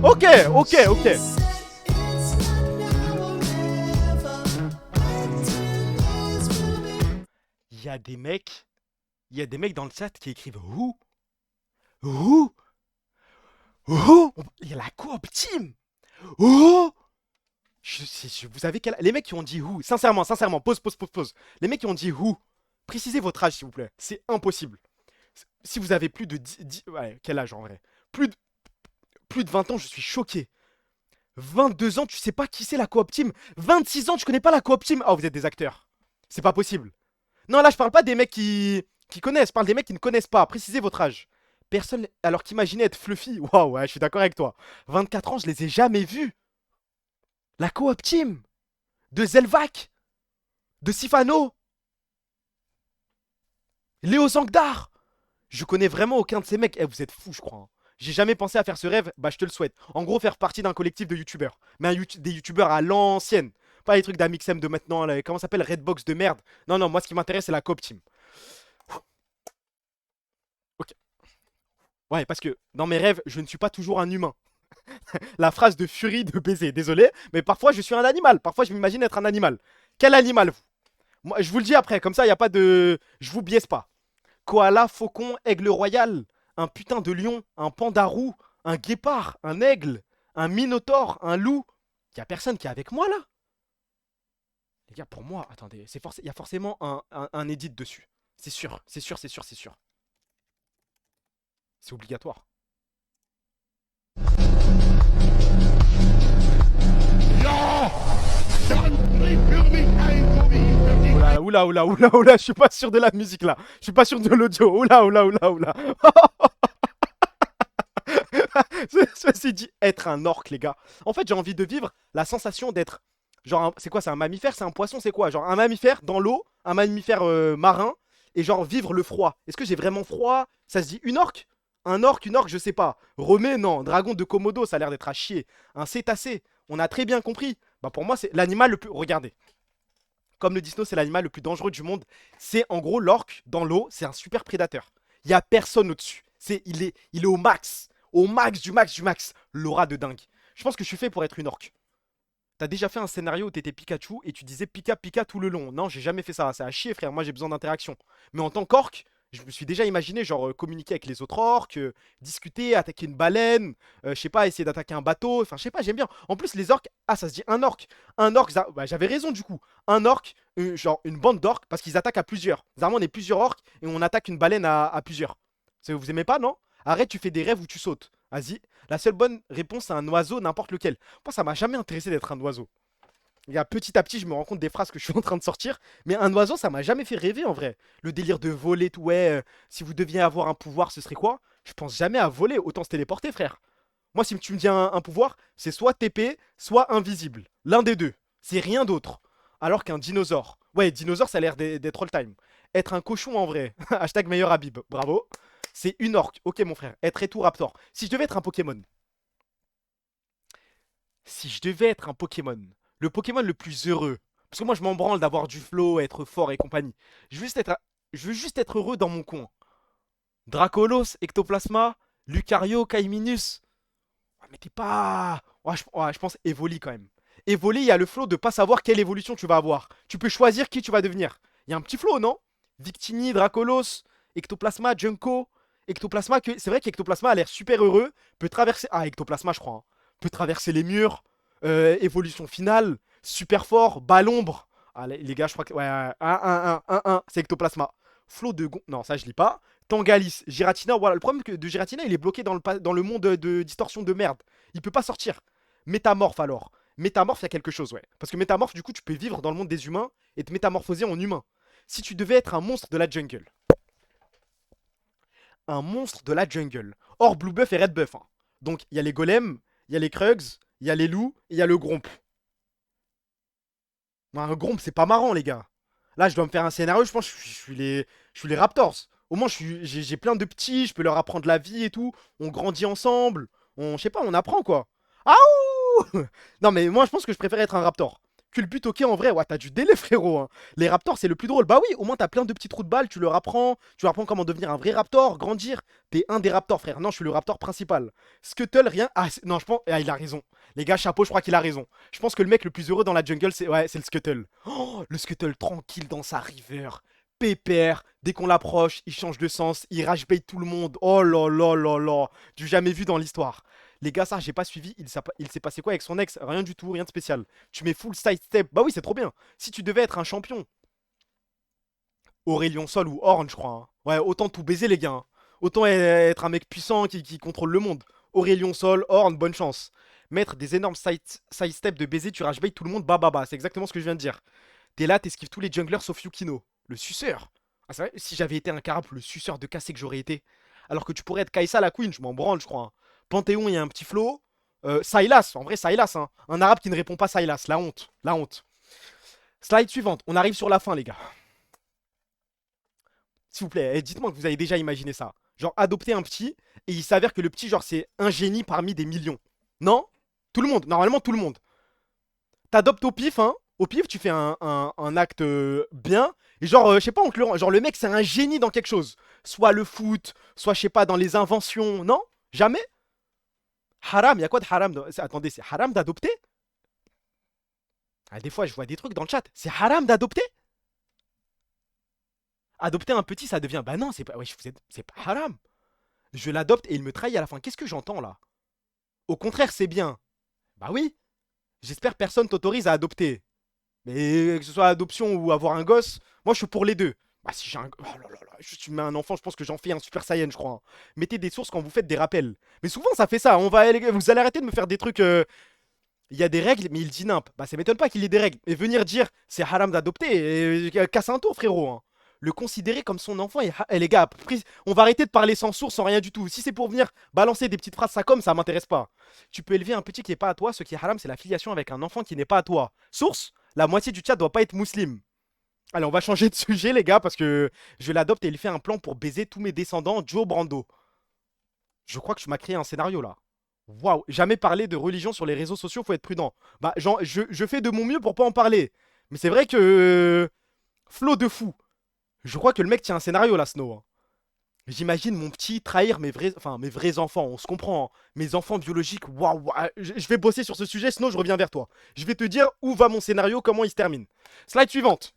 [SPEAKER 7] Ok. Il y a des mecs dans le chat qui écrivent Who. Il y a la coop team. Who. Vous avez quel... Les mecs qui ont dit Who. Sincèrement, pause. Les mecs qui ont dit Who. Précisez votre âge s'il vous plaît. C'est impossible. Si vous avez plus de 10... Ouais, quel âge en vrai? Plus de 20 ans, je suis choqué. 22 ans, tu sais pas qui c'est la coop team. 26 ans, tu connais pas la coop team. Oh, vous êtes des acteurs. C'est pas possible. Non, là, je parle pas des mecs qui connaissent. Je parle des mecs qui ne connaissent pas. Précisez votre âge. Personne... Alors qu'imaginez être Fluffy. Waouh, ouais, je suis d'accord avec toi. 24 ans, je les ai jamais vus. La coop team. De Zelvac. De Sifano. Léo Zangdar. Je connais vraiment aucun de ces mecs. Eh, vous êtes fous, je crois. Hein. J'ai jamais pensé à faire ce rêve, bah je te le souhaite. En gros, faire partie d'un collectif de youtubeurs. Mais des youtubeurs à l'ancienne. Pas les trucs d'Amixem de maintenant, là, comment ça s'appelle, Redbox de merde. Non, non, moi ce qui m'intéresse, c'est la coop team. Ok. Ouais, parce que dans mes rêves, je ne suis pas toujours un humain. La phrase de furie de baiser, désolé, mais parfois je suis un animal. Parfois je m'imagine être un animal. Quel animal, vous? Moi, je vous le dis après, comme ça, il n'y a pas de... Je vous biaise pas. Koala, faucon, aigle royal, un putain de lion, un panda roux, un guépard, un aigle, un minotaure, un loup. Il y a personne qui est avec moi, là? Les gars, pour moi, attendez, il y a forcément un edit dessus. C'est sûr, c'est sûr, c'est sûr, c'est sûr. C'est obligatoire. Oula, oula, oula, oula, je suis pas sûr de la musique là. Je suis pas sûr de l'audio. Oula, oula, oula, oula. Ceci dit, être un orc, les gars. En fait, j'ai envie de vivre la sensation d'être... Genre, c'est quoi? C'est un mammifère? C'est un poisson? C'est quoi? Genre un mammifère dans l'eau, un mammifère marin, et genre vivre le froid. Est-ce que j'ai vraiment froid? Ça se dit une orque? Un orque, une orque, je sais pas. Romé, non. Dragon de Komodo, ça a l'air d'être à chier. Un cétacé, on a très bien compris. Bah pour moi, c'est l'animal le plus... Regardez. Comme le dino, c'est l'animal le plus dangereux du monde. C'est en gros l'orque dans l'eau, c'est un super prédateur. Il y a personne au-dessus. Il est au max. Au max du max du max. L'aura de dingue. Je pense que je suis fait pour être une orque. T'as déjà fait un scénario où t'étais Pikachu et tu disais Pika Pika tout le long. Non, j'ai jamais fait ça. C'est à chier, frère. Moi, j'ai besoin d'interaction. Mais en tant qu'orque, je me suis déjà imaginé, genre, communiquer avec les autres orques, discuter, attaquer une baleine, je sais pas, essayer d'attaquer un bateau. Enfin, je sais pas, j'aime bien. En plus, les orques, ah, ça se dit un orque. Un orque, bah, j'avais raison du coup. Un orque, genre une bande d'orques, parce qu'ils attaquent à plusieurs. Généralement, on est plusieurs orques et on attaque une baleine à plusieurs. Vous aimez pas, non? Arrête, tu fais des rêves où tu sautes. Vas-y. La seule bonne réponse, c'est un oiseau, n'importe lequel. Moi, ça m'a jamais intéressé d'être un oiseau. Regarde, petit à petit, je me rends compte des phrases que je suis en train de sortir. Mais un oiseau, ça m'a jamais fait rêver en vrai. Le délire de voler, tout, ouais. Si vous deviez avoir un pouvoir, ce serait quoi? Je pense jamais à voler, autant se téléporter, frère. Moi, si tu me dis un pouvoir, c'est soit TP, soit invisible. L'un des deux. C'est rien d'autre. Alors qu'un dinosaure. Ouais, dinosaure, ça a l'air d'être all time. Être un cochon en vrai. Hashtag meilleur Habib. Bravo. C'est une orque. Ok, mon frère. Être Raptor. Si je devais être un Pokémon. Si je devais être un Pokémon. Le Pokémon le plus heureux. Parce que moi, je m'en branle d'avoir du flow, être fort et compagnie. Je veux juste être heureux dans mon coin. Dracolos, Ectoplasma, Lucario, Kaiminus. Ouais, mais t'es pas... Ouais, je pense Evoli quand même. Evoli, il y a le flow de pas savoir quelle évolution tu vas avoir. Tu peux choisir qui tu vas devenir. Il y a un petit flow, non? Victini, Dracolos, Ectoplasma, Junko. Ectoplasma, c'est vrai qu'Ectoplasma a l'air super heureux. Peut traverser... Ah, Ectoplasma, je crois. Hein. Peut traverser les murs. Évolution finale, super fort, Balombre. Ah, les gars, je crois que. Ouais, 1, c'est Ectoplasma. Flow de. Non, ça je lis pas. Tangalis, Giratina. Voilà, le problème de Giratina, il est bloqué dans le monde de distorsion de merde. Il peut pas sortir. Métamorphe alors. Métamorphe, il y a quelque chose, ouais. Parce que métamorphe, du coup, tu peux vivre dans le monde des humains et te métamorphoser en humain. Si tu devais être un monstre de la jungle. Un monstre de la jungle. Or, Blue Buff et Red Buff. Hein. Donc, il y a les golems, il y a les Krugs. Il y a les loups et il y a le gromp. Un gromp, c'est pas marrant, les gars. Là, je dois me faire un scénario, je pense que je suis les Raptors. Au moins, j'ai plein de petits, je peux leur apprendre la vie et tout. On grandit ensemble. Je sais pas, on apprend, quoi. Ah ouh. Non, mais moi, je pense que je préfère être un Raptor. Culbute, ok, en vrai, ouais, t'as du délai, frérot. Hein. Les Raptors, c'est le plus drôle. Bah oui, au moins, t'as plein de petits trous de balles, tu leur apprends comment devenir un vrai Raptor, grandir. T'es un des Raptors, frère. Non, je suis le Raptor principal. Scuttle, rien. Ah, non, je pense. Ah, il a raison. Les gars, chapeau, je crois qu'il a raison. Je pense que le mec le plus heureux dans la jungle, c'est le Scuttle. Oh, le Scuttle tranquille dans sa river. Pépère. Dès qu'on l'approche, il change de sens. Il rage-bait tout le monde. Oh là là là là. Du jamais vu dans l'histoire. Les gars, ça, j'ai pas suivi. Il s'est passé quoi avec son ex? Rien du tout, rien de spécial. Tu mets full side step. Bah oui, c'est trop bien. Si tu devais être un champion. Aurélien Sol ou Horn, je crois. Hein. Ouais, autant tout baiser, les gars. Hein. Autant être un mec puissant qui contrôle le monde. Aurélien Sol, Horn, bonne chance. Mettre des énormes side step de baiser, tu rage-bait tout le monde. Bah. C'est exactement ce que je viens de dire. T'es là, t'esquives tous les junglers sauf Yukino. Le suceur. Ah, c'est vrai, si j'avais été un carape, le suceur de cassé que j'aurais été. Alors que tu pourrais être Kaisa la Queen, je m'en branle, je crois. Hein. Panthéon, il y a un petit flow. Sylas, en vrai, Sylas. Hein. Un arabe qui ne répond pas Sylas. La honte. La honte. Slide suivante. On arrive sur la fin, les gars. S'il vous plaît, dites-moi que vous avez déjà imaginé ça. Genre adopter un petit et il s'avère que le petit, genre c'est un génie parmi des millions. Non? Tout le monde, normalement tout le monde. T'adoptes au pif, hein. Au pif, tu fais un acte bien. Et genre, je sais pas, genre le mec c'est un génie dans quelque chose. Soit le foot, soit je sais pas, dans les inventions. Non? Jamais? Haram, y a quoi de haram attendez, c'est haram d'adopter? Ah, des fois je vois des trucs dans le chat. C'est haram d'adopter? Adopter un petit, ça devient. Bah non, c'est pas. Ouais, c'est pas haram. Je l'adopte et il me trahit à la fin. Qu'est-ce que j'entends là? Au contraire, c'est bien. Bah oui. J'espère personne t'autorise à adopter. Mais que ce soit adoption ou avoir un gosse, moi je suis pour les deux. Bah si j'ai un... Oh là là là, tu mets un enfant, je pense que j'en fais un Super Saiyan, je crois. Hein. Mettez des sources quand vous faites des rappels. Mais souvent ça fait ça, vous allez arrêter de me faire des trucs... Il y a des règles, mais il dit nimp. Bah ça m'étonne pas qu'il y ait des règles. Et venir dire c'est haram d'adopter, casse un tour frérot. Hein. Le considérer comme son enfant, et les gars, on va arrêter de parler sans source, sans rien du tout. Si c'est pour venir balancer des petites phrases ça comme, ça m'intéresse pas. Tu peux élever un petit qui n'est pas à toi, ce qui est haram c'est la filiation avec un enfant qui n'est pas à toi. Source? La moitié du chat doit pas être musulman. Allez, on va changer de sujet, les gars, parce que je l'adopte et il fait un plan pour baiser tous mes descendants, Joe Brando. Je crois que tu m'as créé un scénario, là. Waouh, jamais parler de religion sur les réseaux sociaux, faut être prudent. Bah, genre, je fais de mon mieux pour pas en parler. Mais c'est vrai que... Flow de fou. Je crois que le mec tient un scénario, là, Snow. Hein. J'imagine mon petit trahir mes vrais enfants, on se comprend. Hein. Mes enfants biologiques, waouh. Je vais bosser sur ce sujet, Snow, je reviens vers toi. Je vais te dire où va mon scénario, comment il se termine. Slide suivante.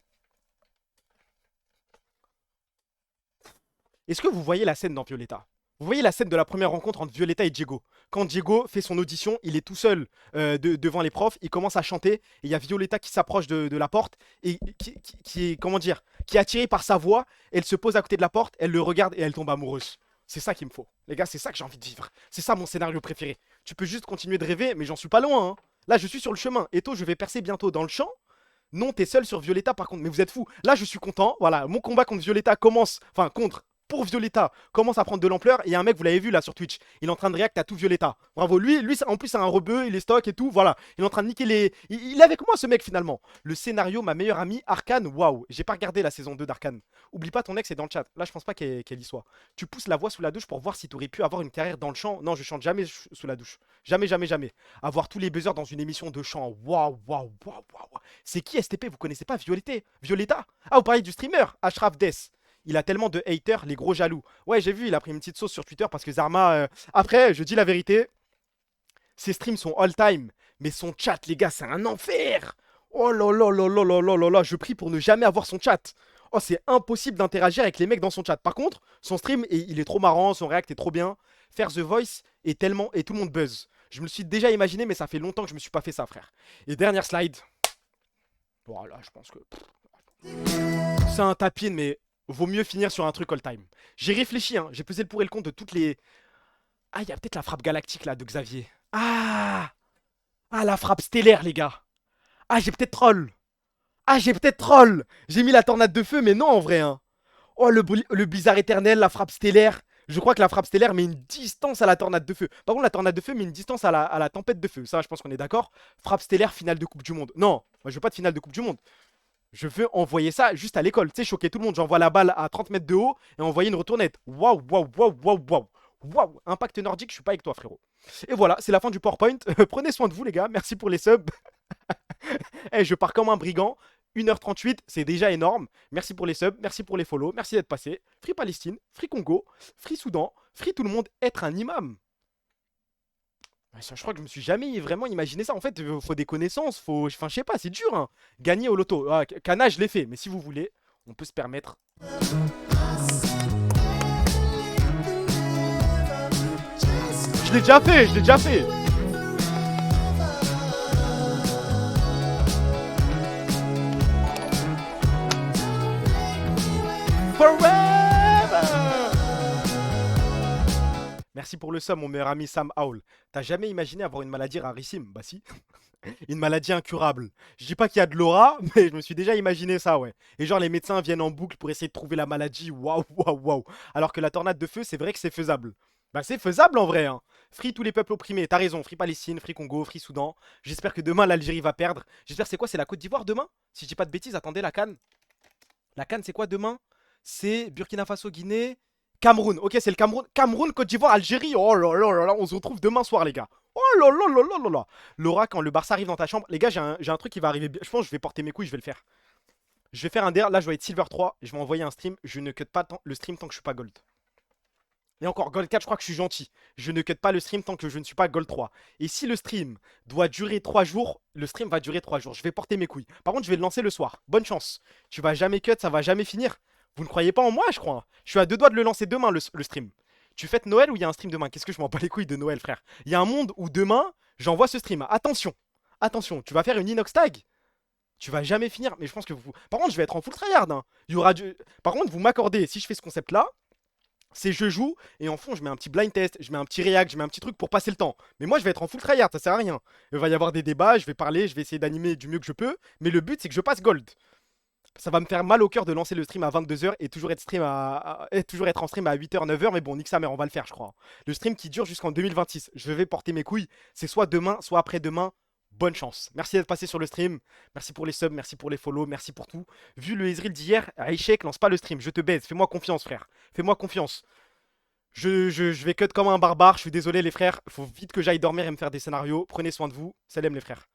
[SPEAKER 7] Est-ce que vous voyez la scène dans Violetta? Vous voyez la scène de la première rencontre entre Violetta et Diego? Quand Diego fait son audition, il est tout seul devant les profs, il commence à chanter, et il y a Violetta qui s'approche de la porte, et qui est, comment dire, qui est attirée par sa voix, elle se pose à côté de la porte, elle le regarde et elle tombe amoureuse. C'est ça qu'il me faut. Les gars, c'est ça que j'ai envie de vivre. C'est ça mon scénario préféré. Tu peux juste continuer de rêver, mais j'en suis pas loin. Hein. Là, je suis sur le chemin. Eto, je vais percer bientôt dans le champ. Non, t'es seul sur Violetta par contre, mais vous êtes fous. Là, je suis content. Voilà, mon combat contre Violetta commence, enfin pour Violetta commence à prendre de l'ampleur. Et il y a un mec, vous l'avez vu là sur Twitch, il est en train de react à tout Violetta. Bravo, lui en plus c'est un rebeu, il est stock et tout, voilà. Il est en train de niquer les... Il est avec moi ce mec finalement. Le scénario, ma meilleure amie, Arcane, waouh. J'ai pas regardé la saison 2 d'Arcane. Oublie pas ton ex est dans le chat. Là je pense pas qu'elle y soit. Tu pousses la voix sous la douche pour voir si t'aurais pu avoir une carrière dans le chant. Non, je chante jamais sous la douche. Jamais, jamais, jamais. Avoir tous les buzzers dans une émission de chant. Waouh, waouh, waouh, waouh. C'est qui STP? Vous connaissez pas Violetta? Ah, vous parlez du streamer Ashraf Death. Il a tellement de haters, les gros jaloux. Ouais, j'ai vu, il a pris une petite sauce sur Twitter parce que Zarma... Après, je dis la vérité, ses streams sont all-time, mais son chat, les gars, c'est un enfer. Oh là là là là là là là là, je prie pour ne jamais avoir son chat. Oh, c'est impossible d'interagir avec les mecs dans son chat. Par contre, son stream, il est trop marrant, son react est trop bien. Faire The Voice est tellement... Et tout le monde buzz. Je me le suis déjà imaginé, mais ça fait longtemps que je me suis pas fait ça, frère. Et dernière slide. Voilà, je pense que... C'est un tapin, mais... Vaut mieux finir sur un truc all-time. J'ai réfléchi, hein. J'ai pesé le pour et le contre de toutes les... Ah, il y a peut-être la frappe galactique, là, de Xavier. Ah, la frappe stellaire, les gars. Ah, j'ai peut-être troll. J'ai mis la tornade de feu, mais non, en vrai. Hein. Oh, le blizzard éternel, la frappe stellaire. Je crois que la frappe stellaire met une distance à la tornade de feu. Par contre, la tornade de feu met une distance à la tempête de feu. Ça, je pense qu'on est d'accord. Frappe stellaire, finale de Coupe du Monde. Non, moi, je veux pas de finale de Coupe du Monde. Je veux envoyer ça juste à l'école, tu sais, choquer tout le monde. J'envoie la balle à 30 mètres de haut et envoyer une retournette. Waouh, waouh, waouh, waouh, waouh. Waouh, impact nordique, je suis pas avec toi, frérot. Et voilà, c'est la fin du PowerPoint. Prenez soin de vous, les gars. Merci pour les subs. Hey, je pars comme un brigand. 1h38, c'est déjà énorme. Merci pour les subs, merci pour les follow, merci d'être passé. Free Palestine, Free Congo, Free Soudan, Free tout le monde, être un imam. Ça, je crois que je me suis jamais vraiment imaginé ça. En fait, il faut des connaissances, faut... Enfin, je sais pas, c'est dur, hein. Gagner au loto. Ah, Cana, je l'ai fait, mais si vous voulez, on peut se permettre. Je l'ai déjà fait, Merci pour le sum, mon meilleur ami Sam Howl. T'as jamais imaginé avoir une maladie rarissime? Bah si. Une maladie incurable. Je dis pas qu'il y a de l'aura, mais je me suis déjà imaginé ça, ouais. Et genre les médecins viennent en boucle pour essayer de trouver la maladie. Waouh, waouh, waouh. Alors que la tornade de feu, c'est vrai que c'est faisable. Bah c'est faisable en vrai, hein. Free tous les peuples opprimés. T'as raison, Free Palestine, Free Congo, Free Soudan. J'espère que demain l'Algérie va perdre. J'espère c'est quoi? C'est la Côte d'Ivoire demain? Si je dis pas de bêtises, attendez, la CAN. La CAN c'est quoi demain? C'est Burkina Faso, Guinée, Cameroun, ok, c'est le Cameroun. Cameroun, Côte d'Ivoire, Algérie. Oh là là là là, on se retrouve demain soir, les gars. Oh là là là là là là. Laura, quand le Barça arrive dans ta chambre, les gars, j'ai un truc qui va arriver. Je pense que je vais porter mes couilles, je vais le faire. Je vais faire un DR. Là, je vais être Silver 3. Je vais envoyer un stream. Je ne cut pas le stream tant que je suis pas Gold. Et encore, Gold 4, je crois que je suis gentil. Je ne cut pas le stream tant que je ne suis pas Gold 3. Et si le stream doit durer 3 jours, le stream va durer 3 jours. Je vais porter mes couilles. Par contre, je vais le lancer le soir. Bonne chance. Tu vas jamais cut, ça va jamais finir. Vous ne croyez pas en moi, je crois. Je suis à 2 doigts de le lancer demain, le stream. Tu fêtes Noël ou il y a un stream demain? Qu'est-ce que je m'en bats les couilles de Noël, frère? Il y a un monde où demain, j'envoie ce stream. Attention. Attention, tu vas faire une inox tag. Tu vas jamais finir. Mais je pense que vous... Par contre, je vais être en full tryhard. Hein. Il y aura du... Par contre, vous m'accordez, si je fais ce concept-là, c'est je joue et en fond je mets un petit blind test, je mets un petit react, je mets un petit truc pour passer le temps. Mais moi je vais être en full tryhard, ça sert à rien. Il va y avoir des débats, je vais parler, je vais essayer d'animer du mieux que je peux. Mais le but c'est que je passe gold. Ça va me faire mal au cœur de lancer le stream à 22h et toujours être, toujours être en stream à 8h, 9h. Mais bon, nique sa mère, on va le faire je crois. Le stream qui dure jusqu'en 2026. Je vais porter mes couilles. C'est soit demain, soit après-demain. Bonne chance. Merci d'être passé sur le stream. Merci pour les subs, merci pour les follow, merci pour tout. Vu le Ezreal d'hier, Aishek lance pas le stream. Je te baise, fais-moi confiance frère. Fais-moi confiance. Je vais cut comme un barbare, je suis désolé les frères, faut vite que j'aille dormir et me faire des scénarios. Prenez soin de vous, salam les frères.